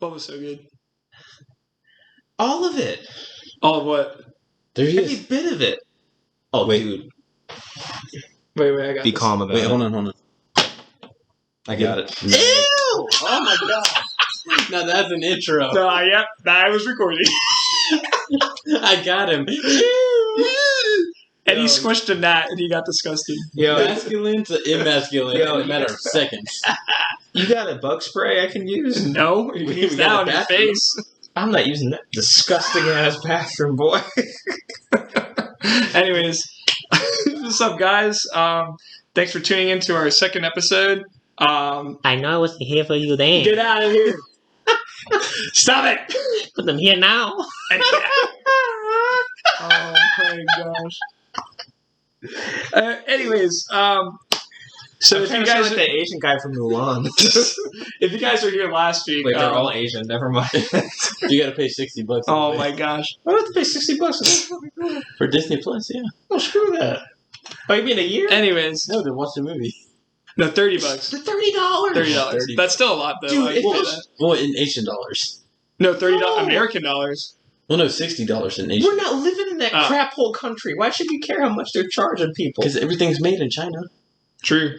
What was so good? All of it. All of what? Every bit of it. Oh, wait. Dude. Wait, I got Be this. calm about it. Wait, hold on. I got it. Ew! Oh my god. Now that's an intro. Yep, I was recording. I got him. And he squished a gnat and he got disgusted. Yo, masculine to emasculine in a matter of seconds. You got a bug spray I can use? No, you can We use got that a on your bathroom? face. I'm not using that disgusting ass bathroom, boy. Anyways, what's up, guys? Thanks for tuning in to our second episode. I know I wasn't here for you then. Get out of here! Stop it! But I'm here now. Oh my gosh. Anyways, so if you guys like the Asian guy from Mulan. if you guys were here last week, Wait, they're all Asian. Never mind. You gotta pay $60. oh my gosh, I have to pay $60 For Disney Plus, yeah. Oh, screw that. Oh, you mean a year? anyways, No, to watch the movie. no, $30, For $30. $30. That's still a lot though. Dude, I would it say was- that. Well, in Asian dollars. No, $30 No. American dollars. Well, no, $60 in Asian. We're not living in that crap hole country. Why should we care how much they're charging people? Because everything's made in China. True,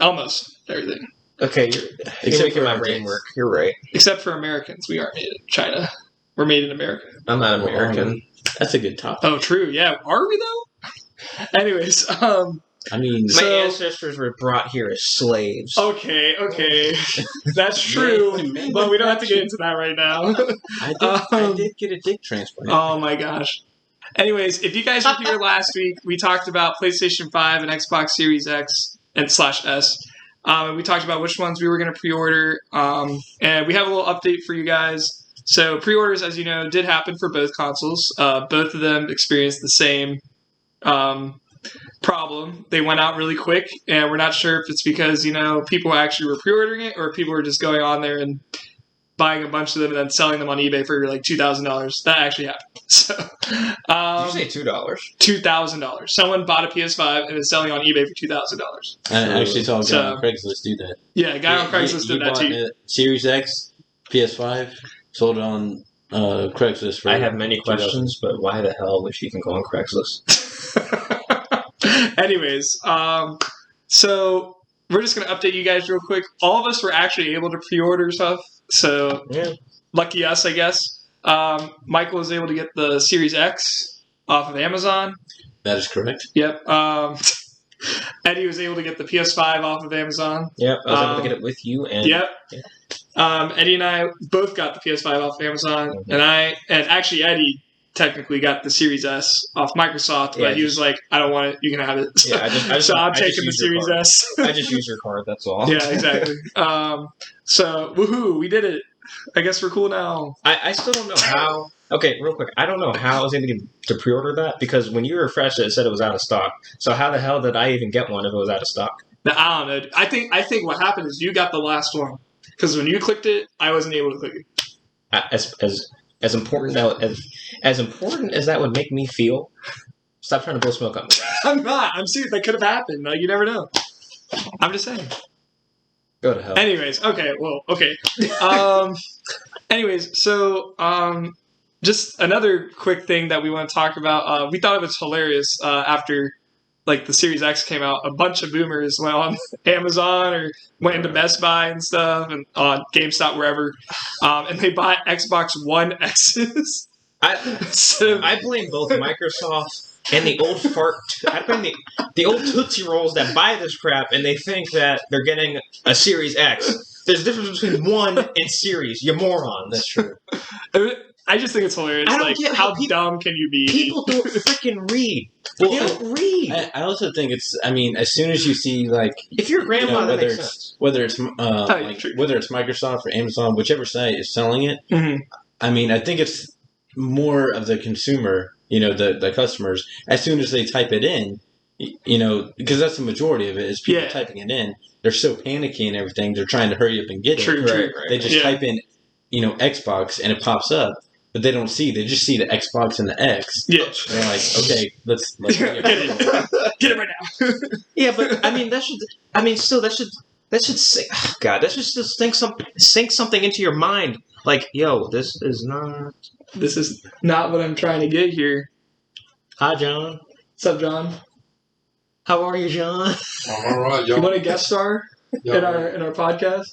almost everything Okay, you're Except making for my our brain kids. work. You're right. except for Americans. We aren't made in China. We're made in America. I'm not American. That's a good topic. Oh, true. Yeah, are we though? Anyways, I mean, So- My ancestors were brought here as slaves. okay, that's true, Man, but we don't have to get into that right now. I did get a dick transplant. Oh my gosh. Anyways, if you guys were here last week, we talked about PlayStation 5 and Xbox Series X and /S. And we talked about which ones we were going to pre-order. And we have a little update for you guys. So pre-orders, as you know, did happen for both consoles. Both of them experienced the same problem. They went out really quick, and we're not sure if it's because, people actually were pre-ordering it or people were just going on there and buying a bunch of them and then selling them on eBay for like $2,000. That actually happened. So, Did you say $2? $2,000. Someone bought a PS5 and is selling on eBay for $2,000. I actually saw a guy So- on Craigslist do that. Yeah, a guy on Craigslist He did that bought too. a Series X, PS5, sold it on Craigslist for. I have many questions, but why the hell if you can go on Craigslist? Anyways, so we're just going to update you guys real quick. All of us were actually able to pre-order stuff, so Yeah. lucky us, I guess. Michael was able to get the Series X off of Amazon. That is correct. Yep. Eddie was able to get the PS5 off of Amazon. Yep, I was able to get it with you and Yep. Yeah. Eddie and I both got the PS5 off of Amazon, Mhm. and actually Eddie technically got the Series S off Microsoft, but Yeah, he was like, "I don't want it. You can have it." Yeah, I just So I'm I just taking the used your Series card. S. I just use your card, that's all. Yeah, exactly. So woohoo, we did it. I guess we're cool now. I still don't know how. Okay, real quick. I don't know how I was able to pre-order that because when you refreshed it, it said it was out of stock. So how the hell did I even get one if it was out of stock? Now, I don't know. I think what happened is you got the last one because when you clicked it, I wasn't able to click it. As important as important as that would make me feel. Stop trying to blow smoke up. I'm not. I'm serious. That could have happened. Like, you never know. I'm just saying. Go to hell. Anyways, okay. Well, okay. Anyways, so just another quick thing that we want to talk about. We thought it was hilarious after like the Series X came out. A bunch of boomers went on Amazon or went into Best Buy and stuff, and on GameStop wherever, and they bought Xbox One X's. So I blame both Microsoft and the old fart. I blame the old Tootsie Rolls that buy this crap and they think that they're getting a Series X. There's a difference between one and Series. You moron. That's true. I just think it's hilarious. I don't Like, get how how people- dumb can you be? People don't freaking read. Well, They don't read. I also think it's. I mean, as soon as you see like If you're a grandma, that whether makes it's sense. whether it's true. whether it's Microsoft or Amazon, whichever site is selling it. Mhm. I mean, I think it's more of the consumer, the customers. As soon as they type it in, because that's the majority of it is people Yeah. typing it in. They're so panicky and everything. They're trying to hurry up and get it. True, true. They just Yeah. type in, Xbox and it pops up, but they don't see. They just see the Xbox and the X. Yeah. And they're like, okay, let's Get it. Get it right now. Yeah, but I mean that should that should sink. Oh God, that should just sink something into your mind. Like, yo, this is not. This is not what I'm trying to get here. Hi, John. What's up, John? How are you, John? I'm all right, You y'all. want to guest star in our podcast?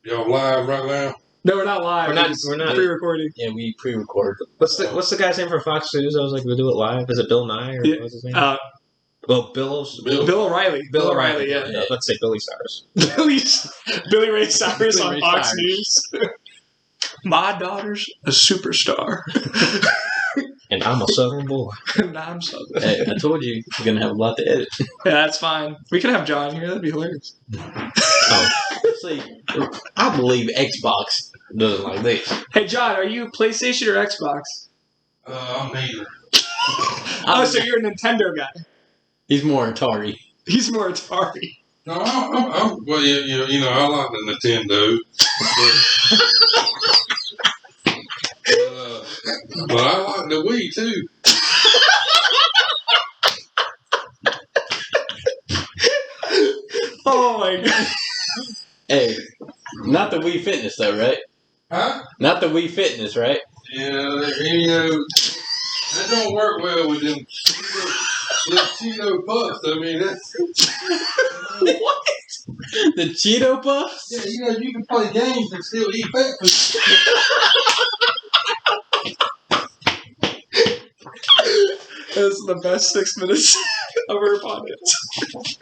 Y'all live right now? No, we're not live. We're not. pre-recording. Yeah, we pre-record. What's the guy's name from Fox News? I was like, we'll do it live. Is it Bill Nye or what's his name? Well, Bill. Bill O'Reilly. Bill O'Reilly. Yeah. Let's say Billy Cyrus. Billy Ray Cyrus Billy on Ray Fox Cyrus. News. My daughter's a superstar. And I'm a Southern boy. And I'm Southern. Hey, I told you we're gonna have a lot to edit. Yeah, that's fine. We could have John here. That'd be hilarious. Oh, see, I believe Xbox doesn't like this. Hey, John, are you PlayStation or Xbox? I'm neither. Oh, so you're a Nintendo guy. He's more Atari. He's more Atari. No, I'm well, you know, I like the Nintendo. But I like the Wii, too. Oh my god. Hey, not the Wii Fitness though, right? Huh? Not the Wii Fitness, right? Yeah, you know, that don't work well with them Cheeto puffs. I mean, that's... What? The Cheeto Puffs? Yeah, you know, you can play games and still eat fat food. This is the best 6 minutes of our podcast.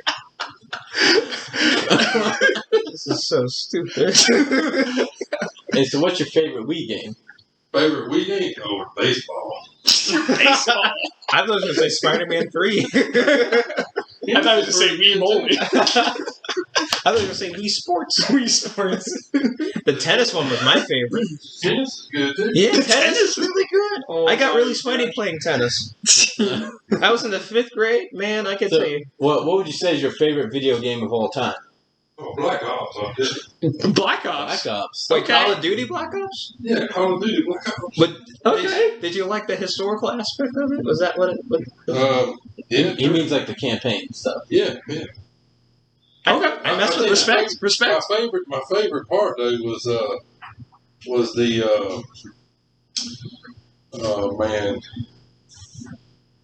This is so stupid. Hey, so what's your favorite Wii game? Favorite Wii game? Oh, baseball. Baseball. I thought you were going to say Spider-Man 3. I thought it was to say Wii Moldy. I thought you were going to say Wii Sports. Wii Sports. The tennis one was my favorite. Tennis is good, too. Yeah, Tennis is really good. Oh, I got really sweaty playing tennis. I was in the 5th grade. Man, I could So- tell you. What would you say is your favorite video game of all time? Oh, Black Ops. I'm just, Black Ops. Black Ops. Wait, Okay. Call of Duty Black Ops? yeah, Call of Duty Black Ops. But Okay. did you like the historical aspect of it? Was that what it was? Yeah, He means like the campaign and stuff. yeah. Okay. I messed with Respect. Respect. My favorite part though was the oh man.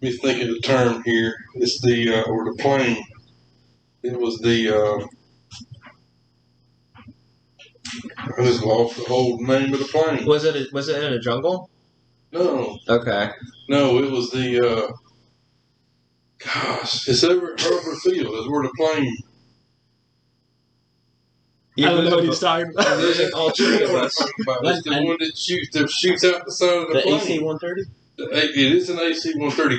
Let me think of the term here. It's the or the plane. It was the I just lost the whole name of the plane. Was it in a jungle? No, Okay. no, it was the gosh, it's over at Harbor Field. That's where the plane. I don't know what he's talking about. I'm losing all three of us. It's the one that shoots out the side of the The plane. AC-130? It is an AC-130.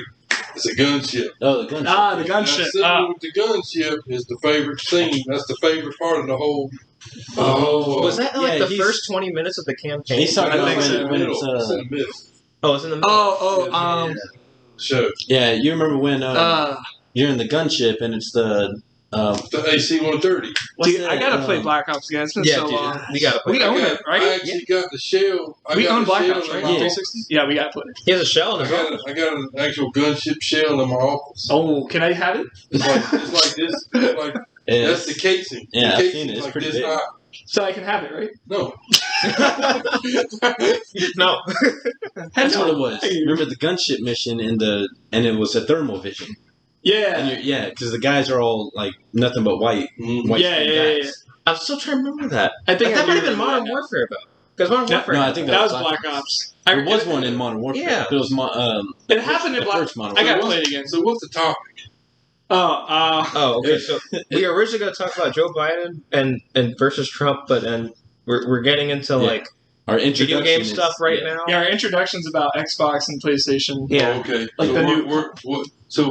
It's a gunship. Oh, the gunship. Ah, the Now, gunship. similar with the gunship is the favorite scene. That's the favorite part of the whole. Was that like Yeah, the he's- first 20 minutes of the campaign? He's talking I about think so. when Middle. it's, It's in the middle. Oh, it's in the middle. Oh, Show. yeah, you remember when you're in the gunship and it's the The AC-130. what's dude, that, I gotta play Black Ops again. It's been yeah, so dude, long. you gotta play. We own I it, right? actually got the shell. We got own the Black shell Ops, in right? my Yeah. 360? Yeah, we gotta play it. He has a shell in his office. I got an actual gunship shell in my office. Oh, can I have it? It's like this. It's like that's the casing. Yeah, the I've casing's seen it. It's like pretty this big. high. So I can have it, right? No. No. That's what it was. Remember the gunship mission and it was a thermal vision. Yeah. Yeah, because the guys are all like nothing but white Mhm. white Yeah, skinned yeah, guys. yeah. I'm still trying to remember that. I think that might have do been Modern remember Warfare, though. Because Modern No, Warfare. No, I think that was Black Black Ops. There was one in Modern Warfare. Yeah. But it was It happened in the Black. first Modern I Warfare. gotta play it again. So what's the topic? Oh, okay. So we were originally going to talk about Joe Biden and versus Trump, but we're getting into like Our video introduction game is- stuff right yeah. now. Yeah, our introduction's about Xbox and PlayStation. Yeah. Oh, okay. Like so the new-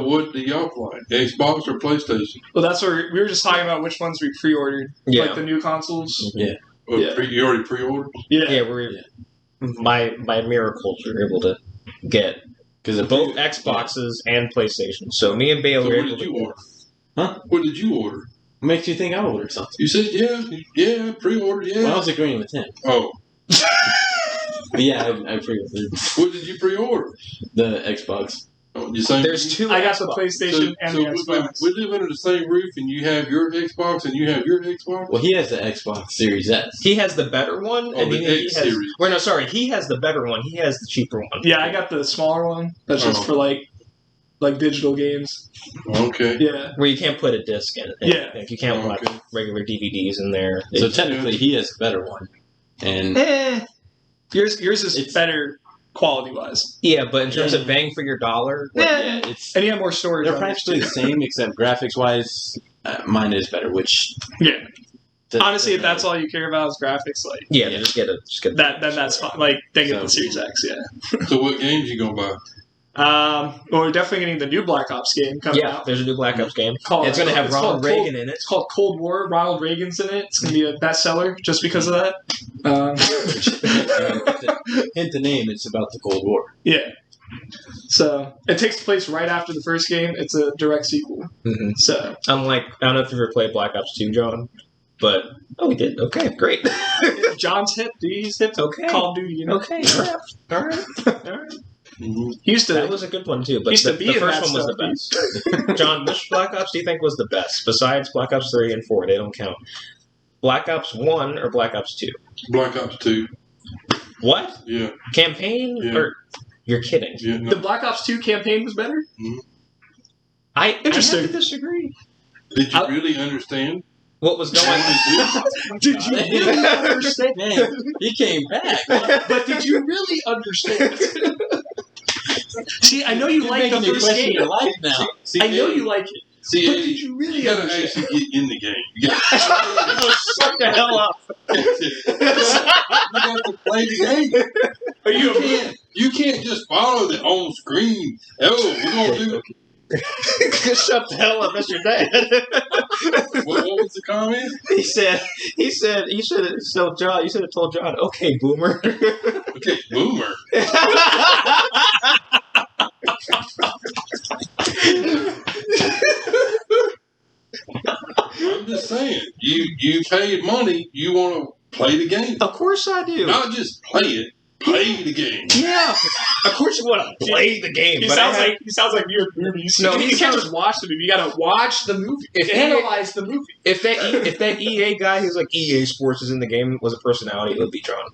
what do y'all play? Xbox or PlayStation? Well, that's where we were just talking about which ones we pre-ordered. Yeah. Like the new consoles. Yeah. Or Yeah. you already pre-ordered? Yeah. Yeah, we're by miracles we were able to get Because both Xboxes and PlayStation. So me and Bale So were what able did you to. order? Huh? What did you order? What makes you think I ordered something? You said yeah, pre-ordered, yeah. Well, I was agreeing with him. Oh, But yeah, I pre-ordered what did you pre-order? the Xbox. Oh, you saying There's two. I got the Xbox. PlayStation and the Xbox. we live under the same roof, and you have your Xbox, and you have your Xbox. Well, he has the Xbox Series S. He has the better one, Oh, and the he X has. series. Well, no, sorry. He has the better one. He has the cheaper one. Yeah, I got the smaller one. That's just Oh. for like digital games. Okay. Yeah. Where you can't put a disc in it. Yeah. Like, you can't watch Okay. regular DVDs in there. So technically, he has the better one. And Yours is It's- better quality wise. Yeah, but in terms of bang for your dollar, yeah, it's And you have more storage. they're on yours, practically too. the same, except graphics wise, mine is better. Which Yeah. Honestly, if that's all you care about is graphics, like yeah, just get a that, then that's fine. Like, then get the So- Series X. Yeah. So what games you gonna buy? Well, we're definitely getting the new Black Ops game coming Yeah, out. there's a new Black Ops game. Called- It's going to have it's Ronald called Reagan in it. It's called Cold War. Ronald Reagan's in it. It's going to be a bestseller just because of that. hint the name, it's about the Cold War. Yeah. So it takes place right after the first game. It's a direct sequel. Mhm. So Unlike, I don't know if you've ever played Black Ops 2, John, but we did. Okay, great. John's hip. Dude, he's hip to Okay. Call of Duty. You know. Okay, all right. Mm-hmm. He used to. That was a good one too, but Used to the be in first that one was the best. John, which Black Ops do you think was the best? Besides Black Ops 3 and 4, they don't count. Black Ops 1 or Black Ops 2? Black Ops 2. What? Yeah. Campaign? Yeah. Or you're kidding? Yeah. The Black Ops 2 campaign was better. I Interesting. have to disagree. Did you I- really understand? What was going on? Did you really understand? Man, he came back. But did you really understand? See, I know you You're like the making me first question game. your life now. See, I know Eddie, you like it. See, But Eddie, did you really you gotta understand? actually get in the game. You gotta, Shut the hell up. you got to play the game. Are you You can't just follow the on screen. Oh, we're gonna do. Shut the hell up. That's your dad. What was the comment? He said, you should have told John, okay, boomer. Okay, boomer. I'm just saying, you paid money. You want to play the game, Of course I do. not just play it. Play the game. Yeah. Of course you want to play the game. He but sounds I had- like you're movies. No, you he can't sounds- just watch the movie. You gotta watch the movie. If Analyze the movie. if that EA guy who's like EA Sports is in the game was a personality, it would be John.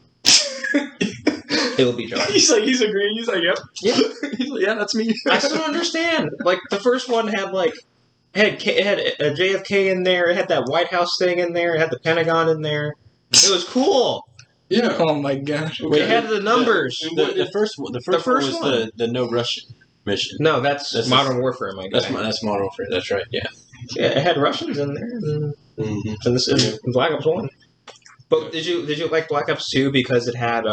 It would be John. He's agreeing. He's like, yep. Yeah. He's like, yeah, that's me. I still don't understand. Like the first one had it had a JFK in there. It had that White House thing in there. It had the Pentagon in there. It was cool. Yeah. Oh my gosh. It had the numbers. The first one. The first one was the no Russian mission. No, that's That's Modern Warfare, my guy. That's Modern Warfare. That's right. Yeah. Yeah, it had Russians in there. Mm-hmm. And this is Black Ops 1. But did you like Black Ops 2 because it had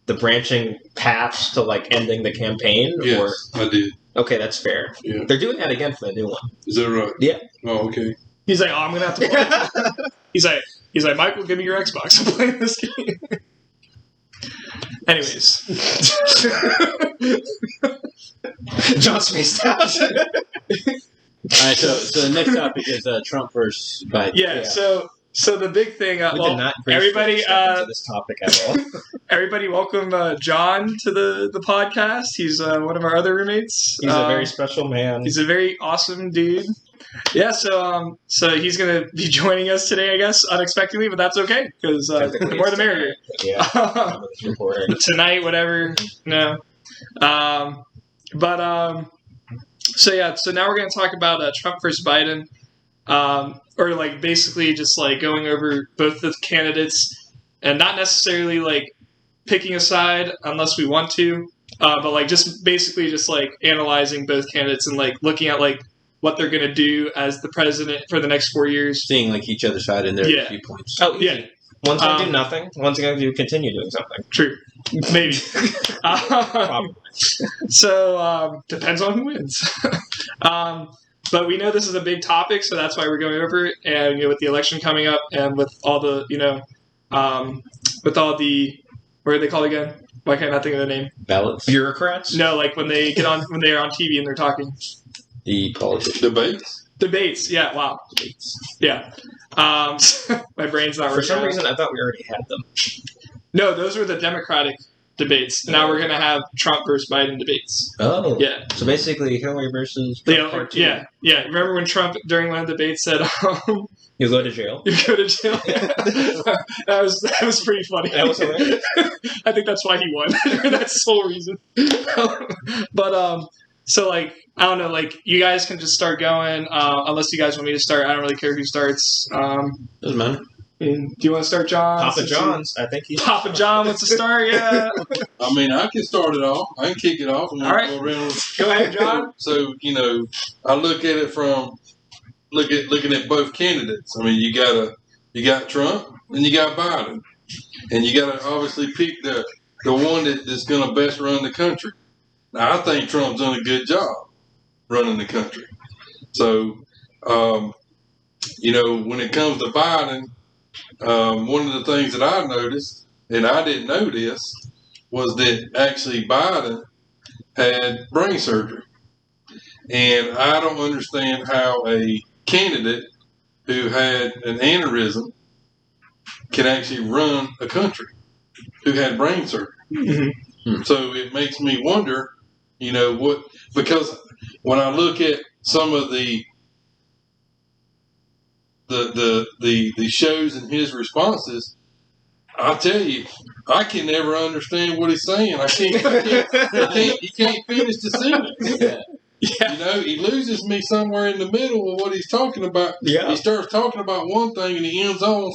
the branching paths to like ending the campaign? Yes, I did. Or okay, that's fair. Yeah. They're doing that again for the new one. Is that right? Yeah. Oh, okay. He's like, oh, I'm gonna have to play. He's like, Michael, give me your Xbox. I'm playing this game. Anyways, John spaced out. All right. So the next topic is Trump versus Biden. yeah. Yeah. So the big thing. We did not bring everybody, step into this topic at all. everybody, welcome John to the podcast. He's one of our other roommates. He's a very special man. He's a very awesome dude. Yeah, so he's gonna be joining us today, I guess, unexpectedly, but that's okay because the more the merrier. Yeah. I'm this reporter. Tonight, whatever. No. So now we're gonna talk about Trump versus Biden, or like basically just like going over both the candidates and not necessarily like picking a side unless we want to, but like just basically just like analyzing both candidates and like looking at like what they're going to do as the president for the next 4 years. Seeing like each other's side in their Yeah. viewpoints. Oh, Yeah, easy. One's going to do Um, nothing. One's going to continue doing something. true. Maybe. Probably. So, depends on who wins. But we know this is a big topic, so that's why we're going over it. And with the election coming up and with all the, with all the, what are they called again? Why can't I think of the name? Ballots. Bureaucrats? No, like when they get on, when they're on TV and they're talking. The politicians. Debates. Debates, yeah, wow. Yeah. My brain's not For working some out. reason, I thought we already had them. No, those were the Democratic debates. Now we're gonna have Trump versus Biden debates. Oh. Yeah. So basically, Hillary versus Trump part two. Yeah. Remember when Trump during one of the debates said, You go to jail. "You go to jail"? that was pretty funny. That was hilarious. I think that's why he won. That's the sole reason. But so like I don't know, like you guys can just start going. Unless you guys want me to start, I don't really care who starts. Doesn't matter. Do you want to start, John? Papa John's. I think he's Papa John wants to start. Yeah. I mean, I can start it off. I can kick it off. And All right. go around. Go ahead, John. So I look at it from looking at both candidates. I mean, you got Trump and you got Biden, and you got to obviously pick the one that's going to best run the country. Now, I think Trump's done a good job running the country. So, when it comes to Biden, one of the things that I noticed, and I didn't know this, was that actually Biden had brain surgery. And I don't understand how a candidate who had an aneurysm can actually run a country who had brain surgery. Mm-hmm. So it makes me wonder, because when I look at some of the shows and his responses, I'll tell you, I can never understand what he's saying. He can't finish the sentence. Yeah. He loses me somewhere in the middle of what he's talking about. Yeah. He starts talking about one thing and he ends on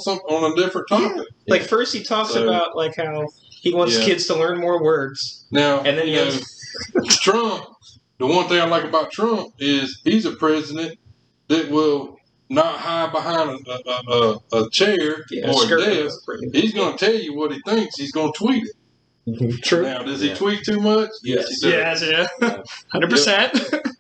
a different topic. like first he talks about like how he wants kids to learn more words. Now, And then Trump, the one thing I like about Trump is he's a president that will not hide behind a chair or a desk. He's going to tell you what he thinks. He's going to tweet it. True. Now, does he tweet too much? Yes. He does. Yeah. 100%.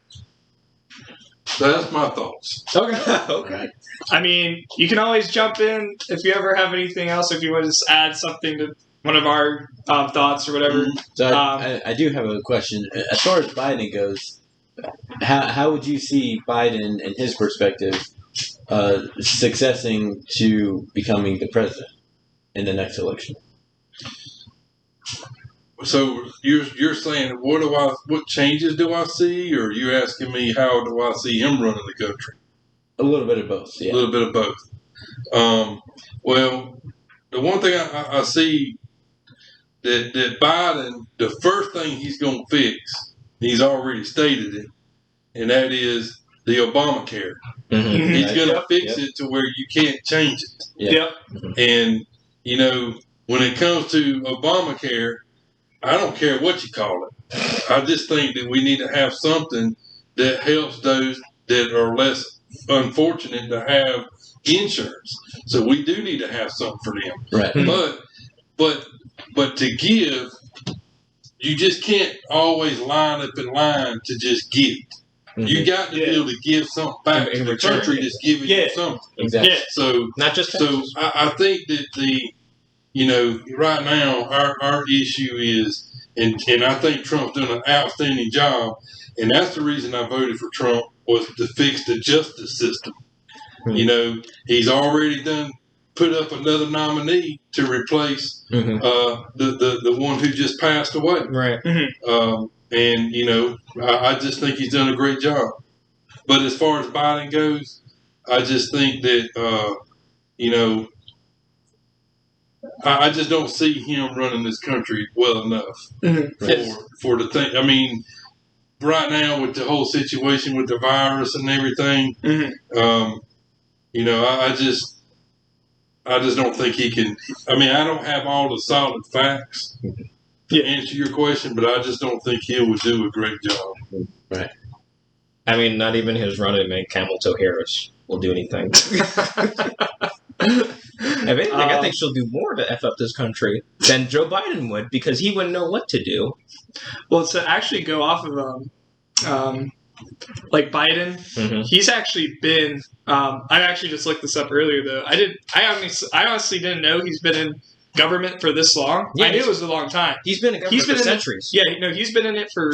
That's my thoughts. Okay. Okay. I mean, you can always jump in if you ever have anything else. If you want to just add something to one of our thoughts or whatever. So I do have a question. As far as Biden goes, how would you see Biden and his perspective successing to becoming the president in the next election? So you're saying what changes do I see, or you asking me how do I see him running the country? A little bit of both. Yeah. A little bit of both. Well, the one thing I see that Biden, the first thing he's going to fix, he's already stated it, and that is the Obamacare. Mm-hmm. He's going to fix it to where you can't change it. Yeah. Yep. And, when it comes to Obamacare, I don't care what you call it. I just think that we need to have something that helps those that are less unfortunate to have insurance. So we do need to have something for them. Right. But to give, you just can't always line up in line to just give. Mm-hmm. You got to be able to give something back to the country that's giving you something. Exactly. Yeah. So Not just so I think that right now our issue is, and I think Trump's done an outstanding job, and that's the reason I voted for Trump, was to fix the justice system. Mm-hmm. He's already put up another nominee to replace the one who just passed away. Right. And I just think he's done a great job. But as far as Biden goes, I just think that I just don't see him running this country well enough for the thing. I mean, right now with the whole situation with the virus and everything, I just don't think he can. I mean, I don't have all the solid facts to answer your question, but I just don't think he would do a great job. Right. I mean, not even his running mate, Camel Toe Harris, will do anything. If anything, I think she'll do more to F up this country than Joe Biden would, because he wouldn't know what to do. Well, to actually go off of like Biden, he's actually been. I actually just looked this up earlier though. I honestly didn't know he's been in government for this long. Yeah, I knew it was a long time. He's been in government for centuries. He's been in it for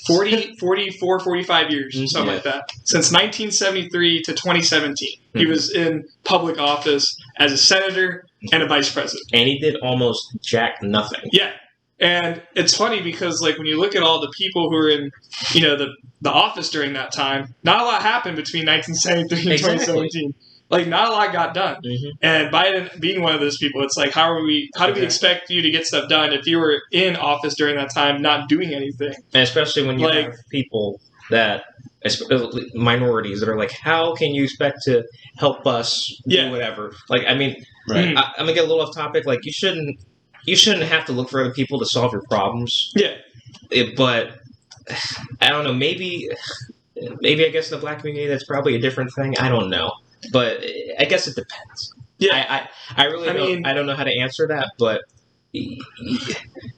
44, 45 years, something like that. Since 1973 to 2017. He was in public office as a senator and a vice president. And he did almost jack nothing. Yeah. And it's funny because like when you look at all the people who are in, the office during that time, not a lot happened between 1973 and Exactly. 2017. Like not a lot got done. Mhm. And Biden being one of those people, it's like how do we expect you to get stuff done if you were in office during that time not doing anything? And especially when you Like- have people that, minorities that are like, how can you expect to help us do Yeah. whatever? Like, I mean, Right. I'm gonna get a little off topic. Like, you shouldn't have to look for other people to solve your problems. Yeah. But I don't know. Maybe I guess in the black community that's probably a different thing. I don't know, but I guess it depends. Yeah. I really I don't know how to answer that. But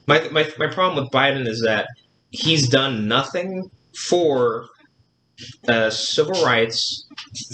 my problem with Biden is that he's done nothing for civil rights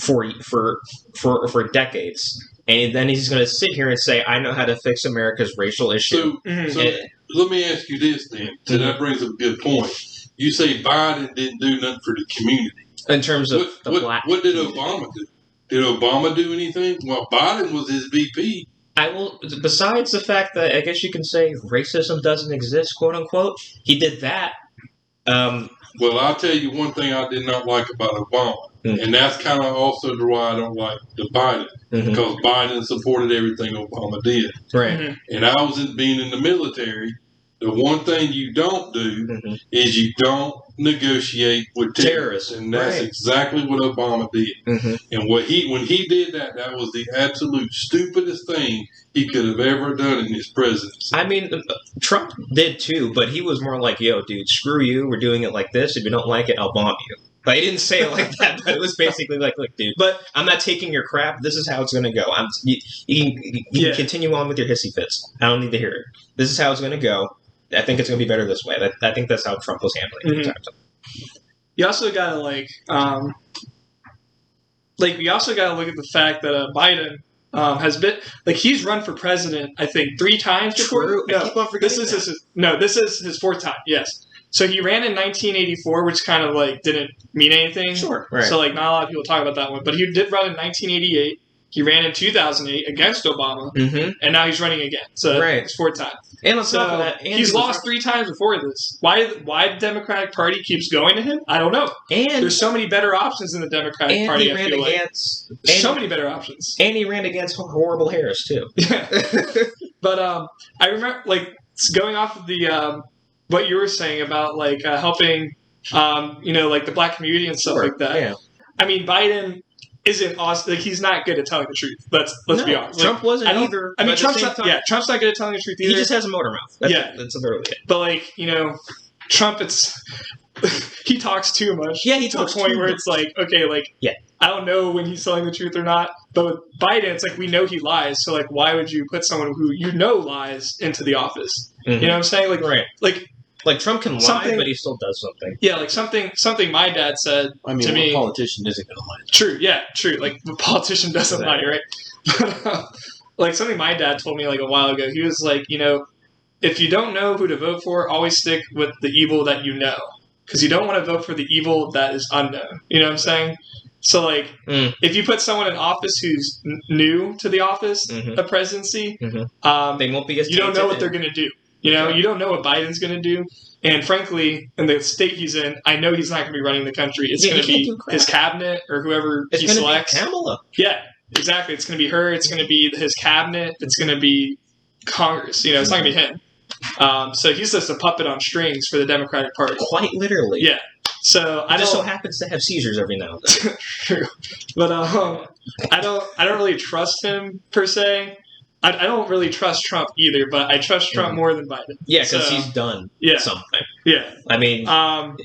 for decades. And then he's going to sit here and say, "I know how to fix America's racial issue." So, Mhm. so let me ask you this then. So that brings up a good point. You say Biden didn't do nothing for the community. In terms of What, the what, black, what did community. Obama do? Did Obama do anything? Well, Biden was his VP. I will. Besides the fact that I guess you can say racism doesn't exist, quote unquote, he did that. Well, I'll tell you one thing I did not like about Obama, and that's kind of also why I don't like the Biden, because Biden supported everything Obama did. Right. Mhm. And I was being in the military. The one thing you don't do is you don't negotiate with terrorists, and that's Right. exactly what Obama did. And when he did that, that was the absolute stupidest thing he could have ever done in his presidency. I mean, Trump did too, but he was more like, "Yo, dude, screw you. We're doing it like this. If you don't like it, I'll bomb you." Like, he didn't say it like that, but it was basically like, "Look, dude, But I'm not taking your crap. This is how it's going to go. You Yeah. can continue on with your hissy fits. I don't need to hear it. This is how it's going to go. I think it's going to be better this way." I think that's how Trump was handling it. you also gotta we also gotta look at the fact that Biden has been he's run for president I think 3 times before. True. I keep on forgetting This is his 4th time. Yes. So he ran in 1984, which kind of didn't mean anything. Sure. Right. So not a lot of people talk about that one, but he did run in 1988. He ran in 2008 against Obama, and now he's running again. So Right. it's 4th time. And on So top of that, he's lost 3 times before this. Why the Democratic Party keeps going to him? I don't know. And There's so many better options in the Democratic Party. he I ran feel against so many better options. and he ran against horrible Harris too. Yeah. But I remember going off of the what you were saying about helping the black community and stuff like that. Yeah. I mean, Biden isn't awesome. He's not good at telling the truth. Let's be honest. Trump wasn't I don't- either. I mean, but at the Trump's same not. time, Yeah, Trump's not good at telling the truth either. he just has a motor mouth. That's literally it. But Trump, he talks too much. Yeah, he to talks the point too where much. it's okay, Yeah. I don't know when he's telling the truth or not. But with Biden, it's we know he lies. So why would you put someone who lies into the office? You know what I'm saying? Right. Like Trump can lie, Something- but he still does something. Yeah, something my dad said I mean, to what me. politician isn't going to lie? True, yeah, true. The politician doesn't lie, right? But something my dad told me a while ago. He was if you don't know who to vote for, always stick with the evil that you know, because you don't want to vote for the evil that is unknown. You know what I'm saying? So if you put someone in office who's new to the office of presidency, They won't be as you don't know tainted what they're going to do. You don't know what Biden's going to do. And frankly, in the state he's in, I know he's not going to be running the country. It's Yeah, going to he can't be do crap. his cabinet or whoever It's he going to selects. be Kamala. Yeah, exactly. It's going to be her. It's going to be his cabinet. It's going to be Congress. It's not going to be him. So he's just a puppet on strings for the Democratic Party. Quite literally. Yeah. So I He just so don't. happens to have seizures every now and then. True. But I don't really trust him per se. I don't really trust Trump either, but I trust Trump more than Biden. Yeah, because So, he's done yeah. something. Yeah. I mean, Um,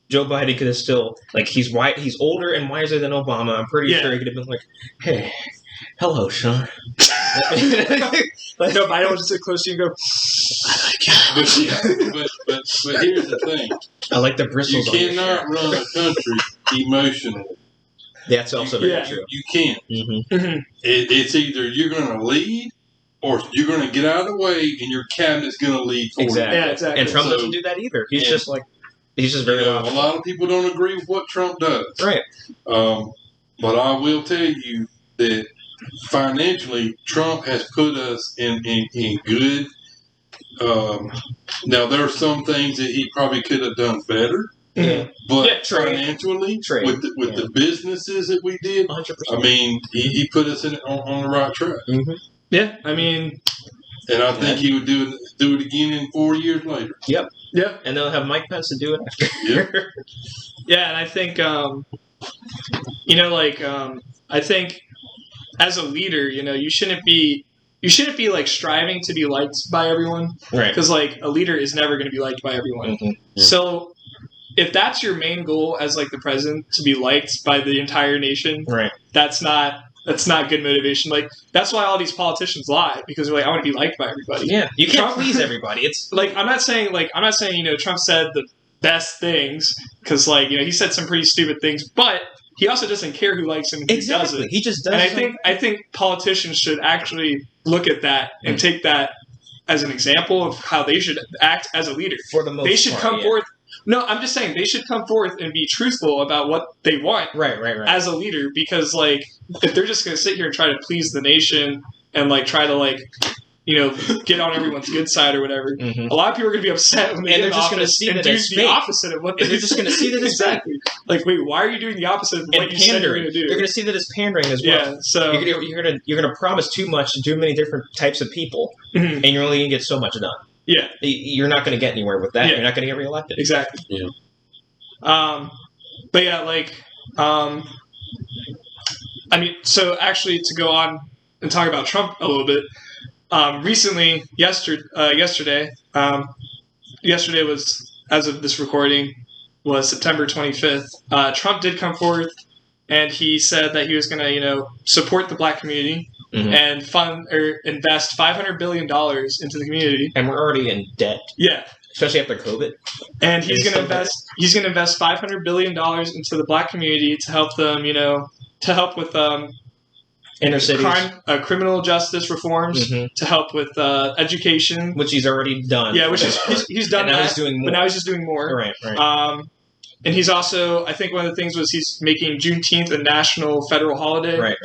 Joe Biden could have still he's white. He's older and wiser than Obama. I'm pretty Yeah. sure he could have been like, "Hey, hello, Sean." no, Biden would just sit close to you and go, But here's the thing. I like the You bristles on your cannot hair. run a country emotionally. That's also very Yeah. true. You can't. Mm-hmm. It's either you're going to lead or you're going to get out of the way and your cabinet's going to lead for Exactly. Yeah, exactly. And Trump So- doesn't do that either. He's and- just he's just you. very A lot of people don't agree with what Trump does. right. But I will tell you that financially, Trump has put us in good Now there are some things that he probably could have done better, Yeah. but Yeah, trade. financially, Trade. with the businesses that we did, 100%. I mean, he put us on the right track, Yeah, I mean, and I think he would do it again in 4 years later. yeah, And they'll have Mike Pence to do it after. Yep. yeah, and I think I think as a leader, you shouldn't be like striving to be liked by everyone, Right. because like a leader is never going to be liked by everyone. Mhm. So if that's your main goal as like the president, to be liked by the entire nation, Right. that's not good motivation. Like that's why all these politicians lie, because they're like, I want to be liked by everybody. Yeah. You can't Trump- please everybody. It's Like I'm not saying Trump said the best things, because he said some pretty stupid things, but he also doesn't care who likes him. He does it. He just does. And I think politicians should actually look at that and take that as an example of how they should act as a leader. for the most They should part, come yeah. forth. No, I'm just saying they should come forth and be truthful about what they want Right. as a leader, because like if they're just going to sit here and try to please the nation and like try to like get on everyone's good side or whatever, Mhm. a lot of people are going to be upset when they And get they're in just gonna office see and that do as the fake. opposite of what And they're just going to see that as fake. exactly. Like, wait, why are you doing the opposite of what And you said you were pandering. going to do? They're going to see that as pandering as well. Yeah, so You're gonna promise too much to too many different types of people, mhm, and you're only gonna get so much done. yeah, You're not gonna get anywhere with that. Yeah. You're not gonna get reelected. exactly. Yeah. But yeah, I mean, so actually, to go on and talk about Trump a little bit, recently, yesterday was, as of this recording, was September 25th. Trump did come forth, and he said that he was going to, support the black community Mhm. and fund or invest $500 billion into the community. And we're already in debt, Yeah. especially after COVID. And he's Is going to so bad. invest. He's going to invest $500 billion into the black community to help them. To help with Inner cities, criminal justice reforms. Mhm. To help with education. which he's already done. Yeah, which is he's done and now that. he's doing more. But now he's just doing more. Right. And he's also, I think one of the things was he's making Juneteenth a national federal holiday. Right.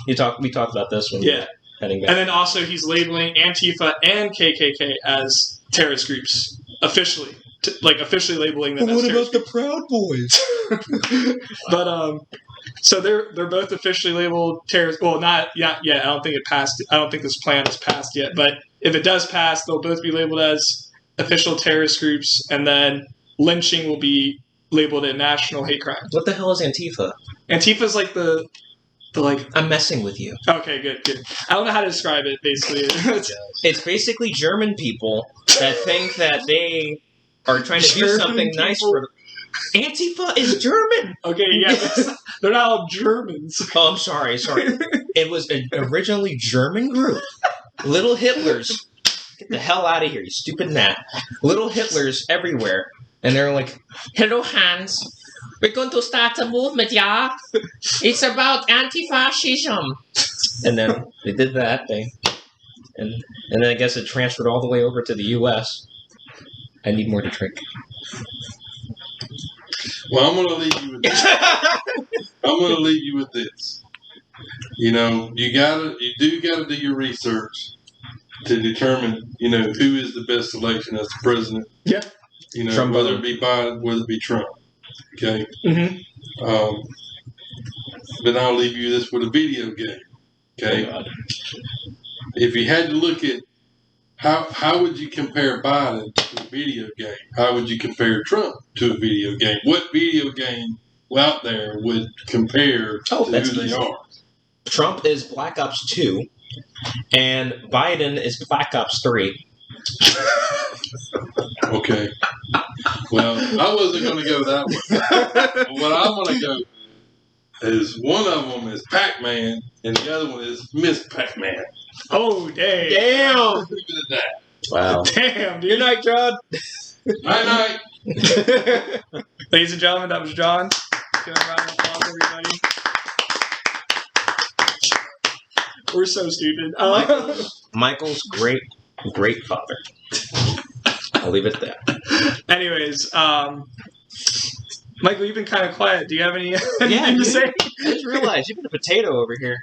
We talked about this when we Yeah. were heading back. And then also he's labeling Antifa and KKK as terrorist groups officially, officially labeling them as terrorist the Proud Boys? But so they're both officially labeled terrorist. Well, not yet. I don't think it passed. I don't think this plan has passed yet. But if it does pass, they'll both be labeled as official terrorist groups, and then lynching will be labeled a national hate crime. What the hell is Antifa? Antifa's like the like. I'm messing with you. Okay, good. I don't know how to describe it. Basically, It's basically German people that think that they are trying to do German something nice people? for. Antifa is German. okay, yeah, they're not all Germans. Oh, I'm sorry. It was an originally German group. Little Hitlers. Get the hell out of here, you stupid gnat. Little Hitlers everywhere. And they're like, Hello, Hans. We're going to start a movement, yeah? It's about anti-fascism. and then they did that thing. And then I guess it transferred all the way over to the U.S. I need more to drink. Well, I'm going to leave you with this. You do gotta do your research to determine, who is the best selection as the president. Yeah. Trump whether or- it be Biden, whether it be Trump. Okay. Mm-hmm. But I'll leave you this with a video game. Okay. Oh, God. If you had to look at how would you compare Biden to a video game? How would you compare Trump to a video game? What video game out there would compare to who that's they easy. are? Trump is Black Ops 2, and Biden is Black Ops 3. Okay. Well, I wasn't going to go that way. What I'm going to go is one of them is Pac-Man, and the other one is Miss Pac-Man. Oh, dang. Damn! Leave it at that. Wow. Damn, dude. Good night, John. Night. Ladies and gentlemen, that was John. Give a round of applause, everybody. We're so stupid. Michael's great father. I'll leave it there. Anyways, Michael, you've been kind of quiet. Do you have anything Yeah, to dude. say? I just realized you've been a potato over here.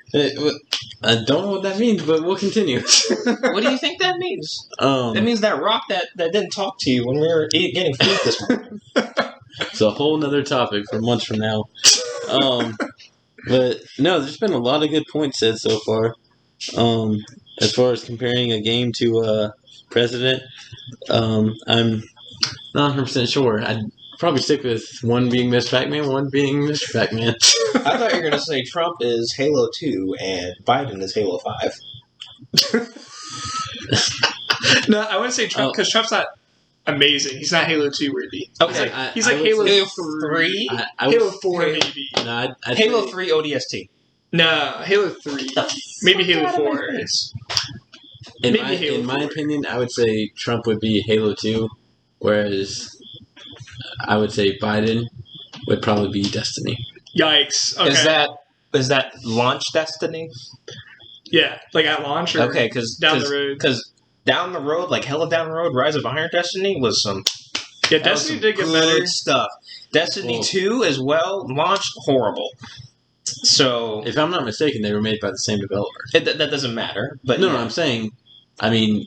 I don't know what that means, but we'll continue. What do you think that means? That Um, means that rock that didn't talk to you when we were getting food this morning. it's a whole nother topic for months from now. But no, there's been a lot of good points said so far. As far as comparing a game to a president, I'm not 100% sure. I'd probably stick with one being Miss Pac-Man, one being Mr. Pac-Man. I thought you were going to say Trump is Halo 2 and Biden is Halo 5. No, I wouldn't say Trump because Trump's not amazing. He's not Halo 2 worthy. Okay. He's like I would Halo say- 3. I Halo would, 4 Halo- maybe. no, I'd Halo say- 3 ODST. No, Halo 3. Maybe Halo 4. In maybe my, Halo in my 4. opinion, I would say Trump would be Halo 2, whereas I would say Biden would probably be Destiny. Yikes. Okay. Is that launch Destiny? Yeah, like at launch or Okay, because down the road. Because down the road, like hella down the road, Rise of Iron Destiny was some Yeah, that was Destiny some did get good better. stuff. Destiny Well- 2 as well launched horrible. So If I'm not mistaken, they were made by the same developer. that doesn't matter. But No, yeah, I'm saying, I mean,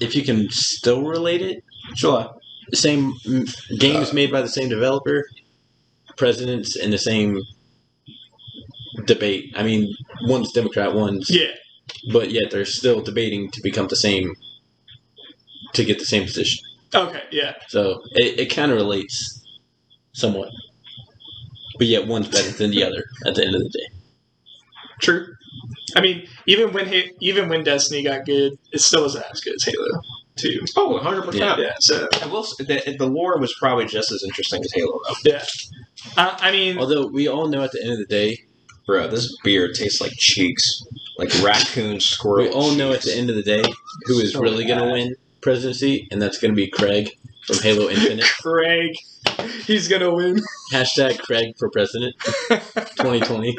if you can still relate it, sure. same games made by the same developer, presidents in the same debate. I mean, one's Democrat, one's, Yeah. but yet they're still debating to become the same, to get the same position. Okay, yeah. So it kind of relates somewhat, but yet one's better than the other at the end of the day. True. I mean, even when Destiny got good, it still wasn't as good as Halo 2. Oh, 100%. Yeah, so I will say the lore was probably just as interesting as Halo, though. yeah. I mean, Although we all know at the end of the day, Bro, this beer tastes like cheeks. Like raccoon squirrel we all know at cheeks. the end of the day who is So really going to bad. win presidency, and that's going to be Craig from Halo Infinite. Craig, he's gonna win. Hashtag Craig for president 2020.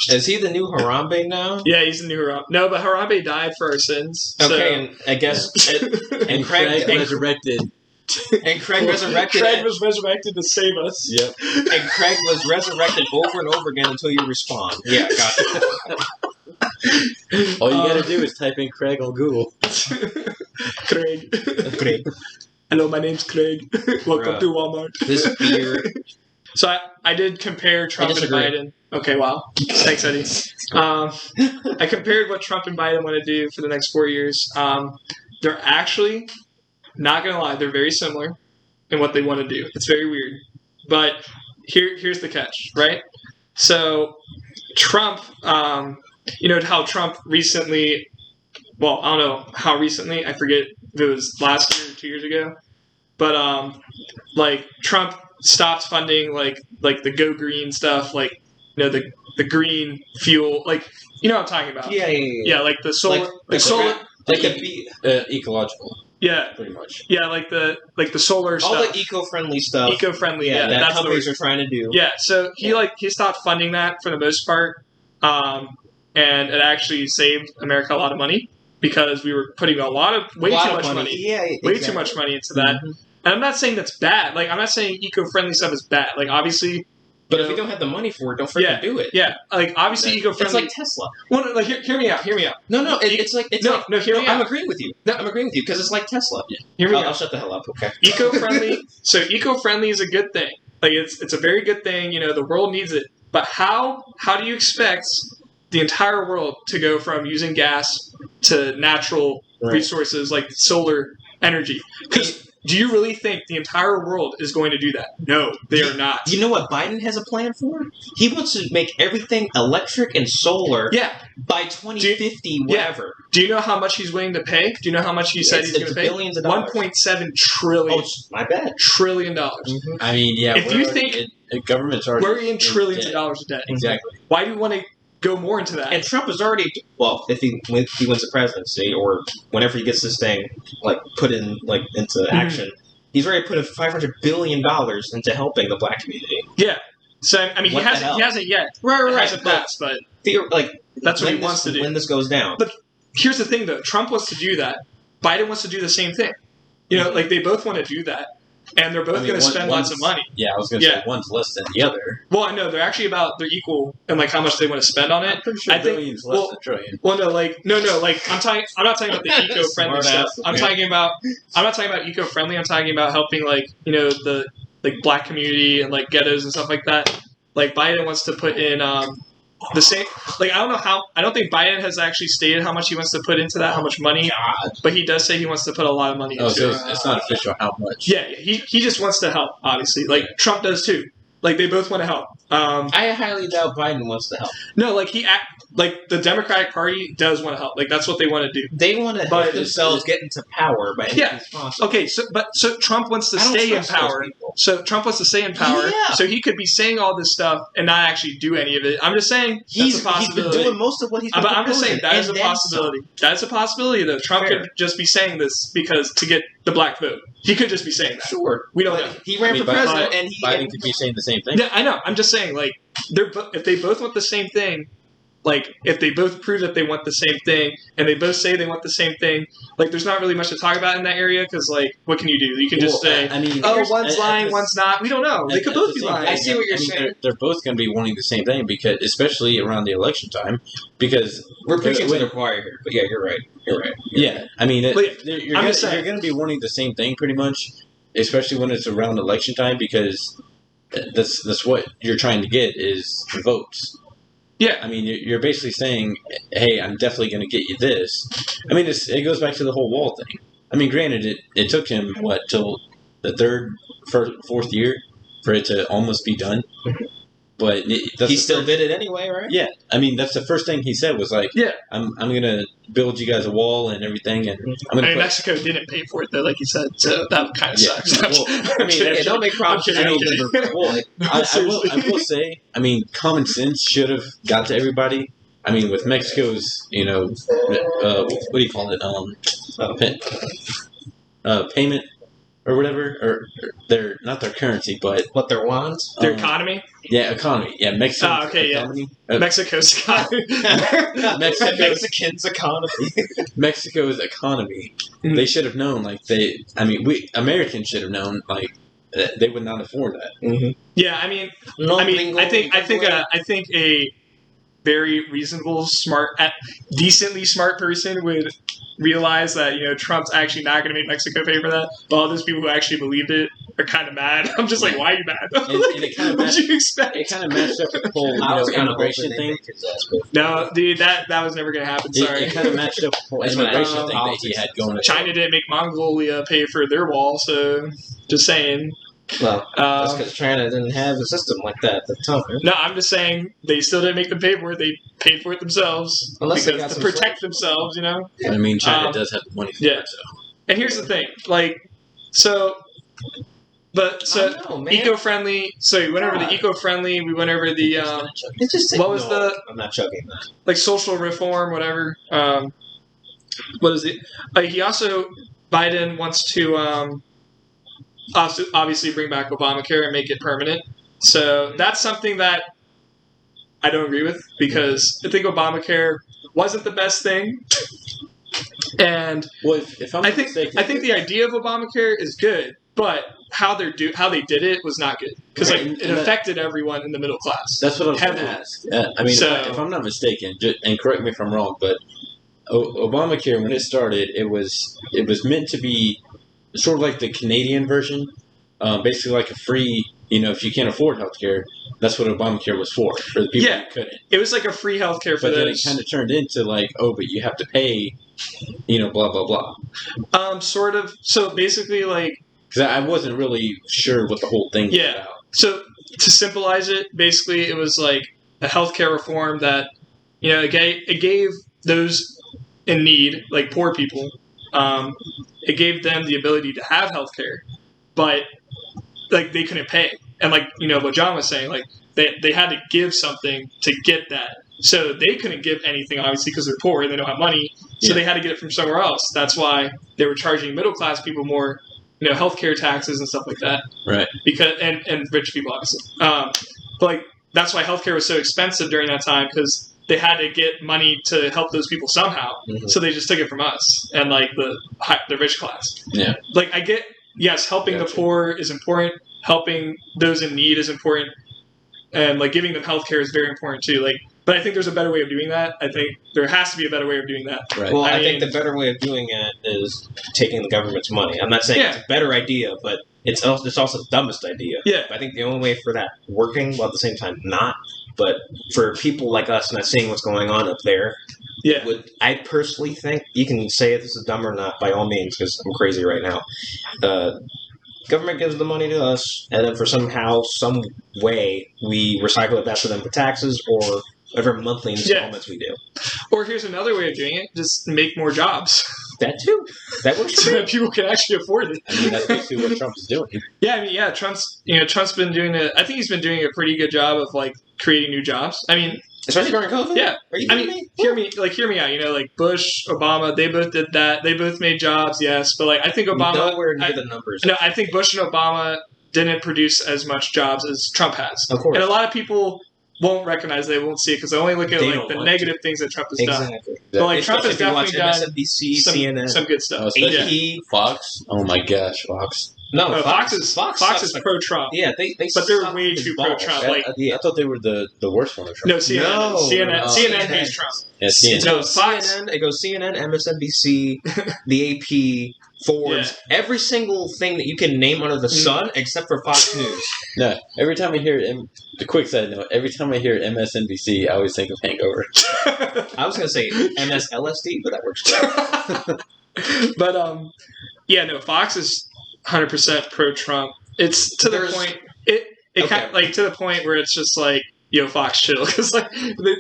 Is he the new Harambe now? Yeah, he's the new Harambe. No, but Harambe died for our sins. Okay, and I guess And Craig- Craig resurrected. and Craig resurrected Craig was resurrected to save us. Yep. and Craig was resurrected over and over again until you respawn. Yeah, gotcha. All you got to do is type in Craig on Google. Craig. Craig. Hello, my name's Craig. Welcome Bruh. to Walmart. This beer. So I did compare Trump and disagree. Biden. Okay, wow. Thanks, Eddie. I compared what Trump and Biden want to do for the next 4 years. They're actually, not going to lie, they're very similar in what they want to do. It's very weird. But here's the catch, right? So Trump, you know how Trump recently, well, I don't know how recently, I forget if it was last year or 2 years ago, but like Trump stopped funding like the Go Green stuff, like, you know, the green fuel, like, you know what I'm talking about. Yeah. Like the solar, Like solar, Like the be- Ecological, yeah, pretty much. yeah, like the solar all stuff, the eco-friendly stuff. eco-friendly, yeah, that that's the companies word. are trying to do. Yeah, so he stopped funding that for the most part, and it actually saved America a lot of money because we were putting way too much money, Yeah, way too much money into that. Mhm. And I'm not saying that's bad. Like, I'm not saying eco-friendly stuff is bad. Like, obviously, But you if know, you don't have the money for it, don't freaking Yeah. do it. yeah, like obviously It's eco-friendly. like Tesla. well, no, like hear me out. Hear me out. No, it's like hear me I'm out. agreeing with you. No. I'm agreeing with you because it's like Tesla. Hear me I'll out. shut the hell up. Okay. Eco-friendly. So eco-friendly is a good thing. Like it's a very good thing. You know, the world needs it. But how do you expect the entire world to go from using gas to natural Right. resources like solar energy? Because do you really think the entire world is going to do that? No, they are not. You know what Biden has a plan for? He wants to make everything electric and solar Yeah. by 2050, yeah. whatever. Do you know how much he's willing to pay? Do you know how much he said It's- he's going to it's pay? billions of dollars. $1.7 Oh, trillion. it's my bad. Trillion dollars. I mean, yeah. If we're you already- think- government's already We're in trillions debt. of dollars of debt. Exactly. Why do you want to go more into that? And Trump is already if he wins the presidency or whenever he gets this thing like put in like into Mm-hmm. action, he's already put $500 billion into helping the black community. Yeah. So I mean, What the hell? he hasn't yet. Right, It hasn't passed, but Like that's what he when wants to do. When this goes down, But here's the thing, though. Trump wants to do that. Biden wants to do the same thing. You know, like they both want to do that. and they're both going to spend lots of money. Yeah, I was going to say one's less than the other. Well, I know they're actually they're equal in like how much they want to spend on it. I'm pretty sure I think- billion's less than trillion. Well, no, like I'm not talking about the eco-friendly Smart stuff. ass. I'm not talking about eco-friendly. I'm talking about helping like the like black community and like ghettos and stuff like that. Like Biden wants to put in the same. Like I don't think Biden has actually stated how much he wants to put into that, how much money. But he does say he wants to put a lot of money Oh, into so it. it's not official how much. Yeah, he just wants to help. Obviously, like Trump does too. Like they both want to help. I highly doubt Biden wants to help. No, like like the Democratic Party does want to help. Like that's what they want to do. They want to But help themselves get into power by any Yeah. means possible. Okay, so Trump wants to I don't stay in trust those power. people. So Trump wants to stay in power. Yeah. So he could be saying all this stuff and not actually do any of it. I'm just saying that's a He's been possibility. doing most of what he's been But I'm just saying that is a and then possibility. That's a possibility though. Trump Fair. could just be saying this because to get the black vote. He could just be saying that. some. Sure. We don't know. He ran I mean, for president, and Biden could be saying the same thing. Yeah, I know. I'm just saying like if they both want the same thing. Like, if they both prove that they want the same thing, and they both say they want the same thing, like, there's not really much to talk about in that area, because, like, what can you do? You can just say, I mean, oh, here's- one's at lying, the- one's not. We don't know. They at- could at both the be same lying. I see what you're saying. They're both going to be wanting the same thing because, especially around the election time, because we're preaching to when- the choir here. But yeah, you're right. You're right. Yeah, I mean, But you're I'm just saying. going to be wanting the same thing pretty much, especially when it's around election time because that's what you're trying to get is votes. Yeah. I mean, you're basically saying, hey, I'm definitely going to get you this. I mean, it goes back to the whole wall thing. I mean, granted, it took him, till the fourth year for it to almost be done. But that's He the still first- did it anyway, right? Yeah, I mean, that's the first thing he said was like, Yeah. I'm going to build you guys a wall and everything, and I'm I going to mean, put... Mexico didn't pay for it, though, like you said, so that kind of Yeah. sucks. Well, I mean, Yeah, don't make promises. I'm I mean, kidding. well, Seriously. I will say, I mean, common sense should have got to everybody. I mean, with Mexico's, what do you call it? Payment or whatever, or their not their currency, but What their wands? Their um, economy? yeah, economy, yeah, Mexico. Ah, okay, yeah. economy, Mexico's economy. Mexicans economy. Mexico's economy. Mhm. They should have known, like we Americans should have known, like they would not afford that. Yeah, I mean, No I gringo, think a very reasonable, smart, decently smart person would realize that Trump's actually not going to make Mexico pay for that. But all those people who actually believed it are kind of mad. I'm just like, why are you mad? And it kind of What did you expect? It kind of matched up with the whole I was kinda immigration hoping they thing. make his ass pay for it. No, dude, that was never going to happen. Sorry. It kind of matched up with the whole That's what immigration I- thing that he had going. China didn't make Mongolia pay for their wall, so just saying. Well, that's Um, because China didn't have a system like that at the time. no, I'm just saying they still didn't make them pay for it. They paid for it themselves Unless they because got to some protect themselves, I mean, China Um, does have the money for yeah. it, so. And here's the thing, like, so I know, man. eco-friendly. So we went over the God. eco-friendly. We went over the It's just what was no, the- I'm not chugging that. like social reform, whatever. What is it? He also Biden wants to also obviously bring back Obamacare and make it permanent. So that's something that I don't agree with because I think Obamacare wasn't the best thing. And Well, if I'm I not think mistaken, I think the idea of Obamacare is good, but how they did it was not good because Right, like it and that- affected everyone in the middle class. that's what I was going to heavily. ask. I mean, So- if I'm not mistaken, and correct me if I'm wrong, but Obamacare when it started, it was meant to be sort of like the Canadian version, basically like a free. If you can't afford healthcare, that's what Obamacare was for the people Yeah. who couldn't. It was like a free healthcare for But then it those. kind of turned into like, oh, but you have to pay, blah blah blah. Sort of. So basically, like, Because I wasn't really sure what the whole thing was Yeah. about. so to symbolize it, basically, it was like a healthcare reform that, it gave those in need, like poor people, it gave them the ability to have healthcare, but like they couldn't pay. And like, what John was saying, like they had to give something to get that. So they couldn't give anything, obviously, because they're poor and they don't have money. So Yeah. they had to get it from somewhere else. That's why they were charging middle class people more, healthcare taxes and stuff like that. Right. Because and rich people, obviously. But like that's why healthcare was so expensive during that time because they had to get money to help those people somehow. Mhm. So they just took it from us and like the rich class. Yeah. Like I get yes, helping the Gotcha. poor is important. Helping those in need is important, and like giving them healthcare is very important too. Like, but I think there's a better way of doing that. I think there has to be a better way of doing that. Right. Well, I I think mean- the better way of doing it is taking the government's money. I'm not saying it's a better idea, but it's also the dumbest idea. Yeah. I think the only way for that working, while at the same time not, but for people like us not seeing what's going on up there, Yeah. I personally think, you can say if this is dumb or not by all means, because I'm crazy right now. Government gives the money to us, and then for some way, we recycle it back to them for taxes or whatever monthly installments we do. Or here's another way of doing it: just make more jobs That too. That works so too. that people can actually afford it. I mean, that's basically what Trump is doing. Yeah, I mean, yeah, Trump's been doing it. I think he's been doing a pretty good job of like creating new jobs. I mean, Especially during COVID? yeah. Are you I kidding mean, me? hear me out. You know, like Bush, Obama, they both did that. They both made jobs, yes, but like I think Obama. Nowhere near I, the numbers. no, I think Bush and Obama didn't produce as much jobs as Trump has, Of course. and a lot of people won't recognize, they won't see it because they only look at They like don't the want negative things that Trump has done. Exactly. But like Trump Especially has if you definitely watch done MSNBC, CNN, some good stuff. Especially Yeah. Fox. Oh my gosh, Fox. No, No, Fox is sucks. pro Trump. Yeah, they But they're suck way his too balls. pro-Trump. I, Like- I thought they were the worst one of Trump. No, CNN. No, CNN, no, CNN CNN. hates Trump. Yeah, It CNN. No, goes Fox- CNN, it goes CNN, MSNBC, the AP, Forbes, every single thing that you can name under the sun except for Fox News. No, every time I hear the quick side note, every time I hear MSNBC, I always think of Hangover. I was going to say MSLSD, but that works too. But yeah, no, Fox is 100% pro Trump. It's to the There's- point. It Okay. kind of, like to the point where it's just like, yo, Fox, chill, because like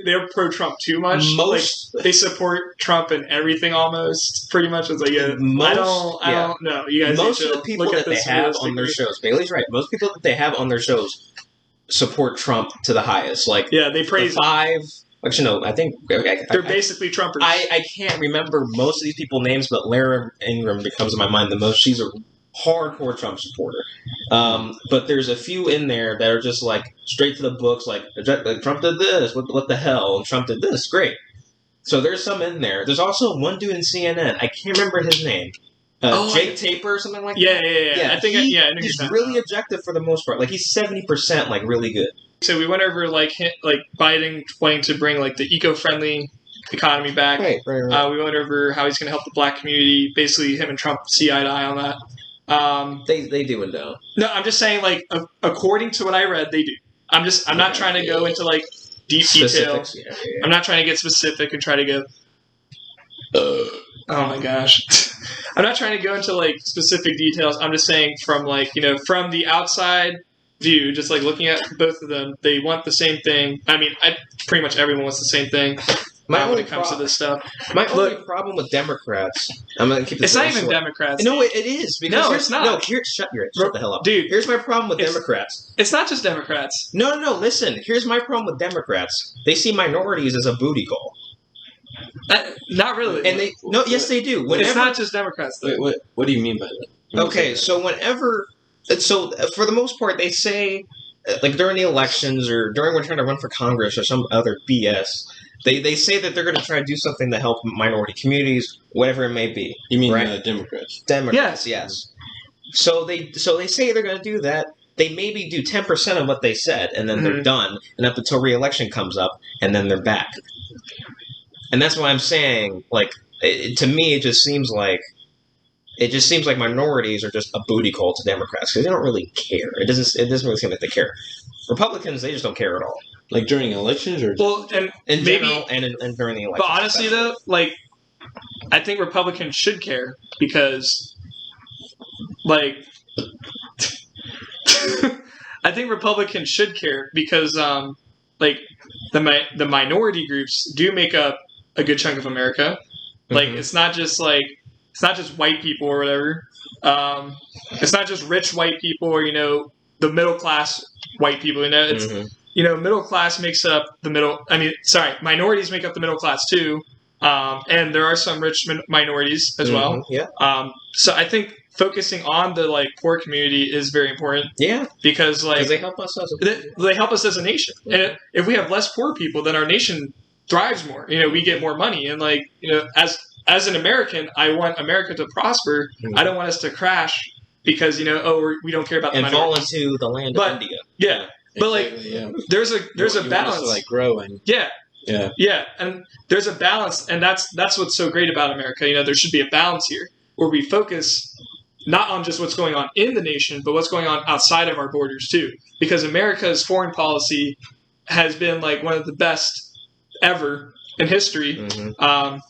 they're pro Trump too much. Most Like, they support Trump and everything almost. Pretty much, it's like, yeah, Most- I don't know. You guys, most need of to the people look at that they this have on their realistically. shows, Bailey's right. Most people that they have on their shows support Trump to the highest. Like Yeah, they the praise. five. Actually, no, I think They're basically Trumpers. I can't remember most of these people names, but Lara Ingram comes to my mind the most. She's a hardcore Trump supporter. But there's a few in there that are just like straight to the books, like Trump did this, what the hell, and Trump did this, great. So there's some in there. There's also one dude in CNN. I can't remember his name. Oh, Jake Taper or something like yeah, that. yeah, yeah. I think I know who you're he's talking really about. objective for the most part. Like he's 70% like really good. So we went over like Biden wanting to bring like the eco-friendly economy back. Right. We went over how he's going to help the black community. Basically, him and Trump see eye to eye on that. They do and don't. No, I'm just saying, like, according to what I read, they do. I'm not trying to go into like deep detail. Specifics. Yeah. I'm not trying to get specific and try to go. Oh my gosh. I'm not trying to go into like specific details. I'm just saying from like, from the outside view, just like looking at both of them, they want the same thing. I mean, pretty much everyone wants the same thing when it comes to this stuff. My only Look- problem with Democrats, I'm gonna keep this It's not very even short. Democrats. No, it is. Because No, here's- it's not. No, shut the hell up. Dude, Here's my problem with It's- Democrats. it's not just Democrats. No, listen. Here's my problem with Democrats. They see minorities as a booty call. Not really. And yes, they do. it's Whenever, not just Democrats, though. Wait, what do you mean by that? When you okay, say so for the most part, they say, like during the elections or during when trying to run for Congress or some other BS, they say that they're going to try to do something to help minority communities, whatever it may be. that? You mean right? Democrats? Democrats, yes. So they say they're going to do that. They maybe do 10% of what they said, and then they're done, and up until re-election comes up, and then they're back. And that's why I'm saying, like, to me, it just seems like minorities are just a booty call to Democrats because they don't really care. It doesn't really seem like they care. Republicans, they just don't care at all. Like during elections or? Well, and In maybe, general, and during the election. but honestly, though, like, I think Republicans should care because, like, I think Republicans should care because, like, the minority groups do make up a good chunk of America. Like, Mhm. it's not just white people or whatever. It's not just rich white people or the middle class white people. It's Mhm. middle class makes up the middle. Minorities make up the middle class too, and there are some rich minorities as well. Mhm. Yeah. So I think focusing on the poor community is very important Yeah. because Because they help us as they help us as a nation. And if we have less poor people, then our nation thrives more. We get more money, and as an American, I want America to prosper. Mhm. I don't want us to crash because we don't care about the and fall minority. into the land But- of India. Yeah, but like Exactly, yeah. there's a You want us balance. to like grow and Yeah, yeah. yeah, and there's a balance, and that's what's so great about America. There should be a balance here where we focus not on just what's going on in the nation, but what's going on outside of our borders too. Because America's foreign policy has been like one of the best ever in history, Mhm.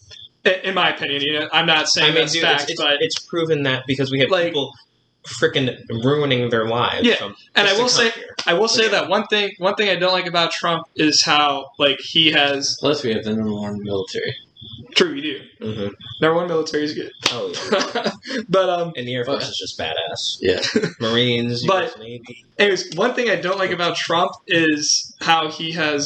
in my opinion. I'm not saying that's dude, fact, but it's proven that because we have Like- people freaking ruining their lives. Yeah, from and just I will to say, come here. I will say that one thing I don't like about Trump is how like he has. Plus, we have the number one military. True, you do. Mhm. Number one, military is good, Oh yeah, but and the Air Force is just badass. Yeah. Marines, But- US Navy. anyways, one thing I don't like about Trump is how he has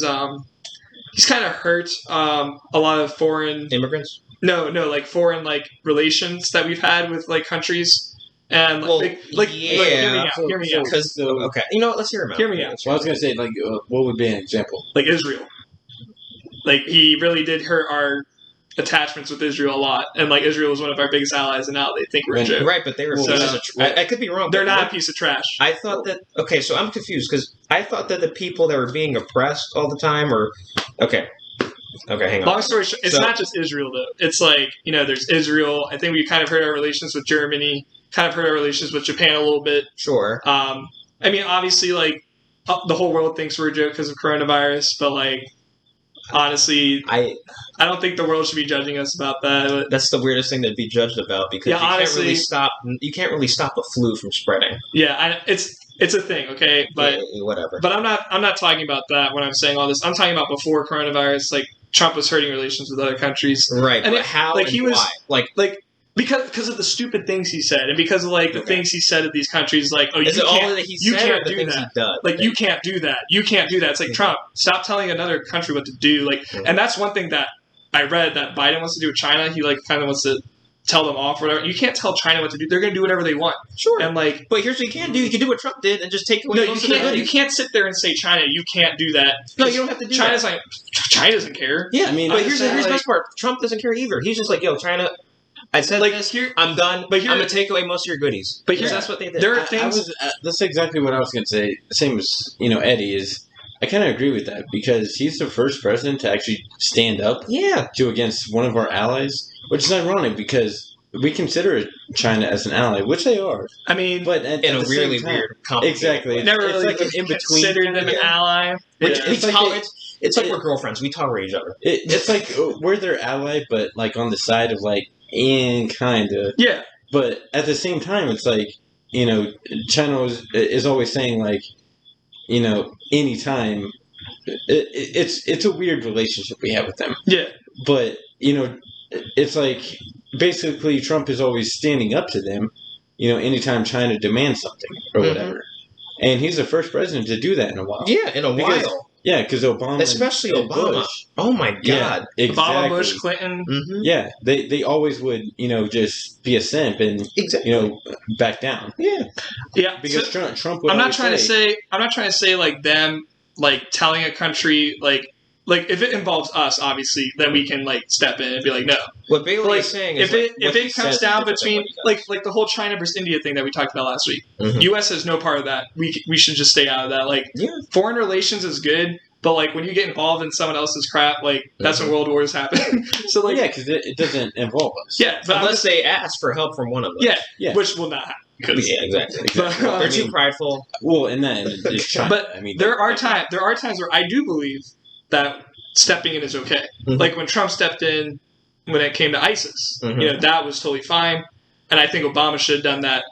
he's kind of hurt a lot of foreign Immigrants. like foreign like relations that we've had with like countries and Well, hear me yeah. out, hear me out. Because okay, let's hear him out. Hear me out. So I was gonna say, like, what would be an example? Like Israel. Like he really did hurt our attachments with Israel a lot, and like Israel was one of our biggest allies, and now they think we're a When- joke. Right, but they were Well, pieces so- of I could be wrong. They're but not a what- piece of trash. I thought that. Okay, so I'm confused because I thought that the people that were being oppressed all the time are. Okay, hang on. Long story short, it's So- not just Israel though. It's like there's Israel. I think we kind of hurt our relations with Germany, kind of hurt our relations with Japan a little bit. Sure. I mean, obviously, like the whole world thinks we're a joke because of coronavirus, but like honestly, I I don't think the world should be judging us about that. But that's the weirdest thing to be judged about because Yeah, you can't honestly- really stop. You can't really stop a flu from spreading. yeah, it's a thing, okay. But Whatever. but I'm not talking about that when I'm saying all this. I'm talking about before coronavirus. Like Trump was hurting relations with other countries. Right. and But it- how? like, and he was- why? Like, Because of the stupid things he said, and because of like the Okay. things he said at these countries, like you is it all can't, that he you said or can't the do things that. he does? Like you can't do that. You can't do that. It's like Mhm. Trump, stop telling another country what to do. Like, Mhm. and that's one thing that I read that Biden wants to do with China. He like kind of wants to tell them off or whatever. You can't tell China what to do. They're going to do whatever they want. Sure. And like, But here's what you can do. You can do what Trump did and just take away no, you most of the can't. You goodies. can't sit there and say China. You can't do that. No, you don't have to do China's that. like China doesn't care. Yeah, I mean, but I'm here's just the saying, best part. Trump doesn't care either. He's just like, yo, China, I said Like this, here, I'm done, but here- I'm going to take away most of your goodies. But Because here- that's what they did. there are I things. was, that's exactly what I was going to say. Same as Eddie is. I kind of agree with that because he's the first president to actually stand up Yeah. to against one of our allies, which is ironic because we consider China as an ally, which they are. I mean, But at, In at a the same really time- weird, complicated Exactly. way. never it's really like an in-between considered kind them of an deal. ally. Which Yeah. It's like it's like we're girlfriends. We tolerate each other. It's like we're their ally, but like on the side of like kind of. Yeah. But at the same time, it's like China is always saying like, anytime. It's a weird relationship we have with them, Yeah. but it's like basically Trump is always standing up to them. Anytime China demands something or Mhm. whatever, and he's the first president to do that in a while. Yeah, in a Because- while. Yeah, because Obama, Especially and Obama. Bush, Oh my yeah, god. exactly. Obama, Bush, Clinton. Mm-hmm. Yeah, they always would, just be a simp and Exactly. back down Yeah. Yeah. because so- Trump would. I'm not always trying to say I'm not trying to say like them like telling a country like if it involves us obviously then we can like step in and be like no. What Bailey Like, is saying is If what he it comes says is down different than between what he does. like the whole China versus India thing that we talked about last week. Mhm. US has no part of that. We should just stay out of that. Like Yeah. foreign relations is good, but like when you get involved in someone else's crap, like that's when world wars happen. So like yeah, because it doesn't involve us. yeah, but I'm Unless just, they ask for help from one of us. yeah, Yeah. which will not happen. Because Yeah, exactly. But, They're too prideful. Well, and then it's China. But I mean, there are times where I do believe that stepping in is okay. Mhm. Like when Trump stepped in when it came to ISIS, Mhm. that was totally fine, and I think Obama should have done that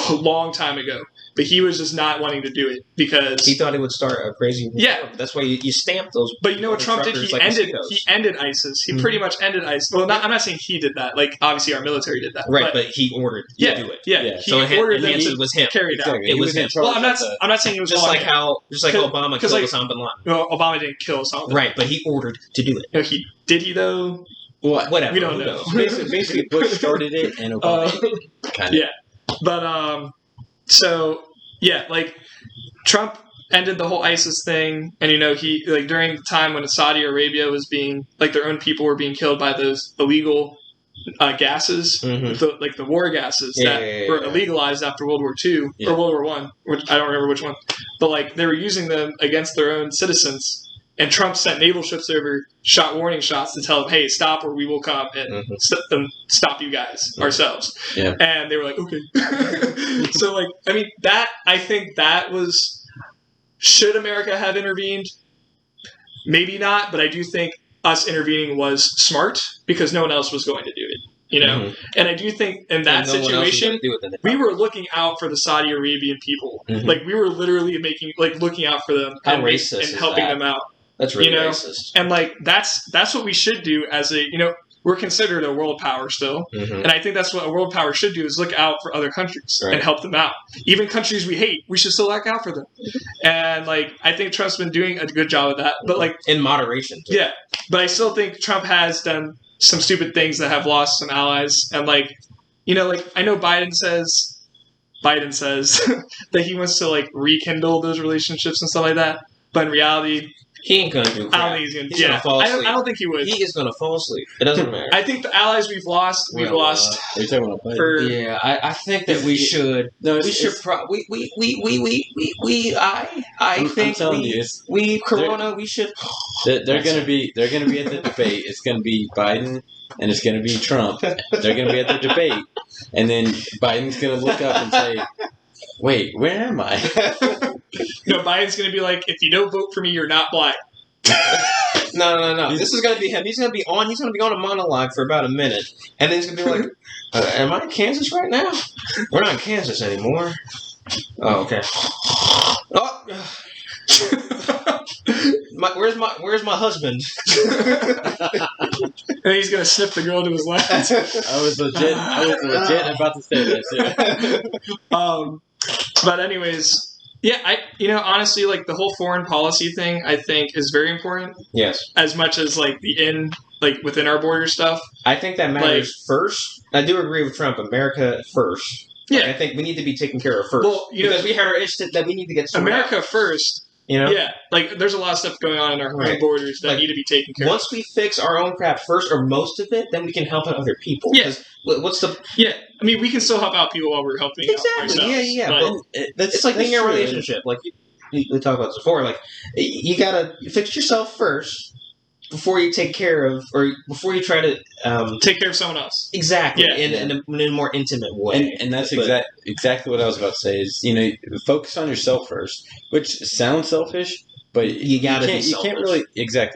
a long time ago. But he was just not wanting to do it because. He thought he would start a crazy war. Yeah. That's why you stamp those. But you know what Trump did? truckers He like ended. mosquitoes. He ended ISIS. He Mhm. pretty much ended ISIS. Well, I'm not saying he did that. Like obviously our military did that. Right, but he ordered yeah, to do it. yeah, Yeah. He So ordered them it to was him. carry it out. exactly. It He was in him. charge Well, I'm not. of the- I'm not saying he was Just wrong. like Cause- Obama cause killed like- Osama bin Laden. No, Obama didn't kill Osama. Right, but he ordered to do it. No, he did. He though. Well, Whatever. We don't who know. knows? basically Bush started it, and Obama kind of. yeah. But so yeah, like Trump ended the whole ISIS thing, and he like during the time when Saudi Arabia was being like their own people were being killed by those illegal gases, Mhm. the war gases that were illegalized after World War II Yeah. or World War One, which I don't remember which one, but like they were using them against their own citizens. And Trump sent naval ships over, shot warning shots to tell them, "Hey, stop, or we will come and stop you guys ourselves." Yeah. And they were like, "Okay." So, like, I mean, I think that was. Should America have intervened? Maybe not, but I do think us intervening was smart because no one else was going to do it. You know, Mhm. and I do think in that And no one else is situation, gonna do it then. we were looking out for the Saudi Arabian people. Mhm. Like we were literally looking out for them How and, racist and is helping that? them out. That's really you know, racist. And like that's what we should do as a we're considered a world power still, Mhm. and I think that's what a world power should do is look out for other countries Right. and help them out. Even countries we hate, we should still look out for them. And like I think Trump's been doing a good job of that. But like In moderation. Too. yeah, but I still think Trump has done some stupid things that have lost some allies. And like like I know Biden says that he wants to like rekindle those relationships and stuff like that. But in reality, He ain't gonna do crap. I don't think he's gonna. He's gonna fall I asleep. don't think he would. He is gonna fall asleep. It doesn't matter. I think the allies we've lost, Are you talking about Biden? for. Yeah, I think that we should. No, We it's, should. it's, I'm think telling you, Corona. We should. they're gonna be at the debate. It's gonna be Biden and it's gonna be Trump. They're gonna be at the debate, and then Biden's gonna look up and say, "Wait, where am I?" No, Biden's going to be like, if you don't vote for me, you're not black. No. This is gonna be him. He's gonna be on a monologue for about a minute, and then he's gonna be like, "Am I in Kansas right now? We're not in Kansas anymore." Oh, okay. Oh. Where's my husband? And he's going to sniff the girl to his left. I was legit about to say that too. But anyways, yeah, honestly, like the whole foreign policy thing, I think is very important Yes, as much as like within our border stuff. I think that matters first. I do agree with Trump. America first. Yeah. I think we need to be taken care of first. Well, because we had our issue that we need to get sorted out. America first. You know. Yeah, like there's a lot of stuff going on in our Right. own borders that Like, need to be taken care of. Once we fix our own crap first, or most of it, then we can help out other people. Yeah. 'Cause what's the Yeah, I mean, we can still help out people while we're helping out exactly? ourselves. Yeah. But- It's like being in a true. relationship. Like we talked about this before. Like you gotta fix yourself first before you take care of, or before you try to take care of someone else. exactly Yeah. in a more intimate way. And that's But- exactly what I was about to say is, focus on yourself first, which sounds selfish, but You gotta be you can't selfish.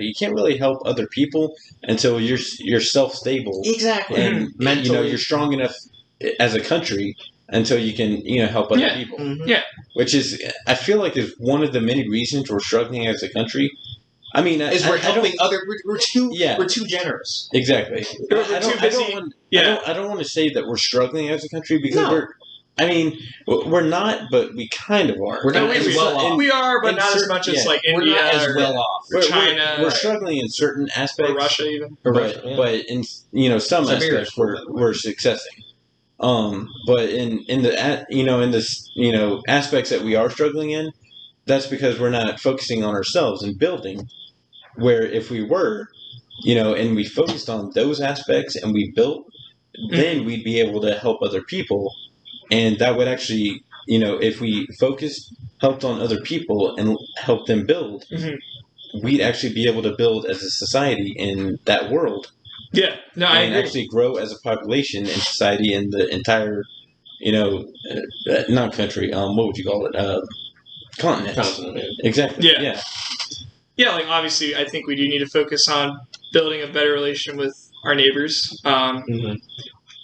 you can't really help other people until you're self stable Exactly. and Mentally. you're strong enough as a country until you can help other Yeah. people. Mhm. Yeah. Which is, I feel like, is one of the many reasons we're struggling as a country. I mean, Is I we're don't- helping other. We're too. Yeah. We're too generous. Exactly. We're I too don't, busy. I don't want, Yeah. I don't want to say that we're struggling as a country because No. we're not, but we kind of are. We're not No, as we, well off. we are, but in not as certain- much as yeah. like We're India not as or, well off. or China We're or, struggling in certain aspects, or Russia even. Or but Russia, yeah. but in some Siberia. aspects we're successing. But in the aspects that we are struggling in, that's because we're not focusing on ourselves and building. Where if we were, and we focused on those aspects and we built, then we'd be able to help other people, and that would actually, if we helped on other people and helped them build, Mhm. we'd actually be able to build as a society in that world. Yeah, no, I And agree. actually grow as a population and society in the entire, not country, what would you call it? Continent. Continent. Exactly. Yeah. Yeah. Yeah, like obviously, I think we do need to focus on building a better relation with our neighbors. Mhm.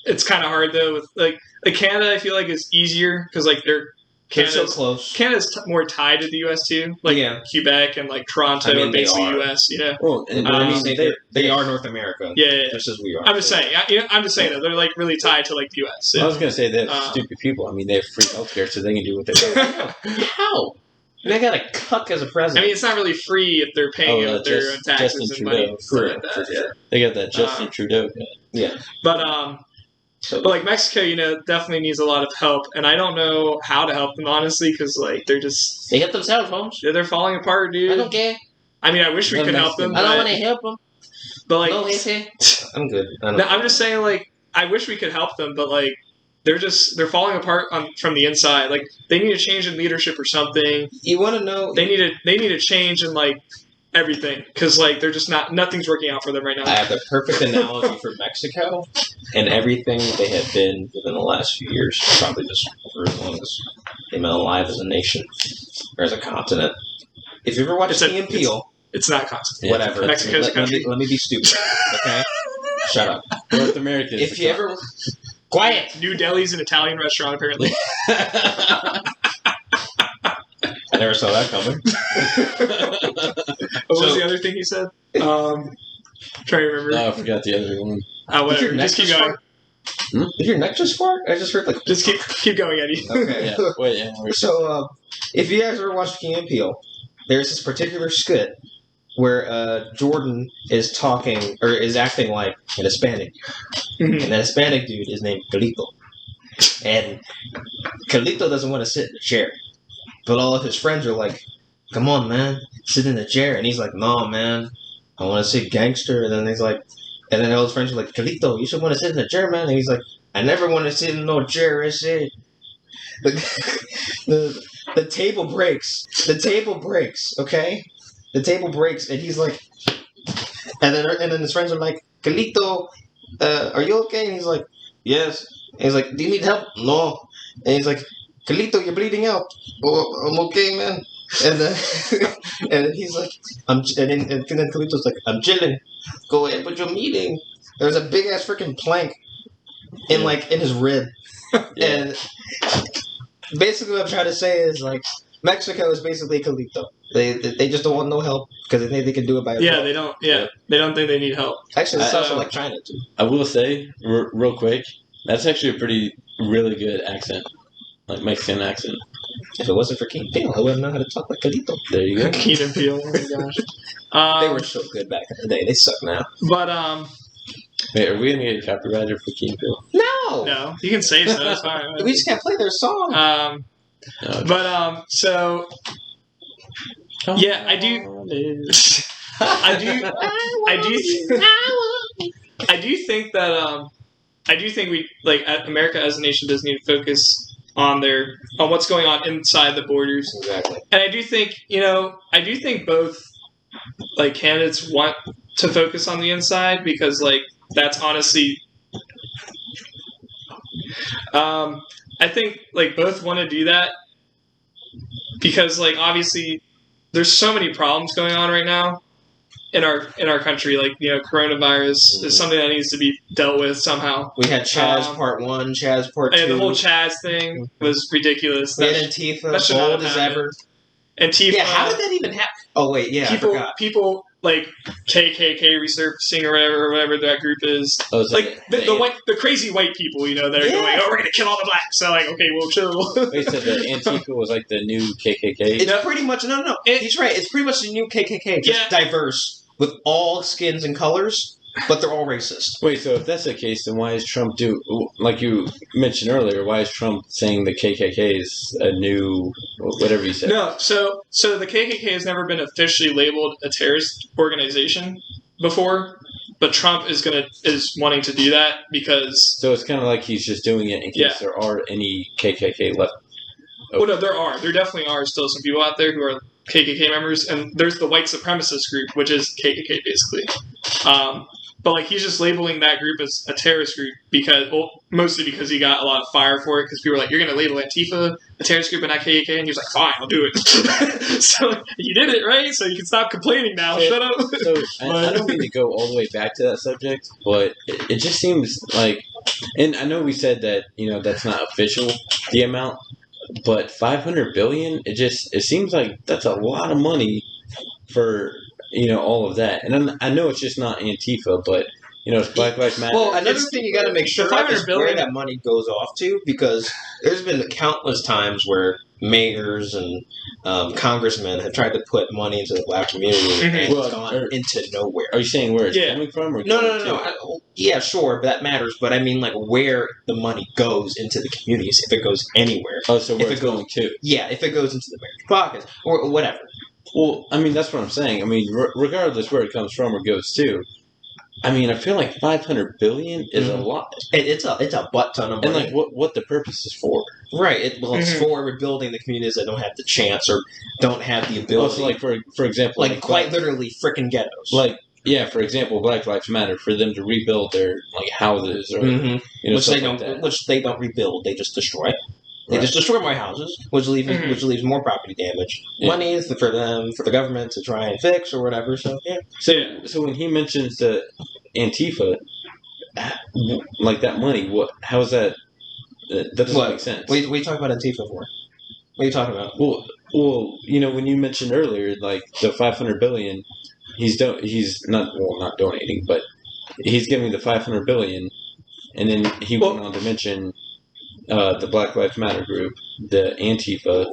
It's kind of hard though. With like Canada, I feel like is easier because like They're so close. Canada's more tied to the U.S. too. Like Yeah. Quebec and like Toronto I mean, are they basically are. U.S. Well, and, But I mean, Um, they are North America, Yeah. just as we are. I'm just saying. I'm just saying that they're like really tied to like the U.S. I was going to say that Uh, stupid people. I mean, they have free healthcare, so they can do what they want. How? And they got a cuck as a I president. mean, it's not really free if they're paying out their own taxes Justin and money Trudeau. and stuff like that. For sure. They got that Justin Uh, Trudeau guy. But like Mexico, definitely needs a lot of help, and I don't know how to help them honestly because like they're just They help themselves, Holmes. they're falling apart, I dude. don't care. I mean, I wish we They're could help them, Mexican. I don't but, want to help them. but like No, Jesse. I'm good. I don't No, I'm just saying, like, I wish we could help them, but like, they're falling apart from the inside. Like, they need a change in leadership or something. You want to know? They need a change in like everything because like they're just nothing's working out for them right now. I have the perfect analogy for Mexico and everything they have been within the last few years, probably just for as long as they've been alive as a nation or as a continent. If you ever watch Key and Peele, It's not constant. Yeah, whatever. Mexico's a country. Let me be stupid, okay? Shut up. North America. is If the you top. ever quiet. New Delhi's an Italian restaurant, apparently. I never saw that coming. What was So- the other thing he said? Trying to remember. No, I forgot the other one. Whatever. Your neck Just keep just going. fart? Did your neck just fart? I just heard like. Just keep going, Eddie. Okay. Yeah. Wait. Yeah. So, if you guys ever watched Key and Peele, there's this particular skit where Jordan is talking or is acting like an Hispanic, Mhm. and that Hispanic dude is named Calito, and Calito doesn't want to sit in the chair, but all of his friends are like, "Come on, man, sit in the chair," and he's like, "No, man, I want to sit gangster," and then he's like, and then all his friends are like, "Calito, you should want to sit in the chair, man," and he's like, "I never want to sit in no chair, I say." The table breaks. The table breaks. Okay, the table breaks, and he's like, and then his friends are like, "Calito, are you okay?" And he's like, "Yes." And he's like, "Do you need help?" "No." And he's like, "Calito, you're bleeding out." "Oh, I'm okay, man." And and he's like, and then Calito's like, "I'm chilling." "Go ahead, but you're meeting." There's a big ass freaking plank in his rib, and basically what I'm trying to say is like Mexico is basically Calito. They just don't want no help because they think they can do it by Yeah, themselves. they don't. Yeah, they don't think they need help. Actually, it's I- also like China too. I will say, real quick, that's actually a really good accent, like Mexican accent. If it wasn't for King Peele, I wouldn't know how to talk like Calito. There you go. Keen and Peele. Oh my gosh. They were so good back in the day. They suck now. But Wait, are we gonna get copyrighted for Keen Bill? No, no, you can say so. That's fine. we just can't play their song. No. But so yeah, I do. I do think that I do think we like America as a nation does need to focus on what's going on inside the borders, Exactly. and I do think both like candidates want to focus on the inside because like that's honestly I think like both want to do that because like obviously there's so many problems going on right now in our country. Like coronavirus is something that needs to be dealt with somehow. We had Chaz Um, Part 1, Chaz Part 2. And the whole Chaz thing was ridiculous. we had That Antifa, should not bold have as happened. ever. Antifa. Yeah, how did that even happen? Oh, wait, yeah, I forgot. people like KKK resurfacing or whatever that group is. Oh, is Like that- the crazy white people, that are Yeah. going, oh, we're gonna kill all the blacks. So like, okay, well, chill. Wait, so the Antifa was like the new KKK? It's No. pretty much, no, It- he's right. It's pretty much the new KKK, just Yeah. diverse, with all skins and colors, but they're all racist. Wait, so if that's the case, then why is Trump like you mentioned earlier? Why is Trump saying the KKK is a new whatever you said? No, so the KKK has never been officially labeled a terrorist organization before, but Trump is wanting to do that because So it's kind of like he's just doing it in case Yeah. there are any KKK left. well, no, there definitely are still some people out there who are KKK members, and there's the white supremacist group, which is KKK basically. But like he's just labeling that group as a terrorist group mostly because he got a lot of fire for it because people were like, "You're going to label Antifa a terrorist group and not KKK," and he was like, "Fine, I'll do it." So you did it, right? So you can stop complaining now. Yeah. Shut up. So I don't mean to go all the way back to that subject, but it just seems like, and I know we said that that's not official the amount, but $500 billion. It seems like that's a lot of money for all of that. And I know it's just not Antifa, but it's Black Lives Matter. Well, another It's- thing you got to make sure the of is 500 billion where that money goes off to, because there's been countless times where mayors and congressmen have tried to put money into the black community and Mhm. it's Well, gone into nowhere. Are you saying where it's Yeah. coming from? Or No. going to? Yeah, sure, that matters, but I mean, like, where the money goes into the communities, if it goes anywhere. Oh, so where If it's it goes- going to? Yeah, if it goes into the mayor's pockets or whatever. Well, I mean, that's what I'm saying. I mean, regardless where it comes from or goes to, I mean, I feel like 500 billion is a lot, It's a butt ton of and money. like what the purpose is for. Right. It's for rebuilding the communities that don't have the chance or don't have the ability. Also, like for example, like quite literally freaking ghettos. like yeah, for example, Black Lives Matter, for them to rebuild their like houses or Mhm. you know, which stuff they like don't that. which they don't rebuild, they just destroy. They Right. just destroy more houses, which leaves more property damage. Yeah. Money is for the government to try and fix or whatever. So yeah, So when he mentions the Antifa, like that money, how is that? That doesn't What? make sense. what are you talking about Antifa for? What are you talking about? Well, you know, when you mentioned earlier, like the 500 billion, he's not donating, but he's giving the 500 billion, and then he went on to mention the Black Lives Matter group, the Antifa.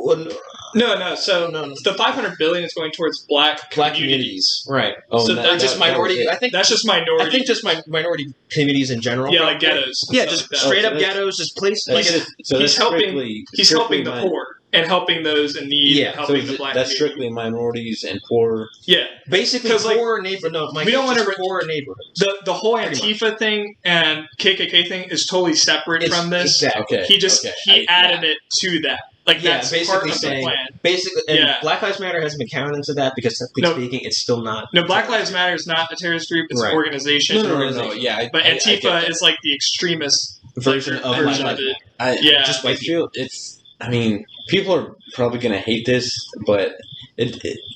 No. So No. the 500 billion is going towards black communities. Right. Oh, So that's just minority. that was I think That's just minority. I think just minority communities in general. yeah, like ghettos. and Yeah, stuff just like that. straight Oh, up so that's- ghettos, just places That's like just- so he's that's helping- strictly- He's strictly helping the min- poor and helping those in need. Yeah, and So helping the black that's community. strictly minorities and poor. Yeah, basically 'Cause, like, poor neighborhood. No, we don't want wanna to poor neighborhoods. the whole Pretty Antifa thing and KKK thing is totally separate from this. Exactly. Okay. He just okay. added it to that. Like Yeah, that's basically part of the saying- plan. Basically, and Yeah. Black Lives Matter hasn't been counted into that because, technically No. speaking, it's still not. No, Black Lives Matter is not a terrorist group; it's Right. an organization. No. Yeah, But I get Antifa that. is like the extremist Version of version Black of it. Yeah, Just I feel it's. I mean, people are probably gonna hate this, but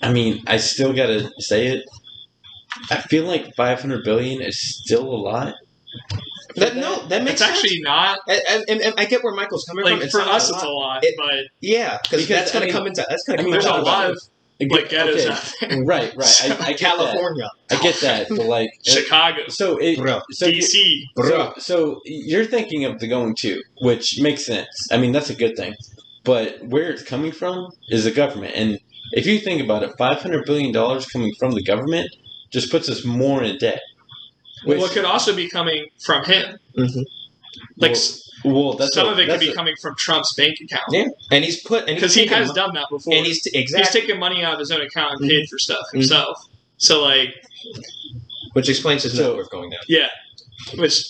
I mean, I still gotta say it. I feel like 500 billion is still a lot. That It's makes sense. actually not And I get where Michael's coming from. like It's for not us. a It's a lot. lot, It- but Yeah, because Because, that's gonna I mean- come into that's gonna I come mean, there's a into lot of like ghettos Okay, out there. right. I get California. that. I get that, but like, Chicago, so it, Bro. so DC. So you're thinking of the going to, which makes sense. I mean, that's a good thing. But where it's coming from is the government. And if you think about it, $500 billion coming from the government just puts us more in debt. Which, Well, it could also be coming from him. Mhm. Like well, that's some a- of it could that's be a- coming from Trump's bank account. Yeah, and he's Because he taken has mo- done that before. and he's exactly taken money out of his own account and paid for stuff himself. So like, which explains his So- net worth going down. yeah, which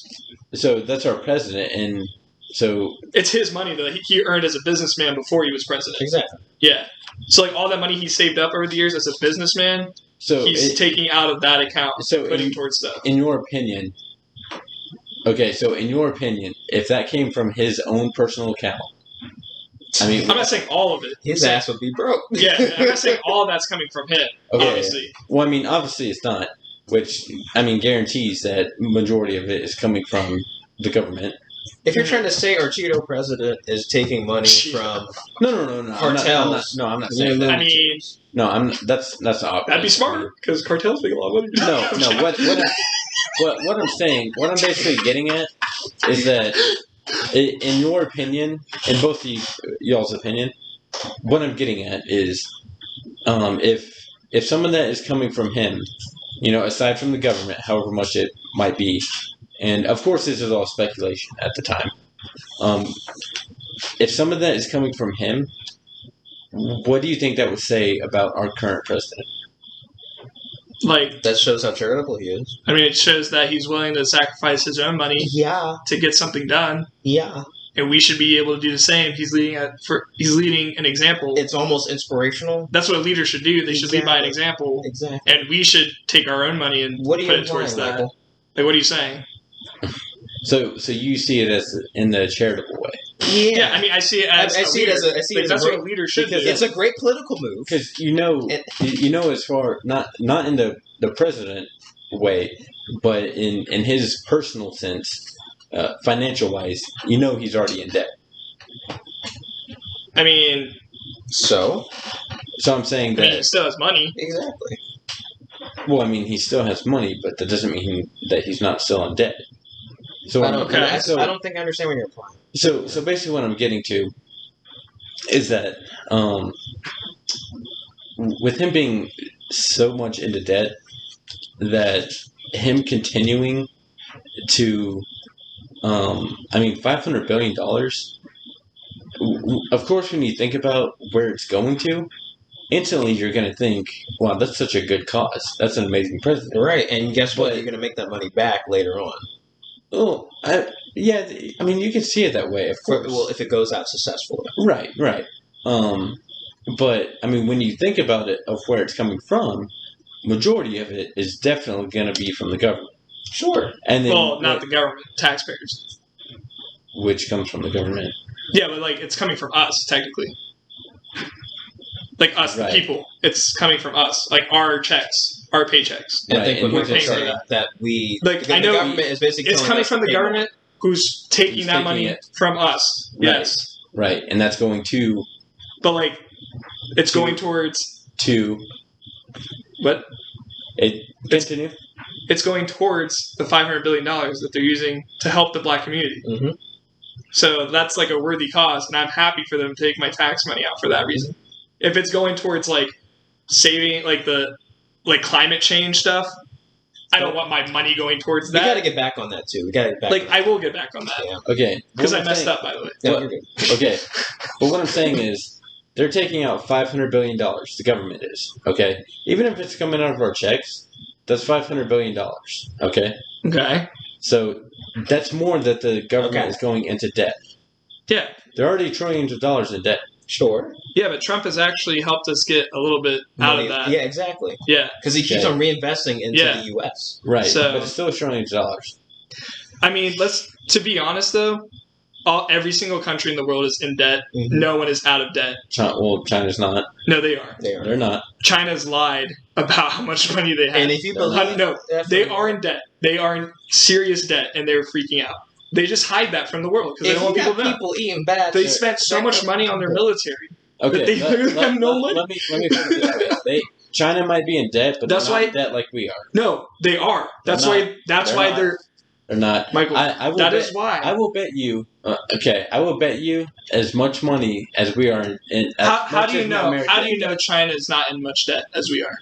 So that's our president. And so, it's his money that he earned as a businessman before he was president. Exactly. Yeah. So like all that money he saved up over the years as a businessman, so he's taking out of that account, so putting towards stuff. in your opinion, okay, so in your opinion, if that came from his own personal account, I mean, I'm not saying all of it. His ass would be broke. Yeah, I'm not saying all of that's coming from him. okay, Obviously, well, I mean, obviously it's not, which, I mean, guarantees that majority of it is coming from the government. If you're trying to say our Cheeto president is taking money from No. Cartels. I'm not saying that. I mean, No, that's obvious. that'd be smart because cartels make a lot of money. No. What I'm saying, what I'm basically getting at is that, in your opinion, in both of y'all's opinion, what I'm getting at is, if someone that is coming from him, you know, aside from the government, however much it might be, and of course this is all speculation at the time, if some of that is coming from him, what do you think that would say about our current president? Like, that shows how charitable he is. I mean, it shows that he's willing to sacrifice his own money Yeah, to get something done, yeah. and we should be able to do the same. He's leading an example. It's almost inspirational. That's what leaders should do. They should lead by an Exactly. example, Exactly. and we should take our own money and What are you put it towards implying, that. Michael? Like, what are you saying? So you see it as in the charitable way. Yeah, I mean, I see it as I a see it leader. as a Like, that's great, what a leader should do. because it's a great political move. Because It- as far not in the president way, but in his personal sense, financial wise, he's already in debt. I mean, So So I'm saying he that. still has money. exactly. Well, I mean, he still has money, but that doesn't mean that he's not still in debt. So I don't. Okay. I don't think I understand what you're implying. So basically, what I'm getting to is that with him being so much into debt, that him continuing to, $500 billion. Of course, when you think about where it's going to, instantly you're going to think, wow, that's such a good cause. That's an amazing president. Right, and guess what? But- You're going to make that money back later on. Oh, I mean, you can see it that way, of course. Well, if it goes out successfully. Right. But I mean, when you think about it, of where it's coming from, majority of it is definitely going to be from the government. Sure. And then, Well, not the government, taxpayers. which comes from the government. Yeah, but like it's coming from us technically. Like us, Right. the people. It's coming from us, like our checks, our paychecks. And Right, I think and what we're we're paying for saying that we Like, the I know government is basically It's telling coming us from the to pay more. government who's taking Who's that taking money it. from us. Right. Yes, Right, and that's going but like it's going towards to what? it. Continue. It's going towards the $500 billion that they're using to help the black community. Mhm. So that's like a worthy cause, and I'm happy for them to take my tax money out for that reason. If it's going towards like saving, like the climate change stuff, I don't want my money going towards We got to that. get back on that too. We got to get back. Like on that. I will get back on that Yeah. Okay, because what I I'm messed saying- up, by the way. No, What- you're good. Okay, but what I'm saying is, they're taking out $500 billion. The government is, okay? Even if it's coming out of our checks, that's $500 billion, okay? Okay. So that's more that the government Okay. is going into debt. Yeah. They're already trillions of dollars in debt. Sure. Yeah, but Trump has actually helped us get a little bit out Money- of that. Yeah, exactly. Yeah. Because he keeps Okay. on reinvesting into Yeah. the U.S. Right, So- but it's still trillions of dollars. I mean, to be honest though, every single country in the world is in debt. Mhm. No one is out of debt. China's not. No, they are. They are. They're not. China's lied about how much money they have. And if you They're believe, No, that's they what- are in debt. They are in serious debt, and they're freaking out. They just hide that from the world because they If don't want you people got to know. people eating bad, They shit, spent so that much comes money from on their people. military. Okay, they have no money. Let me put it this way. China might be in debt, but That's they're not why- in debt like we are. No, they are. That's They're why. That's They're why not. they're They're not. Michael. I will That bet, is why. I will bet you. I will bet you as much money as we are in. How do you know? How do you know China is not in much debt as we are?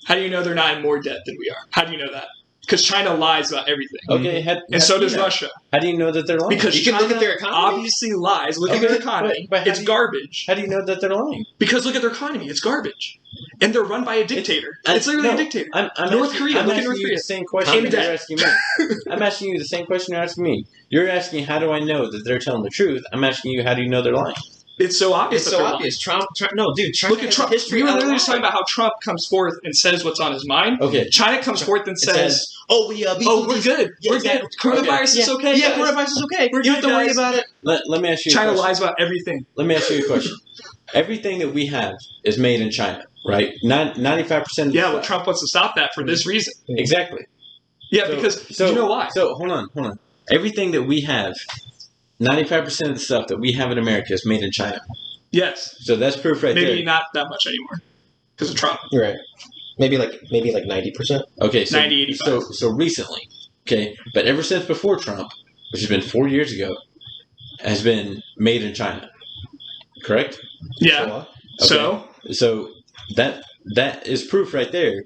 How do you know they're not in more debt than we are? How do you know that? Because China lies about everything, Okay, and so does Russia. How do you know that they're lying? Because You can China look at their economy. obviously lies. Look at Okay, their economy. but how It's do you- garbage. How do you know that they're lying? Because look at their economy. It's garbage, and they're run by a dictator. It's literally a dictator. I'm North asking, Korea, I'm look at asking North you Korea. the same question In you're debt. asking me. I'm asking you the same question you're asking me. You're asking how do I know that they're telling the truth? I'm asking you how do you know they're lying? It's so obvious. It's that so they're obvious. Trump. No, dude. China Look at has a Trump. history We were of literally just lying. talking about how Trump comes forth and says what's on his mind. Okay, China comes forth and It says, "Oh, we "Oh, we're good. Yeah, We're exactly. good. Coronavirus is okay. Yeah, guys." coronavirus is okay. We're You don't have good, to worry guys. about it." let me ask you. China a question. lies about everything. Let me ask you a question. Everything that we have is made in China, right? 95%. Yeah, well, Trump wants to stop that for this reason. Exactly. Yeah, So- because so, you know why? So hold on. Everything that we have, 95% of the stuff that we have in America is made in China. Yes, So that's proof right maybe there. not that much anymore because of Trump. You're right. Maybe like 90%. Okay, so 90, 85. so recently, okay, but ever since before Trump, which has been 4 years ago, has been made in China. Correct? Yeah. So So that is proof right there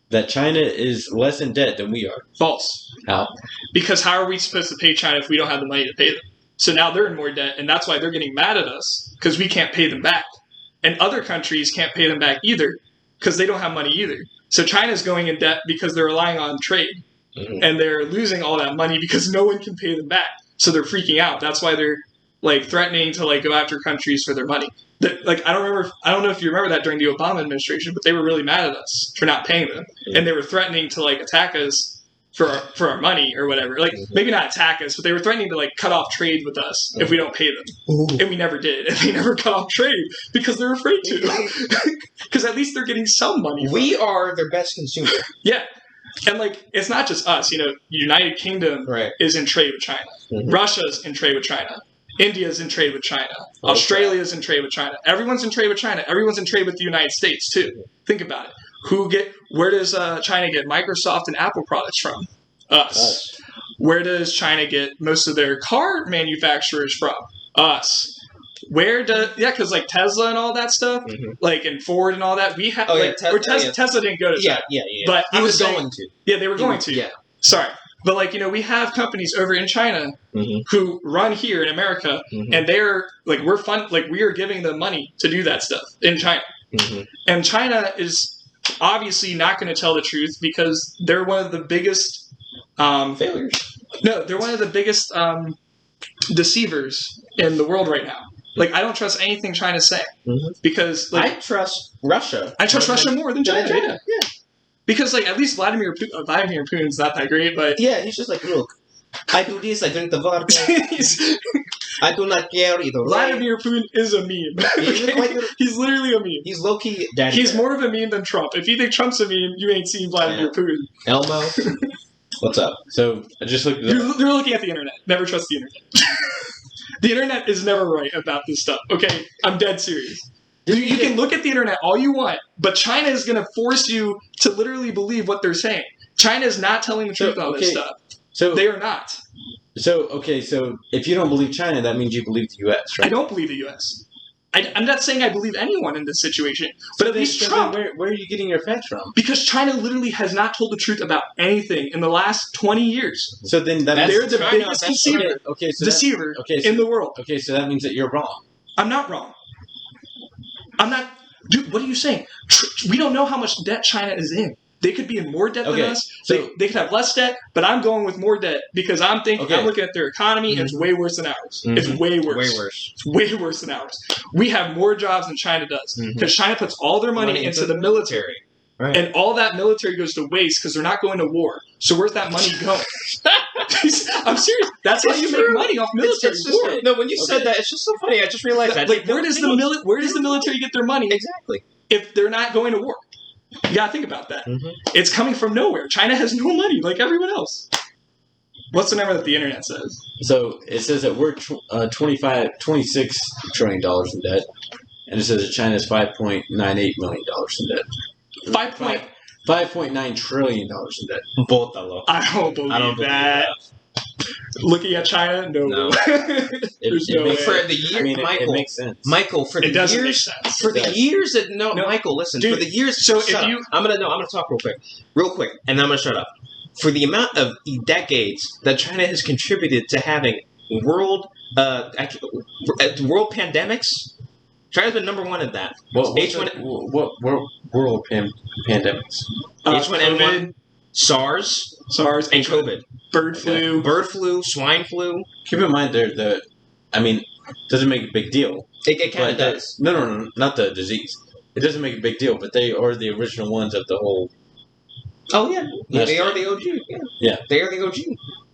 that China is less in debt than we are. false. How? Because how are we supposed to pay China if we don't have the money to pay them? So now they're in more debt, and that's why they're getting mad at us because we can't pay them back, and other countries can't pay them back either because they don't have money either. So China's going in debt because they're relying on trade, Mhm. and they're losing all that money because no one can pay them back. So they're freaking out. That's why they're like threatening to like go after countries for their money. Like I don't know if you remember that during the Obama administration, but they were really mad at us for not paying them, and they were threatening to like attack us for our money or whatever. Like maybe not attack us, but they were threatening to like cut off trade with us if we don't pay them, and we never did, and they never cut off trade because they're afraid to, because at least they're getting some money. from We it. are their best consumer. Yeah, and like it's not just us. You know, United Kingdom Right. is in trade with China. Mhm. Russia's in trade with China. India's in trade with China. Australia's in trade with China. Everyone's in trade with China. Everyone's in trade with the United States too. Think about it. Where does China get Microsoft and Apple products from? Us. Where does China get most of their car manufacturers from? Us. Because like Tesla and all that stuff, Mhm. like and Ford and all that, we have. Oh, yeah, like, Tesla, or Tesla, yeah. Tesla didn't go to China. Yeah. But he I'm was just saying- going to. Yeah, they were going to. Yeah. Sorry. But like, we have companies over in China Mhm. who run here in America Mhm. and they're like we are giving them money to do that stuff in China. Mhm. And China is obviously not going to tell the truth because they're one of the biggest Failures. no, they're one of the biggest deceivers in the world right now. Like, I don't trust anything China's saying Mhm. because, like, I trust Russia. I trust Russia more than China. China. Yeah. Because, like, at least Vladimir Putin's not that great, but Yeah, he's just like, look, I do this, I drink the vodka, he's, I do not care either way. Vladimir Putin is a meme. He's Okay? quite- He's literally a meme. He's low-key daddy. He's bear. more of a meme than Trump. If you think Trump's a meme, you ain't seen Vladimir Putin. Elmo, what's up? So I just looked it up. You're looking at the internet. Never trust the internet. The internet is never right about this stuff. Okay, I'm dead serious. You can look at the internet all you want, but China is going to force you to literally believe what they're saying. China is not telling the truth on this stuff. So They are not. So if you don't believe China, that means you believe the U.S., right? I don't believe the U.S. I'm not saying I believe anyone in this situation, but at least So Trump, where are you getting your facts from? because China literally has not told the truth about anything in the last 20 years. So then that They're the China, biggest that's deceiver, okay. So deceiver okay, so- in the world. okay, so that means that you're wrong. I'm not wrong. I'm not. Dude, what are you saying? We don't know how much debt China is in. They could be in more debt Okay, than us. so- They could have less debt, but I'm going with more debt because I'm thinking Okay. I'm looking at their economy and it's way worse than ours. Mhm. It's way worse. Way worse. It's way worse than ours. We have more jobs than China does Mhm. because China puts all their money into the military. Right. And all that military goes to waste because they're not going to war. So where's that money going? I'm serious. That's how It's you true. make money off military. It's just, no, when you said that, it's just so funny. I just realized that. Like, where does the military get their money Exactly. if they're not going to war? You gotta think about that. Mhm. It's coming from nowhere. China has no money like everyone else. What's the number that the internet says? So it says that we're $26 trillion in debt, and it says that China's $5.98 million in debt. 5.9 trillion dollars in debt. Both low. I don't believe I don't believe that. Looking at China, no. No. There's no way. For the year, I mean, it Michael. makes sense. Michael, for the It doesn't make years, sense. for the does. years that No. Michael, listen. Dude, for the years, so shut if up. you- I'm gonna talk real quick, and then I'm gonna shut up. For the amount of decades that China has contributed to having world pandemics, China's been number one at that. What world pandemics? H1N1, COVID, SARS, SARS, and COVID. bird flu. Bird flu, swine flu. Keep in mind, doesn't make a big deal. It kind But of does. No, not the disease. It doesn't make a big deal, but they are the original ones of the whole. Oh yeah, Yes. they are the OG. Yeah. They are the OG.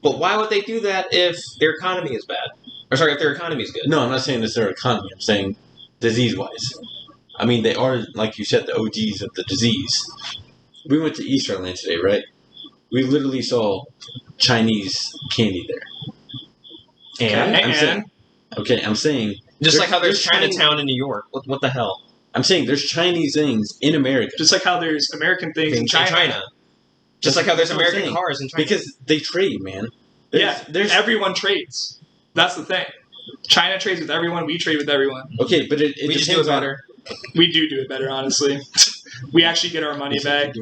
But why would they do that if their economy is bad? Or sorry, if their economy is good? No, I'm not saying it's their economy. I'm saying disease-wise. I mean, they are, like you said, the OGs of the disease. We went to Easterland today, right? We literally saw Chinese candy there. And I'm saying just like how there's Chinese- Chinatown in New York. What the hell? I'm saying there's Chinese things in America Just like how there's American things in China. Just like how there's That's what I'm American saying. cars in China. because they trade, man. There's Everyone trades. That's the thing. China trades with everyone. We trade with everyone. okay, but it we just do it depends on- better. We do it better, honestly. We actually get our money back.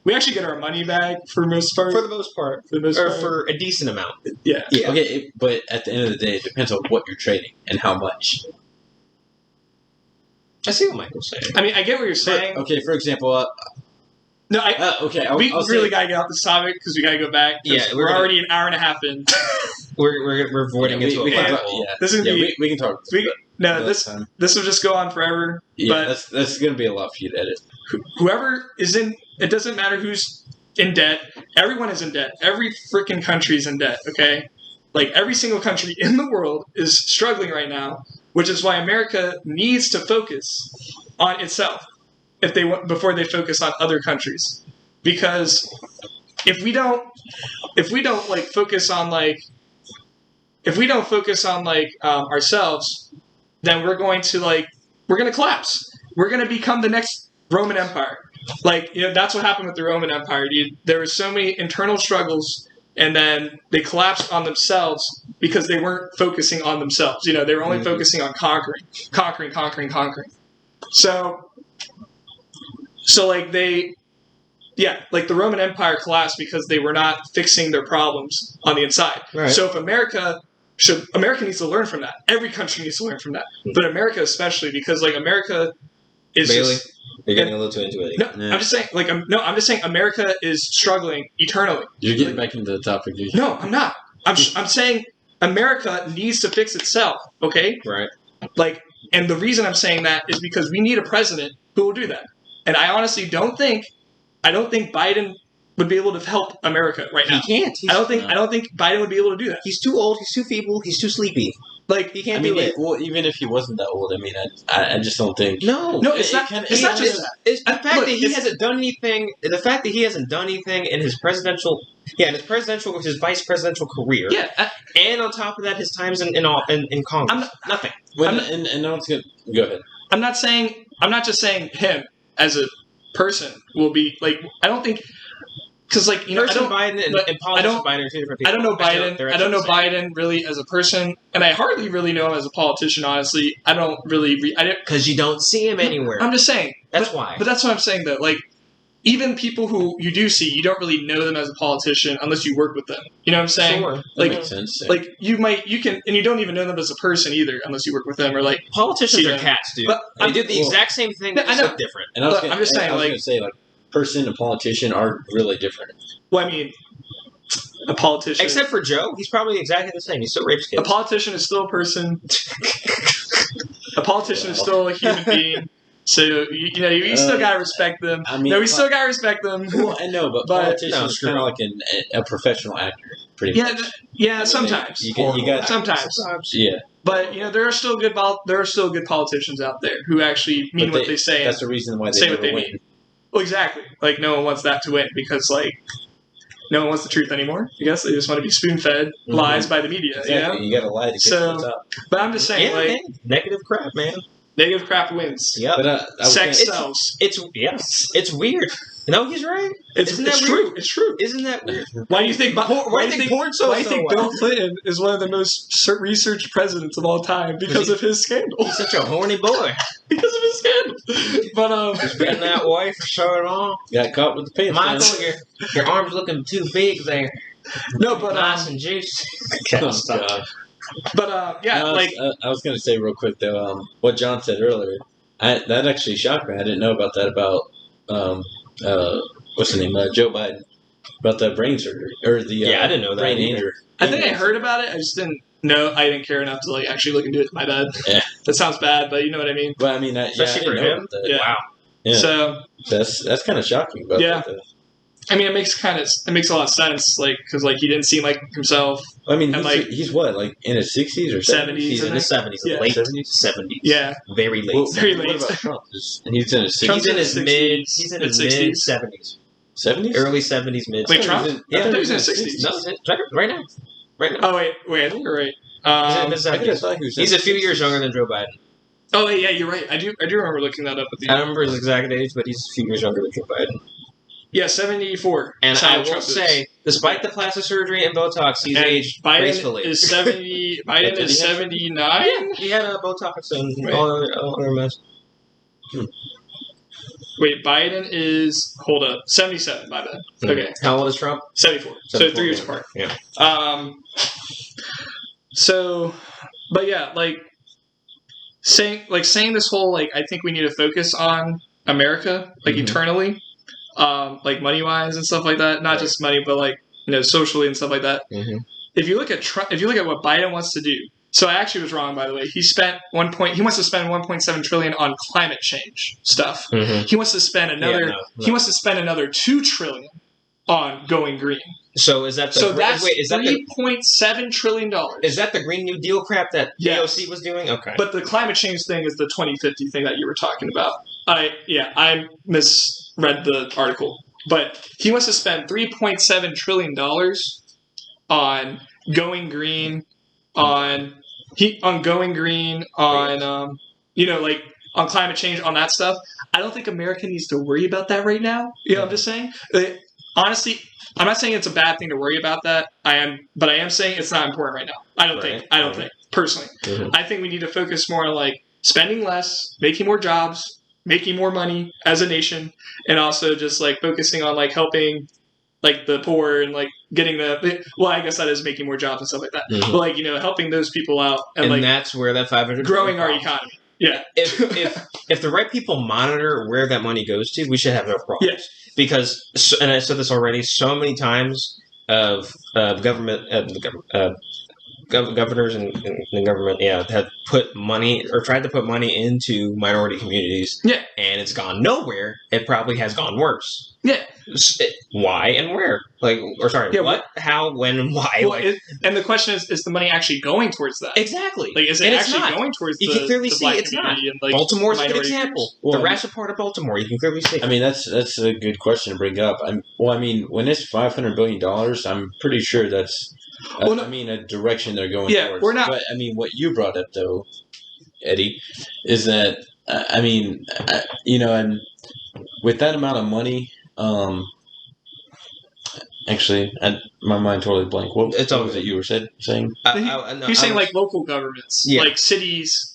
We actually get our money back for most part. For the most part. For the most Or part. for a decent amount. Yeah. Yeah. Okay, but at the end of the day, it depends on what you're trading and how much. I see what Michael's saying. I mean, I get what you're saying. Okay, for example, No, we I'll really say, got to get off this topic because we got to go back. 'cause Yeah, we're gonna- already an hour and a half in. We're avoiding we, into we a can black talk, hole. yeah. This is Yeah, gonna be we can talk. no. time. This will just go on forever. Yeah, but that's gonna be a lot for you to edit. whoever is in, it doesn't matter who's in debt. Everyone is in debt. Every freaking country is in debt. Okay, like every single country in the world is struggling right now, which is why America needs to focus on itself before they focus on other countries, because if we don't like focus on ourselves, then we're going to collapse. We're going to become the next Roman Empire. That's what happened with the Roman Empire, dude. There were so many internal struggles, and then they collapsed on themselves because they weren't focusing on themselves. They were only focusing on conquering. The Roman Empire collapsed because they were not fixing their problems on the inside. Right. So if America needs to learn from that. Every country needs to learn from that. But America especially, because America is Bailey, just you're getting a little too into it. no. Yeah. I'm just saying, like, I'm just saying, America is struggling eternally. You're getting back into the topic. No, I'm not. I'm saying America needs to fix itself. Okay, Right. like, and the reason I'm saying that is because we need a president who will do that. And I honestly don't think Biden would be able to help America right now. He can't. I don't think Biden would be able to do that. He's too old. He's too feeble. He's too sleepy. Like, He I can't mean, do it. well, even if he wasn't that old, I mean, I just don't think. No, no, it's not. kinda- It's not just it's, that. it's the fact Look, that he it's- hasn't done anything. The fact that he hasn't done anything in his presidential, his vice presidential career, Yeah, and on top of that, his times in Congress, nothing. When, and no one's gonna go ahead. I'm not just saying him as a person will be like. I don't think because like I Person don't. Biden and, but and politician I don't- Biden are two different people. I don't know Actually, Biden. they're I don't know actually the same. Biden really as a person, and I hardly really know him as a politician. Honestly, I don't really. I didn't. Because you don't see him anywhere. I'm just saying. That's but, why. But that's what I'm saying though. Like, even people who you do see, you don't really know them as a politician unless you work with them. You know what I'm saying? Sure. That Like- makes sense. Like you can, and you don't even know them as a person either unless you work with them or like. Politicians See are them. cats, dude. But They I'm- do the well- exact same thing, Yeah, but I just know. look different. and I was but gonna, I'm just saying, I was like- gonna say, like, person and politician are really different. Well, I mean, a politician. Except for Joe, he's probably exactly the same. He still rapes a kids. politician is still a person. A politician is still a human being. So you still gotta respect them. I mean, No, we still gotta respect them. Well, I know, but But- politician No, is screw kind of like a professional actor, pretty Yeah, much. yeah. Sometimes, You got sometimes. yeah. But there are still good politicians out there who actually mean But what they say. That's the reason why they say never what they win. mean. Well, exactly. Like no one wants that to win because like no one wants the truth anymore. I guess they just want to be spoon-fed lies by the media. Exactly. You got to lie to get So- to the top. But I'm just saying, Yeah, like man. Negative crap, man. negative crap wins. Yep. But I was Sex gonna- sells. It's weird. No, he's right. Isn't that true. weird? It's true. Isn't that weird? Why do you think? Why do you think porn so Why do you think well? Bill Clinton is one of the most researched presidents of all time because of his scandal? He's such a horny boy. Because of his scandal. But Getting that wife for so long. got caught with the pants down. Michael, your arms looking too big there. no, but Nice and juicy. Oh, God. yeah, No, like I was going to say real quick though, what John said earlier, that actually shocked me. I didn't know about that about what's the name, Joe Biden, about the brain surgery or the Yeah, I didn't know that brain either. injury. I think I heard about it. I just didn't know. I didn't care enough to like actually look into it. My bad. Yeah. That sounds bad, but you know what I mean. But I mean, I Especially didn't for know him. about that. Yeah. Wow. Yeah. So That's kind of shocking. About Yeah. that, though. I mean, it makes a lot of sense, like because like he didn't seem like himself. I mean, And, he's, like, he's what, like in his 60s or 70s, He's in I his 70s. Yeah. Late 70s? 70s. Yeah, Very late. Well, Very what late. about Trump? He's in his Trump's 60s, He's in his 60s, mid. He's in his mid-60s. mid 70s. 70s. Early 70s, mid. Wait, 70s. Trump? He's in- I I thought he was in was his in 60s. No, check it right now. Right now. Oh wait, I think you're right. He's in his I could have 70s. thought he was in He's a his few 60s. years younger than Joe Biden. Oh wait, yeah, you're right. I do remember looking that up at the I don't remember his exact age, but he's a few years younger than Joe Biden. yeah 74. And That's how I will Trump is. say, despite the plastic surgery and Botox, he's And aged Biden gracefully. is 70. Biden Did he is have- 79. Yeah, he had a Botox and Right. all other mess. Wait, Biden is hold up 77. My bad. Okay, How old is Trump? 74. So 74, 3 years yeah. apart. Yeah. So, but yeah, like saying this whole like I think we need to focus on America like Mhm. eternally, like money wise and stuff like that. Not Right. just money, but like socially and stuff like that. Mm-hmm. If you look at if you look at what Biden wants to do, so I actually was wrong by the way. He wants to spend 1.7 trillion on climate change stuff. Mm-hmm. He wants to spend another. He wants to spend another 2 trillion on going green. So is that the So that's wait, is that the $3.7 trillion. is that the Green New Deal crap that Yes. AOC was doing? Okay. But the climate change thing is the 2050 thing that you were talking about. I misread the article, but he wants to spend $3.7 trillion on going green, on going green, on like on climate change, on that stuff. I don't think America needs to worry about that right now. You know what I'm just saying? Honestly, I'm not saying it's a bad thing to worry about that. But I am saying it's not important right now. I don't think personally. Mhm. I think we need to focus more on like spending less, making more jobs, making more money as a nation, and also just like focusing on like helping like the poor and like getting I guess that is making more jobs and stuff like that. Mhm. But like helping those people out and and like that's where that 500 growing our economy. Yeah. If the right people monitor where that money goes to, we should have no problems. Yes. Because, and I said this already, so many times of governors and the government, have put money or tried to put money into minority communities. Yeah. And it's gone nowhere. It probably has gone worse. Yeah. Why and where? Yeah, what, how, when, and why? Well, and the question is the money actually going towards that? Exactly. Like, is it And it's actually not. going towards You the, can clearly the see black it's not. community and, like, Baltimore's a good minority example. Well, The Ratchet part of Baltimore, you can clearly see. I mean, that's a good question to bring up. When it's $500 billion, I'm pretty sure that's, a direction they're going Yeah, towards. we're not- But, what you brought up, though, Eddie, is that, and with that amount of money, actually, my mind totally blank. What was it you were saying? You're saying like local governments, Yeah. like cities,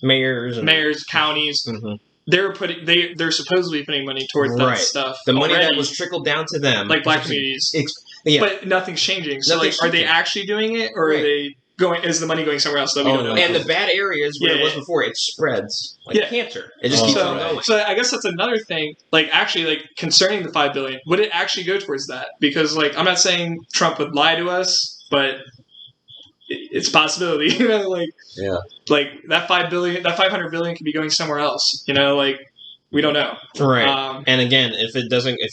mayors, counties. Mm-hmm. They're supposedly putting money towards that Right. stuff. The money that already, was trickled down to them, like black communities, yeah. but nothing's changing. So, Nothing's are they changing. actually doing it, or Right. are they going? Is the money going somewhere else that we Oh, don't know? no. And the bad areas where it was Yeah. before, it spreads like Yeah. cancer. It just Oh, keeps so, on going. so I guess that's another thing. Like, actually, like concerning the $5 billion, would it actually go towards that? Because, like, I'm not saying Trump would lie to us, but it's a possibility. Yeah. Like that $500 billion could be going somewhere else. Like we don't know. Right. And again, if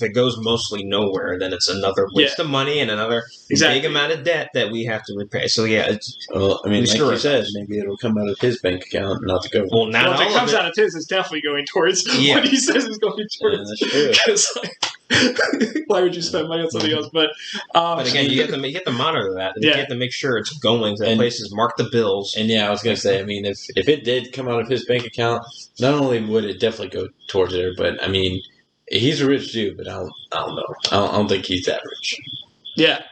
it goes mostly nowhere, then it's another waste of money and another Exactly. big amount of debt that we have to repay. So yeah, it's Well, like Sure. you said, maybe it'll come out of his bank account, not the government. well not Well, if all it comes of it. out of his, it's definitely going towards Yeah. what he says is going Yeah, towards. that's true. 'Cause, why would you spend money on something else? But Again, you have to monitor that. And Yeah. You have to make sure it's going to And- places. Mark the bills. And yeah, I was gonna say, if it did come out of his bank account, not only would it definitely go towards there, but he's a rich dude, but I don't know. I don't think he's that rich. yeah,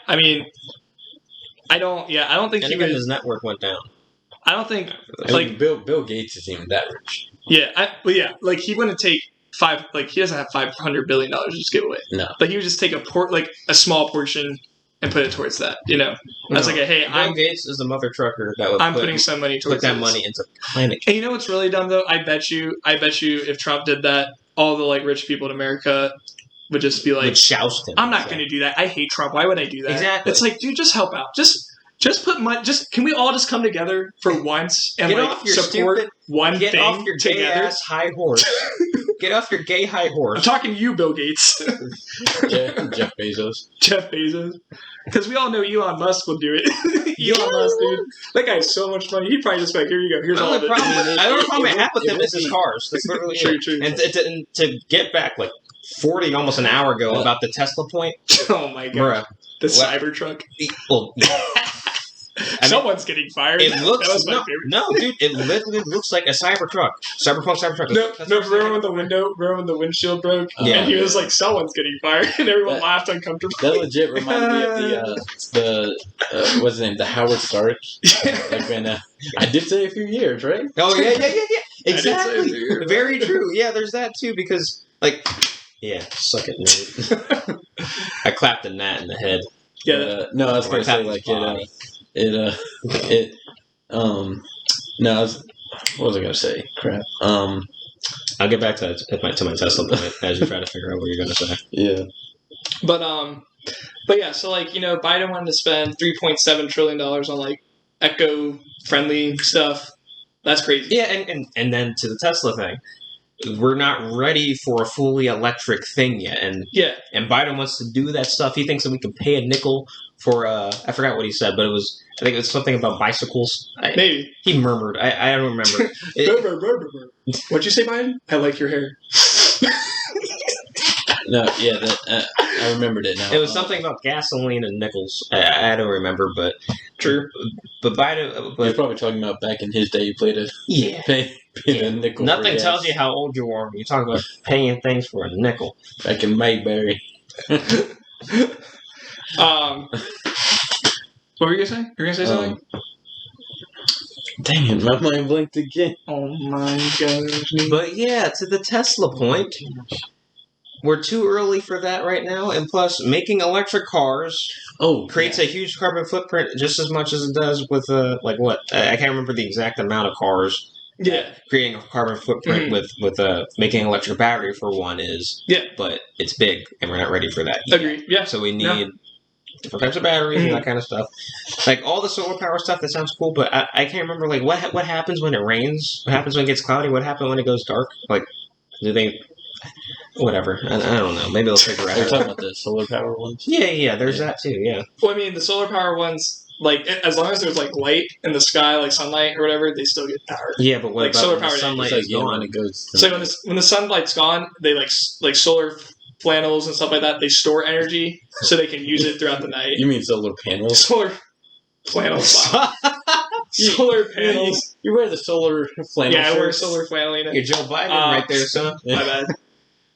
I don't think And he again, would. his network went down. I don't think Like Bill Gates isn't even that rich. like he wouldn't take he doesn't have $500 billion to just give away. No. Like he would just take a small portion and put it towards that. That's like hey, Bill Gates is the mother trucker that would I'm putting some money towards put that this. money into climate change. And you know what's really dumb though? I bet you if Trump did that, all the like rich people in America would just be like, Would joust him. I'm not going to do that. I hate Trump. Why would I do that? Exactly. It's like, dude, just help out. Just put money. Can we all just come together for once and Get like off your support stupid- one Get thing off your gay together? ass high horse. Get off your gay high I'm horse. talking to you, Bill Gates, Jeff Bezos. Jeff Bezos, because we all know Elon Musk will do it. Elon Musk, dude, that guy has so much money. He'd probably just be like, here you go. Here's The all only of it. problem, I don't problem I have with it him would is his be- cars. That's literally True, it. true. And to get back like 40 almost an hour ago about the Tesla point, Oh my god, bruh. the What? Cybertruck. Well, mean, Someone's getting fired. it looks that was my favorite. no, dude. It literally looks like a Cybertruck. Cyberpunk Cybertruck. No, That's no, what I'm remember when the windshield broke? Yeah. And he was like, someone's getting fired, and everyone That- laughed uncomfortably. That legit reminded me of what's his name? The Howard Stark. Like when I did say a few years, right? saying. Oh yeah. I did say Exactly. it, you're Very true. Yeah, there's that too because like, yeah, suck it, nerd. I clapped a gnat in the head. Yeah, No, I was gonna say Or like body. No, what was I gonna say? Crap. I'll get back to my Tesla point as you try to figure out what you're gonna say. Yeah. but yeah. So like Biden wanted to spend $3.7 trillion on like eco-friendly stuff. That's crazy. Yeah, and then to the Tesla thing, we're not ready for a fully electric thing yet, and Yeah, Biden wants to do that stuff. He thinks that we can pay a nickel for I forgot what he said, but I think it was something about bicycles. maybe. He murmured. I don't remember. What'd you say, Biden? I like your hair. No, yeah, that I remembered it now. It was something about gasoline and nickels. I don't remember, but True. But Biden. You're But probably talking about back in his day. You played a yeah. pay Yeah. a nickel. Nothing for tells gas. you how old you are when you talk about paying things for a nickel. Back in Mayberry. What were you gonna say? You were gonna say something? Dang it, my mind blinked again. Oh my gosh. But yeah, to the Tesla point, we're too early for that right now, and plus, making electric cars Oh, creates a huge carbon footprint just as much as it does with like what I can't remember the exact amount of cars Yeah. Creating a carbon footprint with making an electric battery for one is. Yeah. But it's big, and we're not ready for that yet. Agreed. Yeah. So we need different types of batteries and that kind of stuff. Like all the solar power stuff, that sounds cool, but I can't remember like what happens when it rains. What happens when it gets cloudy? What happens when it goes dark? Like, do they? Whatever. I don't know. Maybe they'll figure it We're out. talking about the solar power ones. Yeah. There's that too. Yeah. Well, I mean, the solar power ones, like, as long as there's like light in the sky, like sunlight or whatever, they still get power. Yeah, but what Like about solar when the power sunlight It's is like, gone? when it goes. To So when the sunlight's gone, they like solar flannels and stuff like that. They store energy so they can use it throughout the night. you mean solar panels? Solar flannels. Wow. Solar panels. You wear the solar flannel. Yeah, I wear shirts. solar flannel. You know? You're Joe Biden right there, son. My bad.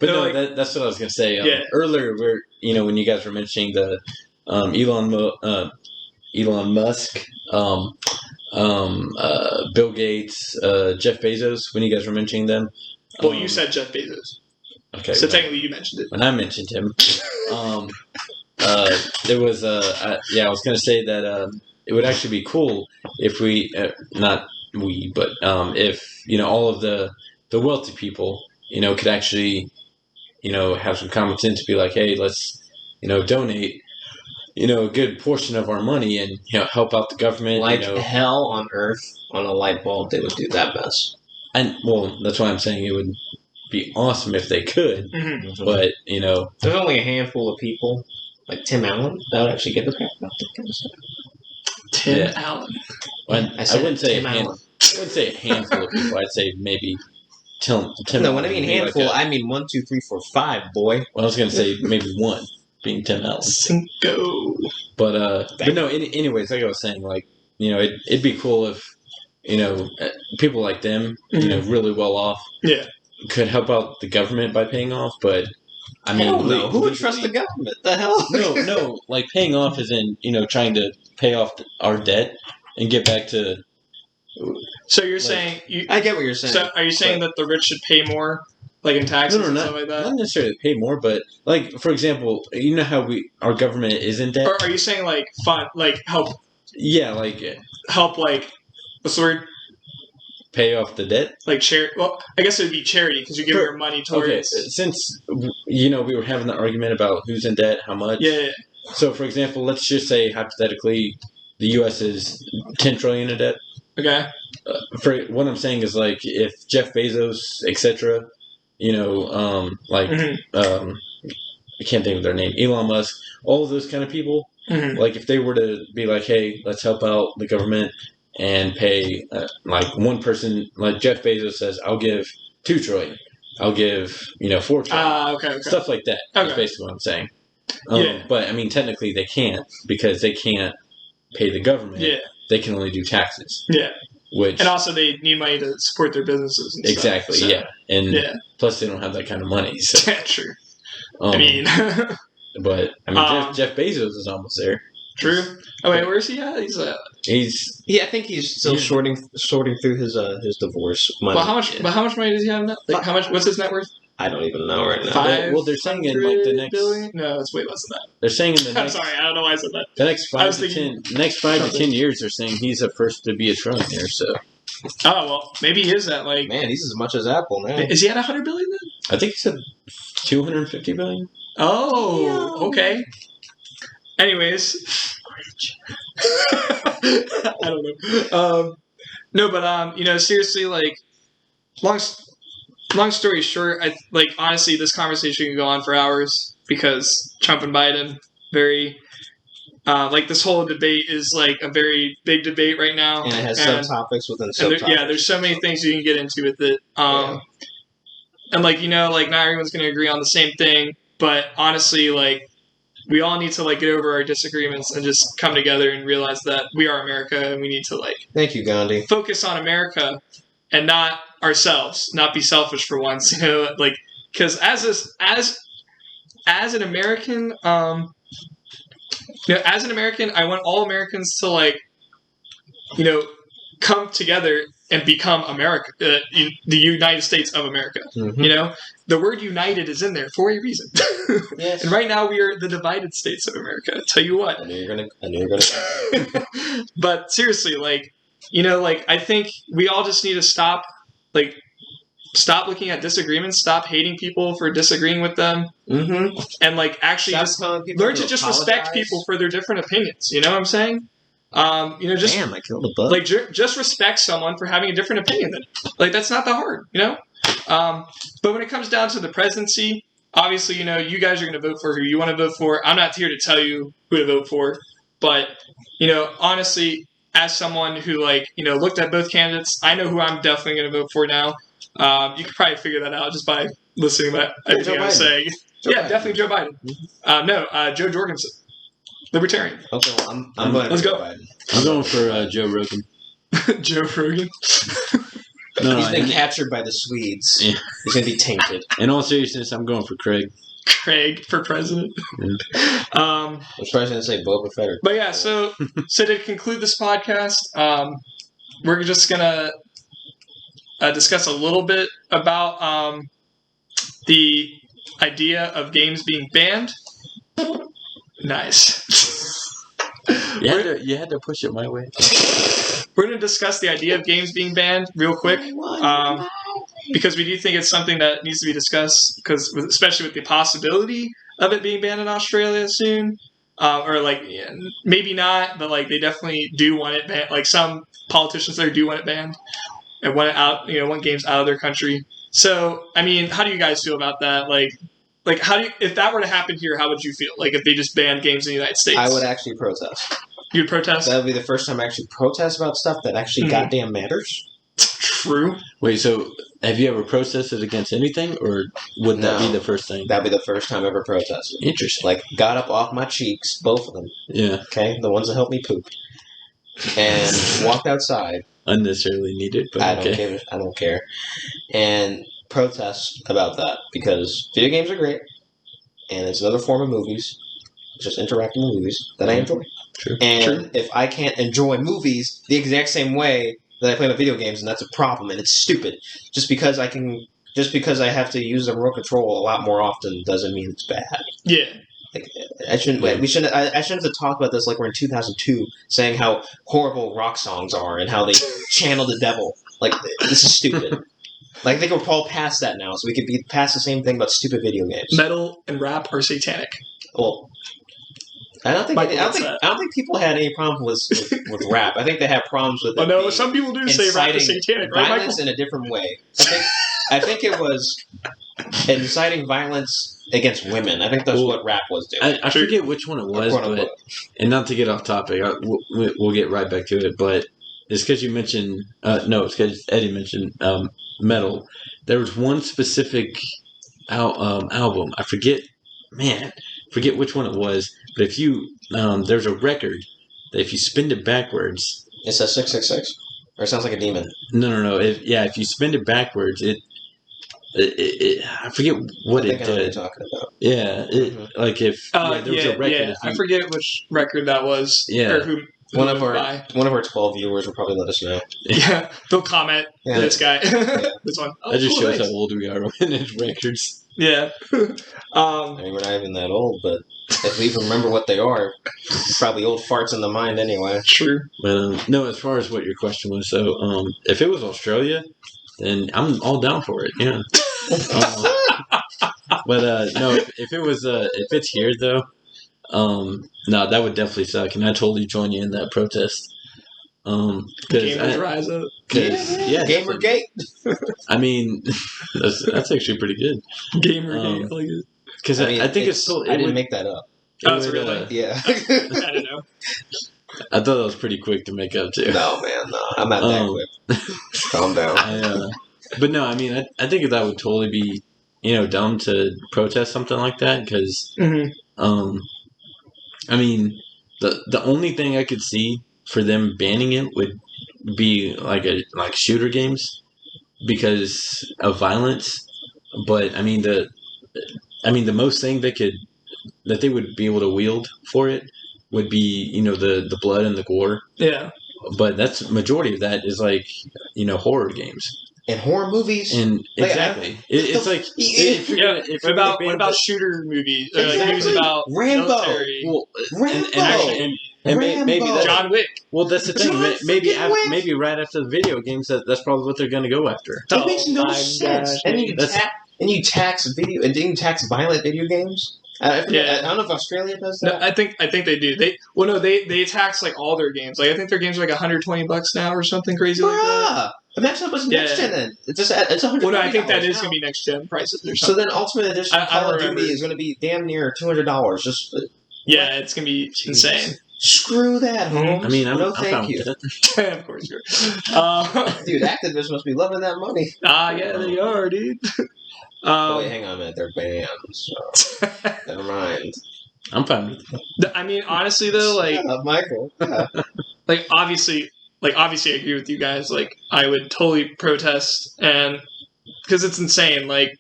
But They're no, like- that's what I was gonna say. Yeah. Earlier, when you guys were mentioning the Elon Musk, Bill Gates, Jeff Bezos, when you guys were mentioning them. Well, you said Jeff Bezos, okay. so technically you mentioned it. When I mentioned him, there was I was gonna say that it would actually be cool if we, not we, but if all of the wealthy people could actually have some common sense to be like, hey, let's donate a good portion of our money and help out the government. Like hell on earth on a light bulb, they would do that mess. And well, that's why I'm saying it would be awesome if they could, Mm-hmm. but There's only a handful of people, like Tim Allen, that would actually give a crap about that kind of stuff. Tim Yeah. Allen. I said wouldn't say Tim Allen. I wouldn't say a handful of people. I'd say maybe Tim. No, when I mean would be handful, like I mean 1, 2, 3, 4, 5, boy. I was gonna say maybe one being Tim Allen, Cinco. but no. Anyways, like I was saying, like it'd be cool if people like them, really well off, Yeah. could help out the government by paying off. But I mean, Hell no. Who would legally- trust the government? The hell? No, like paying off is in trying to pay off our debt and get back to. So you're Like- saying you? I get what you're saying. So are you saying that the rich should pay more, like in taxes and not, stuff like that? not necessarily pay more, but like for example, you know how our government is in debt. Or are you saying like fund, like help, Yeah, like like what's the word? pay off the debt. Like charity? Well, I guess it would be charity because you give your money towards. Okay, since we were having the argument about who's in debt, how much. Yeah. So, for example, let's just say hypothetically, the U.S. is 10 trillion in debt. Okay. For what I'm saying is like if Jeff Bezos, etc., Mhm. I can't think of their name, Elon Musk, all of those kind of people, Mhm. like if they were to be like, hey, let's help out the government and pay like one person, like Jeff Bezos says, I'll give 2 trillion, I'll give 4 trillion, Okay. stuff like that. That's Okay. basically what I'm saying. Yeah. But I mean, technically they can't because they can't pay the government. Yeah. They can only do taxes. Yeah. Which And also they need money to support their businesses. And exactly, stuff, so- yeah, and Yeah. plus they don't have that kind of money. So, True. um, I mean, but I mean, Um, Jeff Bezos is almost there. true. Oh wait, where's he at? He's He's Yeah, I think he's still sorting through his divorce money. well, how much? But how much money does he have now? Like, how much? What's his net worth? I don't even know right now. Well, they're saying in, like, the 500 next- billion? No, it's way less than they're saying in the that. I'm next sorry, I don't know why I said that. the next I 5 was to thinking- 10 years, they're saying he's the first to be a trillionaire. So Oh well, maybe he is at like. Man, he's as much as Apple now. Is he at 100 billion then? I think he said 250 billion. Oh, okay. Anyways, I don't know. No, but seriously, like, long story short, honestly, this conversation can go on for hours because Trump and Biden very. This whole debate is like a very big debate right now, And it has And- subtopics within and subtopics. there's so many things you can get into with it. And not everyone's going to agree on the same thing, but honestly, like, we all need to like get over our disagreements and just come together and realize that we are America and we need to like Thank you, Gandhi. focus on America and not ourselves, not be selfish for once, like, because as an American, as an American, I want all Americans to like, come together and become America, the United States of America. Mm-hmm. The word united is in there for a reason. Yes. And right now we are the divided states of America. Tell you what. I knew you were gonna. But seriously, like, like I think we all just need to stop looking at disagreements, stop hating people for disagreeing with them, Mm-hmm. and like actually just learn to just respect people for their different opinions. You know what I'm saying? Just Damn, I killed a bug. like just respect someone for having a different opinion than you. Like that's not that hard, But when it comes down to the presidency, obviously, you guys are going to vote for who you want to vote for. I'm not here to tell you who to vote for, but honestly, as someone who looked at both candidates, I know who I'm definitely going to vote for now. You could probably figure that out just by listening to everything I was saying. Definitely Joe Biden. No, Joe Jorgensen, Libertarian. Okay, well, I'm going. Let's go. Biden. I'm going for Joe Rogan. Joe Rogan. No, He's been captured by the Swedes. Yeah. He's going to be tainted. In all seriousness, I'm going for Craig. Craig for president. I was probably going to say Boba Fett. But yeah, so to conclude this podcast, we're just gonna discuss a little bit about the idea of games being banned. Nice. You had to push it my way. We're going to discuss the idea of games being banned real quick, because we do think it's something that needs to be discussed, because especially with the possibility of it being banned in Australia soon, maybe not, but they definitely do want it banned. Like some politicians there do want it banned and want it out, want games out of their country. So, I mean, how do you guys feel about that? If that were to happen here, how would you feel? Like if they just banned games in the United States? I would actually protest. You'd protest? That would be the first time I actually protest about stuff that actually goddamn matters. True. Wait, so have you ever protested against anything, or would that be the first thing? That'd be the first time I ever protested. Interesting. Got up off my cheeks, both of them. Yeah. Okay, the ones that helped me poop, and walked outside. Unnecessarily needed, but okay. I don't care. And protest about that, because video games are great, and it's another form of movies. It's just interacting with movies that I enjoy. True. And if I can't enjoy movies the exact same way that I play my video games, and that's a problem, and it's stupid. Just because I have to use the remote control a lot more often doesn't mean it's bad. Yeah. I shouldn't have talked about this like we're in 2002, saying how horrible rock songs are and how they channel the devil. This is stupid. I think we're all past that now, so we could be past the same thing about stupid video games. Metal and rap are satanic. Well, I don't think people had any problem with rap. I think they had problems with. Oh no, some people do say rap is satanic, right, violence Michael? in a different way. I think it was inciting violence against women. I think that's what rap was doing. I forget which one it was, and not to get off topic, we'll get right back to it. But it's because you mentioned it's because Eddie mentioned metal. There was one specific album. I forget which one it was. But if you there's a record that if you spin it backwards, it says 666, or it sounds like a demon. No. If you spin it backwards, it I forget what it did. I know what you're talking about. Yeah, there was a record. Yeah, I forget which record that was. Yeah, or who one of our 12 viewers will probably let us know. Yeah, they'll comment. Yeah. This guy, this one. That just shows how old we are in his records. Yeah. I mean, we're not even that old, but if we even remember what they are, probably old farts in the mind anyway. True. But no, as far as what your question was, so if it was Australia, then I'm all down for it. Yeah. But no, if it was if it's here though, no, that would definitely suck, and I totally join you in that protest. Gamers rise up. Yeah, Gamergate. I mean, that's actually pretty good. Gamergate, like it. Because I think it's still. I didn't make that up. Oh, it's really? Yeah. I don't know. I thought that was pretty quick to make up too. No, man, no, I'm not that quick. Calm down. But no, I mean, I think that would totally be, dumb to protest something like that because, I mean, the only thing I could see for them banning it would be like shooter games because of violence. But I mean the most thing that they would be able to wield for it would be the blood and the gore. Yeah. But that's majority of that is horror games. And horror movies, and exactly, it's like what about shooter movies? Exactly. Movies about Rambo. military. Rambo. And maybe Rambo. that's, John Wick. well, that's the thing. John Maybe freaking Wick. maybe right after the video games, that's probably what they're going to go after. It makes no my sense. gosh, And you that's- tax video, and didn't you tax violent video games? I don't know if Australia does No, that. I think they do. They tax like all their games. Like I think their games are like $120 now or something crazy like that. Bruh! Imagine that was next Yeah. gen then. It's $100. Well, no, I think that is going to be next gen prices or So something. then Ultimate Edition I Call don't of Duty remember. is going to be damn near $200. Just Yeah, it's going to be insane. screw that, Holmes. I mean, I'm no, fine thank you, with it. Of course, you're. dude. Activision must be loving that money. Yeah, they are, dude. Oh, wait, hang on a minute. They're banned. So never mind. I'm fine with it. I mean, honestly though, like, Shut up, Michael. Yeah. obviously, I agree with you guys. Like, I would totally protest, and because it's insane. Like,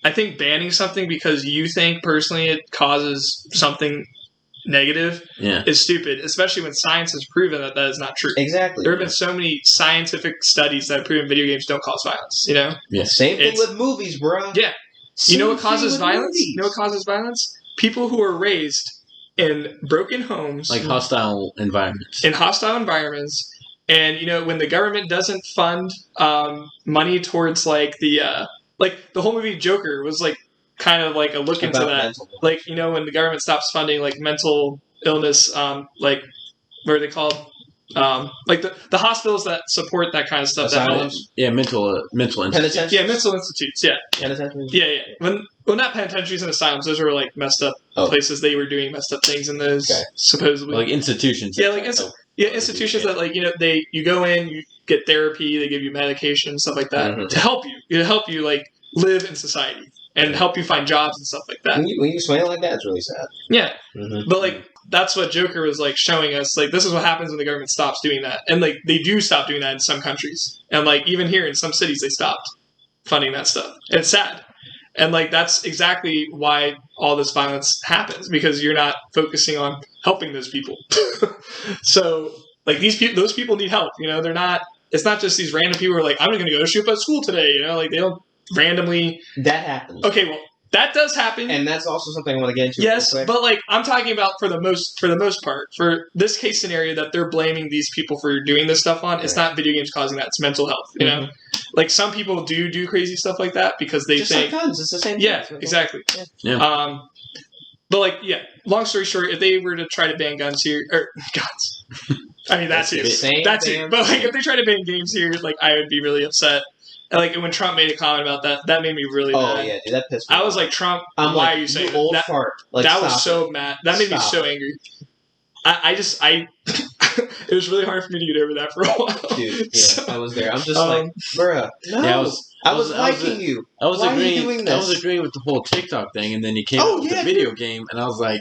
I think banning something because you think personally it causes something negative Yeah. is stupid, especially when science has proven that that is not true. Exactly. There have been so many scientific studies that have proven video games don't cause violence. You know, Same thing It's- with movies, bro. Yeah. You know what Same thing causes with violence? movies. You know what causes violence? People who are raised in broken homes, Like hostile environments. in hostile environments, and you know when the government doesn't fund money towards like the whole movie Joker was like kind of like a look into About that. mental. Like, you know, when the government stops funding like mental illness, like what are they called? Like the hospitals that support that kind of stuff. That help, Asylums? Yeah, mental institutes. Penitentiaries? yeah, mental institutes. Yeah, Penitentiaries? yeah. Well, not penitentiaries and asylums. Those were like messed up Oh. places. They were doing messed up things in those, Okay. supposedly. Like institutions. Yeah, like institutions that like, you know, you go in, you get therapy, they give you medication and stuff like that Mhm. to help you like live in society and help you find jobs and stuff like that. When you explain it like that, it's really sad. Yeah, Mm-hmm. but like that's what Joker was like showing us. Like, this is what happens when the government stops doing that, and like they do stop doing that in some countries, and like even here in some cities they stopped funding that stuff. And it's sad, and like that's exactly why all this violence happens, because you're not focusing on helping those people. So like those people need help. You know, they're not. It's not just these random people who are like, I'm going to go shoot up at school today. You know, like they don't randomly. That happens. Okay, well that does happen. And that's also something I want to get into. Yes, real quick. but like I'm talking about for the most part, for this case scenario that they're blaming these people for doing this stuff on, it's Right. not video games causing that; it's mental health. You know, like some people do crazy stuff like that because they just think, like guns, it's the same yeah, thing. exactly. Yeah. But like, yeah. Long story short, if they were to try to ban guns here, or guns, I mean that's it. Same That's it. damn But like, thing. if they try to ban games here, like I would be really upset. And like when Trump made a comment about that, that made me really Oh mad. yeah, dude, that pissed me I was off. like, Trump, I'm why like, are you saying old that? fart? Like, That was stop so it. mad. That made me Stop so it. angry. I it was really hard for me to get over that for a while. Dude, yeah, So, I was there. I'm just um, like, bruh, no. Yeah, I was liking you. I was Why are you agreeing. doing I was this? agreeing with the whole TikTok thing, and then you came Oh, up with yeah, the video game, and I was like,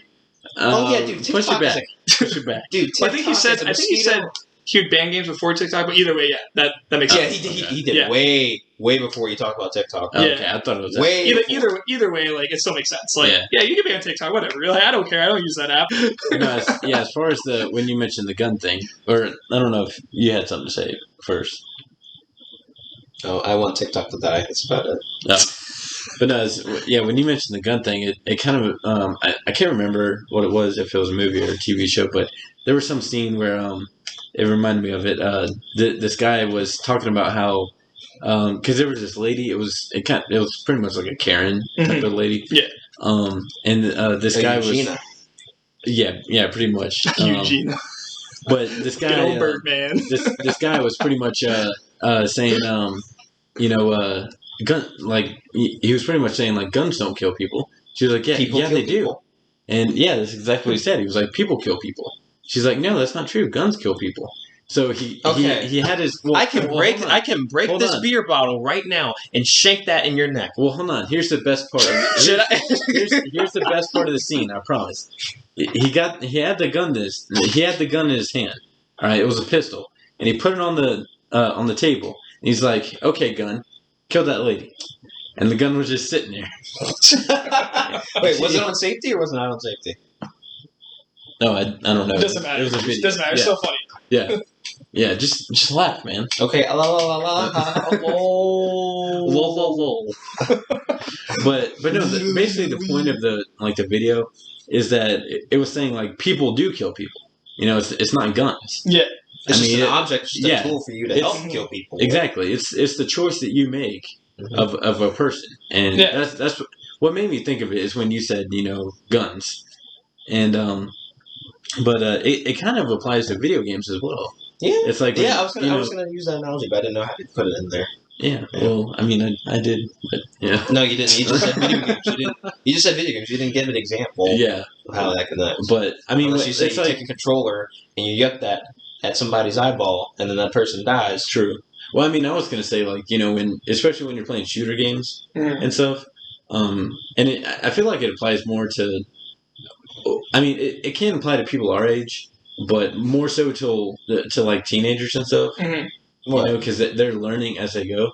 Oh yeah, dude. push TikTok it is back, push it back. Dude, Well, I think he TikTok said. is a I think he said mosquito. he would ban games before TikTok, but either way, yeah, that makes Yeah, sense. he did Yeah. way before you talk about TikTok. Yeah. Okay, I thought it was Way before. Either way, like it still makes sense. Like, Yeah. yeah, you can be on TikTok, whatever. Like, I don't care. I don't use that app. No, as far as when you mentioned the gun thing, or I don't know if you had something to say first. Oh, I want TikTok to die. That's about it. No. But no, when you mentioned the gun thing, it kind of I can't remember what it was, if it was a movie or a TV show, but there was some scene where it reminded me of it. This guy was talking about how because there was this lady, it was pretty much like a Karen type of lady, Yeah. and this guy Eugenia. was yeah pretty much Eugene, but this good guy old Birdman. this guy was pretty much saying gun, like he was pretty much saying like guns don't kill people. She was like, yeah, People yeah, kill they do. people. And yeah, that's exactly what he said. He was like, people kill people. She's like, no, that's not true. Guns kill people. So Okay. he had his. Well, I can well, break hold on. Hold this on. beer bottle right now and shank that in your neck. Well, hold on. Here's the best part. Should I? Here's the best part of the scene. I promise. He had the gun in his hand. All right, it was a pistol, and he put it on the table. And he's like, "Okay, gun, kill that lady." And the gun was just sitting there. Wait, was it on safety or was it not on safety? No, I don't know. It doesn't matter. It was a video. It doesn't matter. It's Yeah. still funny. Yeah, yeah. Just laugh, man. Okay, la la la la la. Lol, lol, lol. but no. Basically, the point of the video is that it was saying like people do kill people. it's not guns. Yeah. It's I just mean, an object, just a yeah. tool for you to It's- help kill people. Exactly. It's the choice that you make Mhm. of a person, and Yeah. that's what made me think of it is when you said guns, and but it kind of applies to video games as well. Yeah. It's like Yeah, I was gonna use that analogy, but I didn't know how to put it in there. yeah. Well, I mean, I did, but yeah, No, you didn't. You just said video games. You just said video games. You didn't give an example yeah. of how that connects. But I mean, Unless you say it's you like take a controller and you yep that at somebody's eyeball, and then that person dies. true. Well, I mean, I was gonna say like especially when you're playing shooter games Mhm. and stuff, and I feel like it applies more to. I mean, it can apply to people our age, but more so to like teenagers and stuff. Mhm. Because they're learning as they go.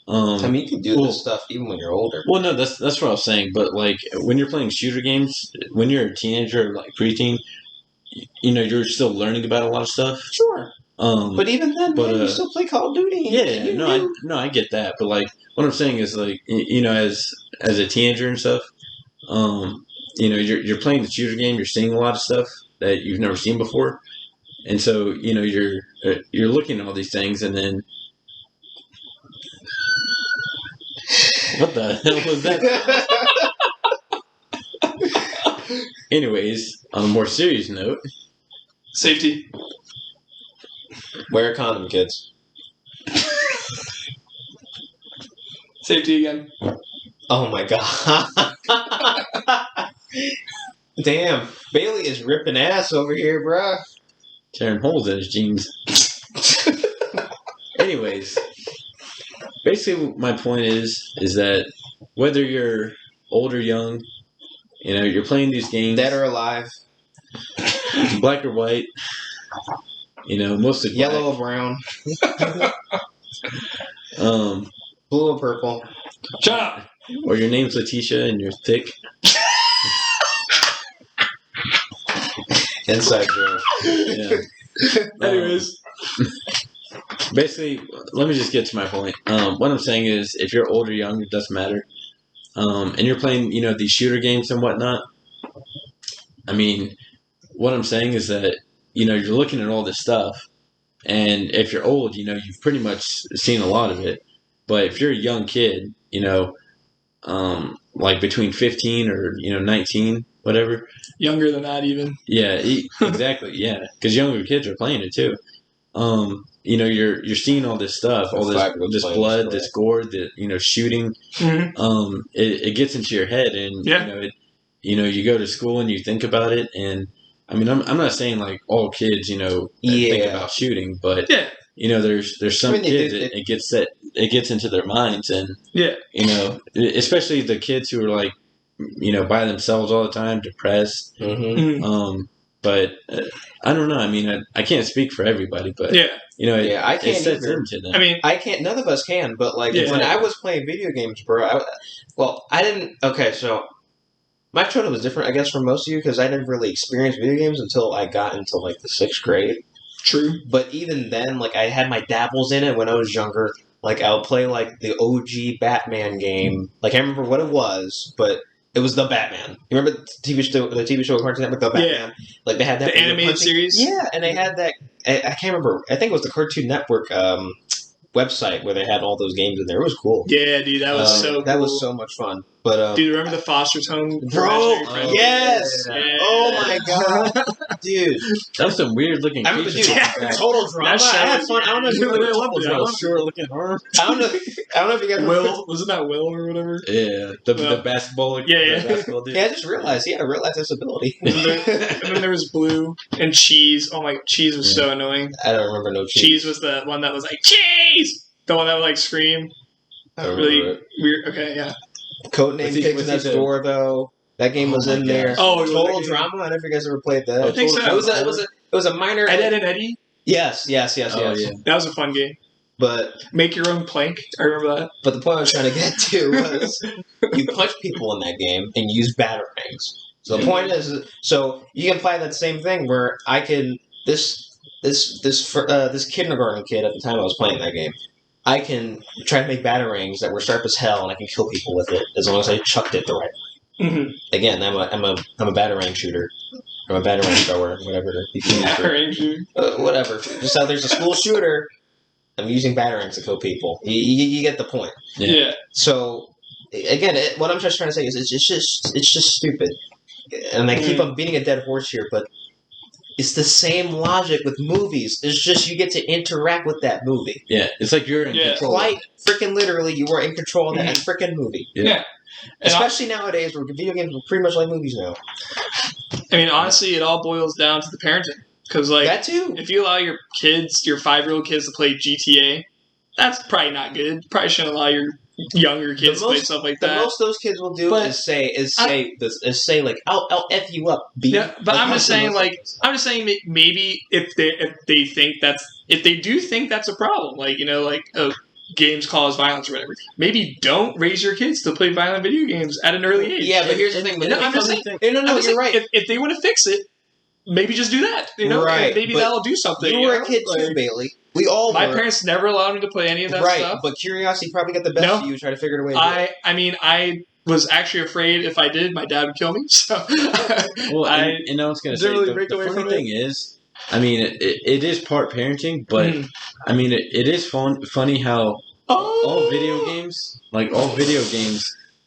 I mean, you can do Well- this stuff even when you're older. Well, no, that's what I was saying. But like when you're playing shooter games, when you're a teenager or like preteen, you're still learning about a lot of stuff. Sure, but even then, but, man, you still play Call of Duty. Yeah, I get that. But like what I'm saying is like as a teenager and stuff, you're playing the shooter game, you're seeing a lot of stuff that you've never seen before, and so you're looking at all these things, and then what the hell was that? Anyways, on a more serious note, Safety. Wear a condom, kids. Safety again. Oh my god. Damn, Bailey is ripping ass over here, bruh. tearing holes in his jeans. Anyways, basically my point is that whether you're old or young, you're playing these games, Dead or alive, black or white, mostly black. yellow or brown, blue or purple. Shut up. Or your name's Letitia and you're thick. Inside joke. Yeah. Anyways. Basically, let me just get to my point. What I'm saying is, if you're old or young, it doesn't matter. And you're playing, these shooter games and whatnot. I mean, what I'm saying is that, you're looking at all this stuff. And if you're old, you've pretty much seen a lot of it. But if you're a young kid, like between 15 or, 19, whatever. Younger than that, even. Yeah, exactly. Yeah, because younger kids are playing it too. You're seeing all this stuff, all this blood, this gore, the shooting. Mm-hmm. It gets into your head, and Yeah. you go to school and you think about it, and I mean, I'm not saying like all kids, think about shooting, but Yeah. there's some kids it gets into their minds, and Yeah. especially the kids who are like, by themselves all the time, depressed. Mm-hmm. Mm-hmm. But I don't know. I mean, I can't speak for everybody, but Yeah. I it can't sets either. into them. I mean, I can't. None of us can. But like Yeah. when I was playing video games, bro. I didn't. Okay, so my childhood was different, I guess, from most of you because I didn't really experience video games until I got into like the 6th grade. true. But even then, like I had my dabbles in it when I was younger. Like I would play like the OG Batman game. Like I remember what it was, but it was the Batman. You remember the TV show Cartoon Network, the Batman? Like they had that The animated series? Yeah, and they had that. I can't remember. I think it was the Cartoon Network website where they had all those games in there. It was cool. Yeah, dude, that was so cool. That was so much fun. But Dude, remember the Foster's Home? bro, Imaginary Friends? yes. Yeah. Oh my god, dude. That was some weird looking I remember, creatures. dude, Yeah. total drama. That show I had was- fun. I don't know if you remember Total Drama. Short looking arm. I don't know if you guys remember. Will, wasn't that Will or whatever? Yeah, the basketball. Yeah. the basketball dude. Yeah, I just realized he had a real life disability. And then there was Blue and Cheese. Oh my, Cheese was so annoying. I don't remember no cheese. Cheese was the one that was like, Cheese! The one that would like scream. I don't Really remember it. weird. Okay, yeah. Codename Was he- Pigs was he Next the- Door though. That game was Oh in my there. gosh. Oh, Total that game. Drama. I don't know if you guys ever played that. Oh, I think so. It was a minor. Ed, Ed, and Eddie. Yes. Oh, yeah. That was a fun game. But Make your own plank. I remember that. the point I was trying to get to was you punch people in that game and use batarangs. So the point is, so you can apply that same thing where I can this kindergarten kid at the time I was playing that game. I can try to make batarangs that were sharp as hell, and I can kill people with it as long as I chucked it the right way. Mm-hmm. Again, I'm a batarang shooter. or a batarang thrower, whatever you can use for Ranger. whatever. Just how there's a school shooter, I'm using batarangs to kill people. You get the point. Yeah. So again, what I'm just trying to say is it's just stupid, and I keep on beating a dead horse here, but it's the same logic with movies. It's just you get to interact with that movie. Yeah, it's like you're in Yeah. control. Quite freaking literally, you are in control of that freaking movie. Yeah. And Especially nowadays, where video games are pretty much like movies now. I mean, honestly, it all boils down to the parenting. Because, like, That too. if you allow your kids, your 5-year-old kids, to play GTA, that's probably not good. You probably shouldn't allow your younger kids to play stuff like The that. most those kids will do But is say like I'll f you up, B. Yeah, but Like, I'm just saying, most- like, maybe if they think if they do think that's a problem, like, you know, like, oh, games cause violence or whatever, maybe don't raise your kids to play violent video games at an early age. Yeah, but here's the thing. No, I'm just saying. No, I'm you're just saying, right. If they want to fix it, maybe just do that. You know, Right, maybe but that'll do something. You were know? a kid too, Like, Bailey. We all my were. parents never allowed me to play any of that Right, stuff. but curiosity probably got the best No. of you. Try to figure a way. To do it. I mean, I was actually afraid if I did, my dad would kill me. So, Well, I and I was going to didn't say, really the, break the away funny from thing is, I mean, it is part parenting, but Mm. I mean, it is funny how all video games,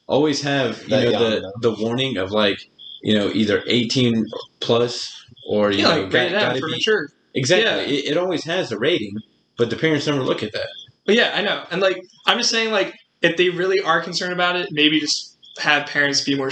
always have That young, the warning of like, either 18 plus or yeah, like rated M gotta for be mature. exactly. Yeah. It always has a rating, but the parents never look at that. But yeah, I know, and like I'm just saying, like if they really are concerned about it, maybe just have parents be more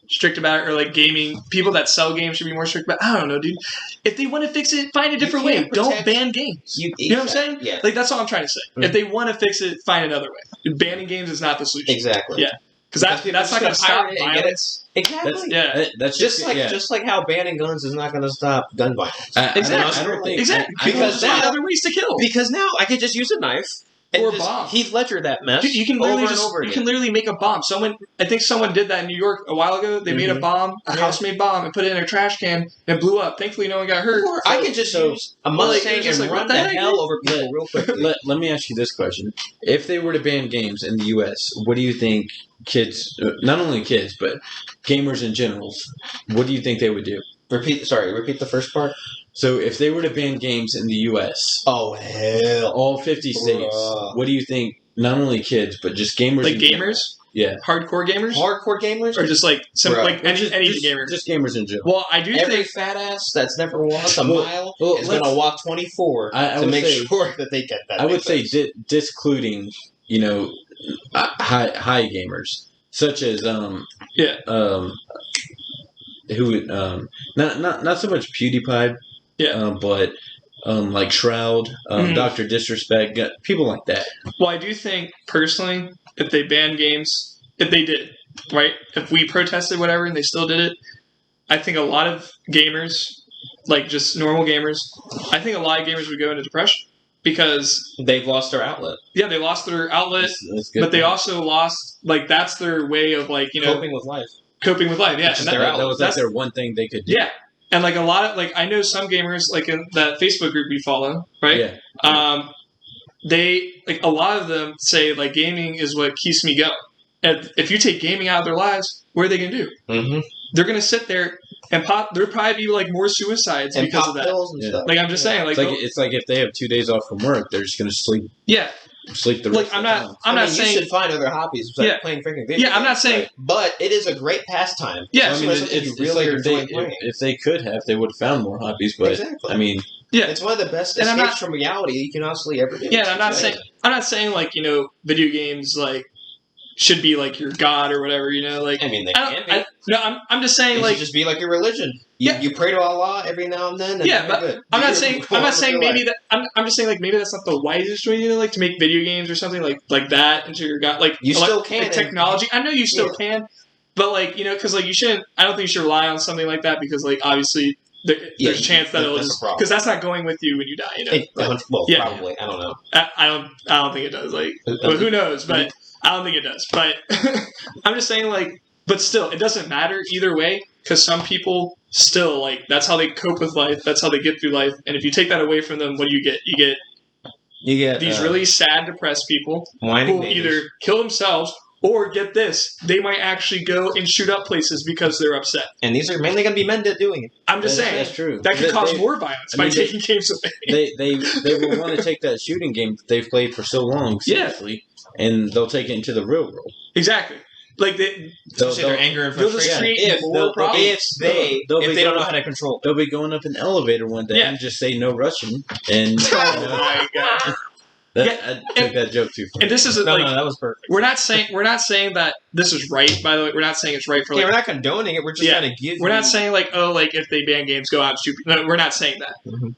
strict about it, or like gaming people that sell games should be more strict about it. I don't know, dude. If they want to fix it, find a different way. can't Don't protect- ban games. You know what I'm saying? Yeah, Like that's all I'm trying to say. Mm. If they want to fix it, find another way. Banning games is not the solution. exactly. Yeah. Because people that's not going to just gonna stop pirate it and get it. violence. Exactly. Yeah. That's Just like how banning guns is not going to stop gun violence. Exactly. I don't think Exactly. I don't Because Because now- other ways to kill. Because now I could just use a knife and Or a just bomb. Heath Ledger that mess. Dude, you can literally over and over you again. can literally make a bomb. I think someone did that in New York a while ago. They made a bomb, a Yeah. house-made bomb, and put it in a trash can, and it blew up. Thankfully, no one got hurt. Or I could just so- use a Well, like, Mustang it's just and like, run what the the heck, hell dude? over people real quickly. Let me ask you this question: if they were to ban games in the U.S., what do you think kids, not only kids, but gamers in general, what do you think they would do? Repeat the first part. So, if they were to ban games in the U.S., Oh hell! all 50 states, Bruh. what do you think? Not only kids, but just gamers. Like in general? gamers, Yeah, hardcore gamers, Hardcore gamers, or just like Bro. like any just, gamer. just gamers in general. Well, I do every think fat ass that's never walked a Well- mile well, is going to walk 24 I to would make say- sure that they get that. I would big say fix. discluding, high gamers such as Yeah. who would not so much PewDiePie, but like Shroud, Mhm. Doctor Disrespect, people like that. Well, I do think personally, if they ban games, if they did, right? If we protested whatever and they still did it, I think a lot of gamers, like just normal gamers, I think a lot of gamers would go into depression because They've lost their outlet, they lost their outlet, That's good. but they also lost that's their way of coping with life. coping with life. Yeah, Which is and their that outlet. was like that's- their one thing they could do. yeah, and like a lot of I know some gamers like in that Facebook group we follow, right? Yeah. They a lot of them say like gaming is what keeps me going. And if you take gaming out of their lives, what are they gonna do? Mm-hmm. They're gonna sit there and there'll probably be more suicides And because pop of that. pills and Yeah. stuff. Like I'm just saying, It's like if they have 2 days off from work, they're just gonna sleep yeah, the rest like of I'm the not time. I'm I not mean, saying you should find other hobbies besides Yeah. playing freaking video Yeah, I'm not games, saying- right? But it is a great pastime. yeah, I mean, Especially something you really like enjoy playing. if they could have, they would have found more hobbies. But Exactly. I mean, yeah. It's one of the best And I'm escapes not- from reality you can honestly ever do. Yeah, and I'm not Exactly. saying video games should be your god or whatever, like I mean, they I can don't, be. I'm just saying It should just be like your religion. Yeah. You pray to Allah every now and then. And Yeah, then but you're good. I'm not You're saying cool with your maybe life. that I'm just saying maybe that's not the wisest way to make video games or something like that into your god You still can. technology. I know you still can, but because you shouldn't. I don't think you should rely on something like that because obviously there's a chance that it'll that's a just problem. because that's not going with you when you die. Well, Yeah. probably. I don't know. I don't think it does. But who knows? But I don't think it does. But I'm just saying but still, it doesn't matter either way because some people still that's how they cope with life. That's how they get through life. And if you take that away from them, what do you get? You get You get these really sad, depressed people whining who babies. either kill themselves Or get this, they might actually go and shoot up places because they're upset. And these are mainly going to be men doing it. I'm just saying That's true. that could cause They- more violence I by mean, taking games away. They will want to take that shooting game that they've played for so long Yeah. seriously, and they'll take it into the real world. Exactly. Like they, Especially their anger and they'll just frustration. create more problems. They'll be If they don't going know up- how to control. They'll be going up an elevator one day Yeah. and just say no Russian, and Oh my god! I took that joke too far. And this is No, like that was perfect. we're not saying that this is right. By the way, we're not saying it's right for Yeah, like. we're not condoning it. We're just Yeah. trying to give. We're you- not saying like, oh, like if they ban games, go out and shoot. No, we're not saying that.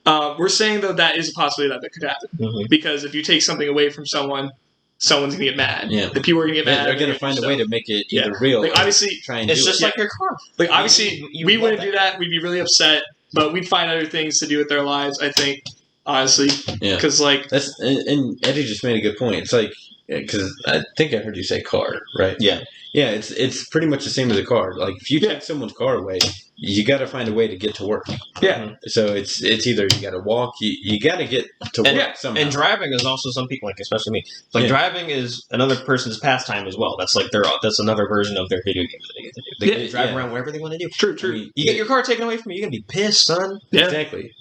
Mhm. We're saying though that is a possibility that could happen Mhm. because if you take something away from someone, someone's gonna get mad. Yeah. The people are gonna get mad. They're going to find a way to make it either Yeah. real. Like or obviously, try and It's do just it. like your car. like obviously, You we love wouldn't that. do that. We'd be really upset, but we'd find other things to do with their lives. I think, honestly, Yeah. because like, That's and Eddie just made a good point. It's like because I think I heard you say car, right? Yeah. Yeah, it's pretty much the same as a car. Like if you Yeah. take someone's car away, you got to find a way to get to work. yeah, So it's either you got to walk, you got to get to work And, somehow. and driving is also some people, like especially me. Like Yeah. driving is another person's pastime as well. That's like that's another version of their video game that they get to do. They Yeah. get to drive Yeah. around wherever they want to do. true, I true. mean, You get your car taken away from you, you're gonna be pissed, son. Yeah, exactly.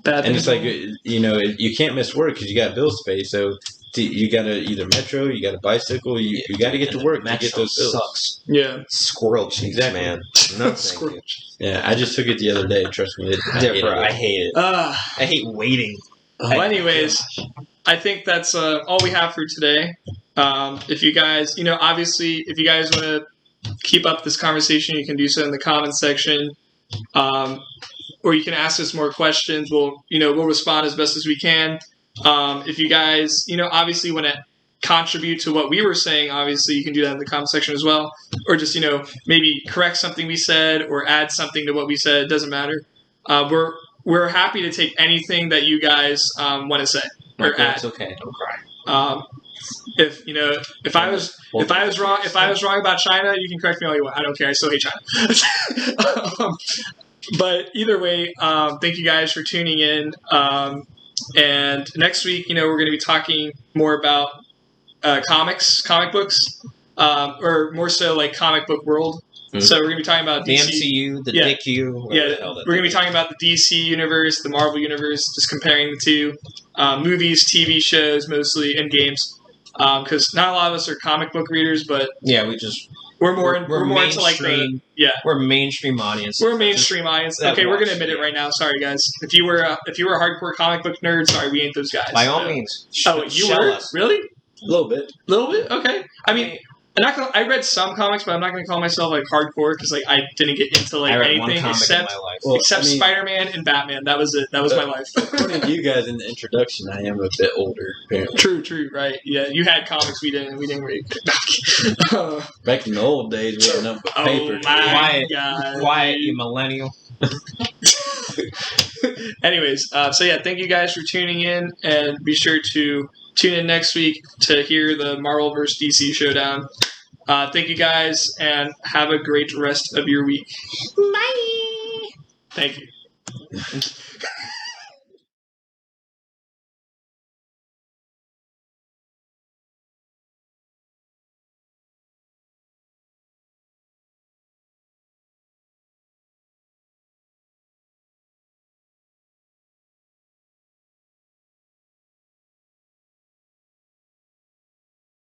bad And things. it's like you can't miss work because you got bills to pay. So you got to either metro, you got a bicycle, you got to get to work to get those bills. Sucks. yeah, Squirrel cheeks, Exactly. man. No, thank you. Yeah, I just took it the other day. Trust me, Yeah, hate bro, it. I hate it. I hate waiting. Well, anyways, I think that's all we have for today. If you guys, obviously, if you guys want to keep up this conversation, you can do so in the comments section, or you can ask us more questions. We'll respond as best as we can. If you guys, obviously want to contribute to what we were saying, obviously you can do that in the comment section as well, or just maybe correct something we said or add something to what we said. It doesn't matter. We're happy to take anything that you guys want to say or Michael, add. it's okay. Don't cry. If I was wrong about China, you can correct me all you want. I don't care. I still hate China. But either way, thank you guys for tuning in. And next week, we're going to be talking more about comic books, or more so like comic book world. Mhm. So we're going to be talking about The DC. MCU, the Yeah. DICU. Yeah, the hell that we're going to be thing talking about the DC universe, the Marvel universe, just comparing the two, movies, TV shows mostly, and games. Because not a lot of us are comic book readers, but is. Yeah, we're more into like the mainstream. We're a mainstream audience. we're a mainstream audience. that Okay, we're watch, gonna admit it yeah. right now. Sorry, guys. If you were a hardcore comic book nerd, sorry, we ain't those guys. By all So- means. Oh, you shell were us. really? A little bit. A little bit? Okay. I mean, I read some comics, but I'm not gonna call myself like hardcore because like I didn't get into like I read one anything comic except in my life. Well, except I mean, Spider-Man and Batman. That was it. That was my life. according to you guys in the introduction, I am a bit older. Apparently, True, right? Yeah, you had comics. We didn't read. back in the old days, we went up with Oh paper. my Quiet. god! Quiet, you millennial. Anyways, so yeah, thank you guys for tuning in, and be sure to tune in next week to hear the Marvel vs. DC showdown. Thank you guys, and have a great rest of your week. Bye. Thank you.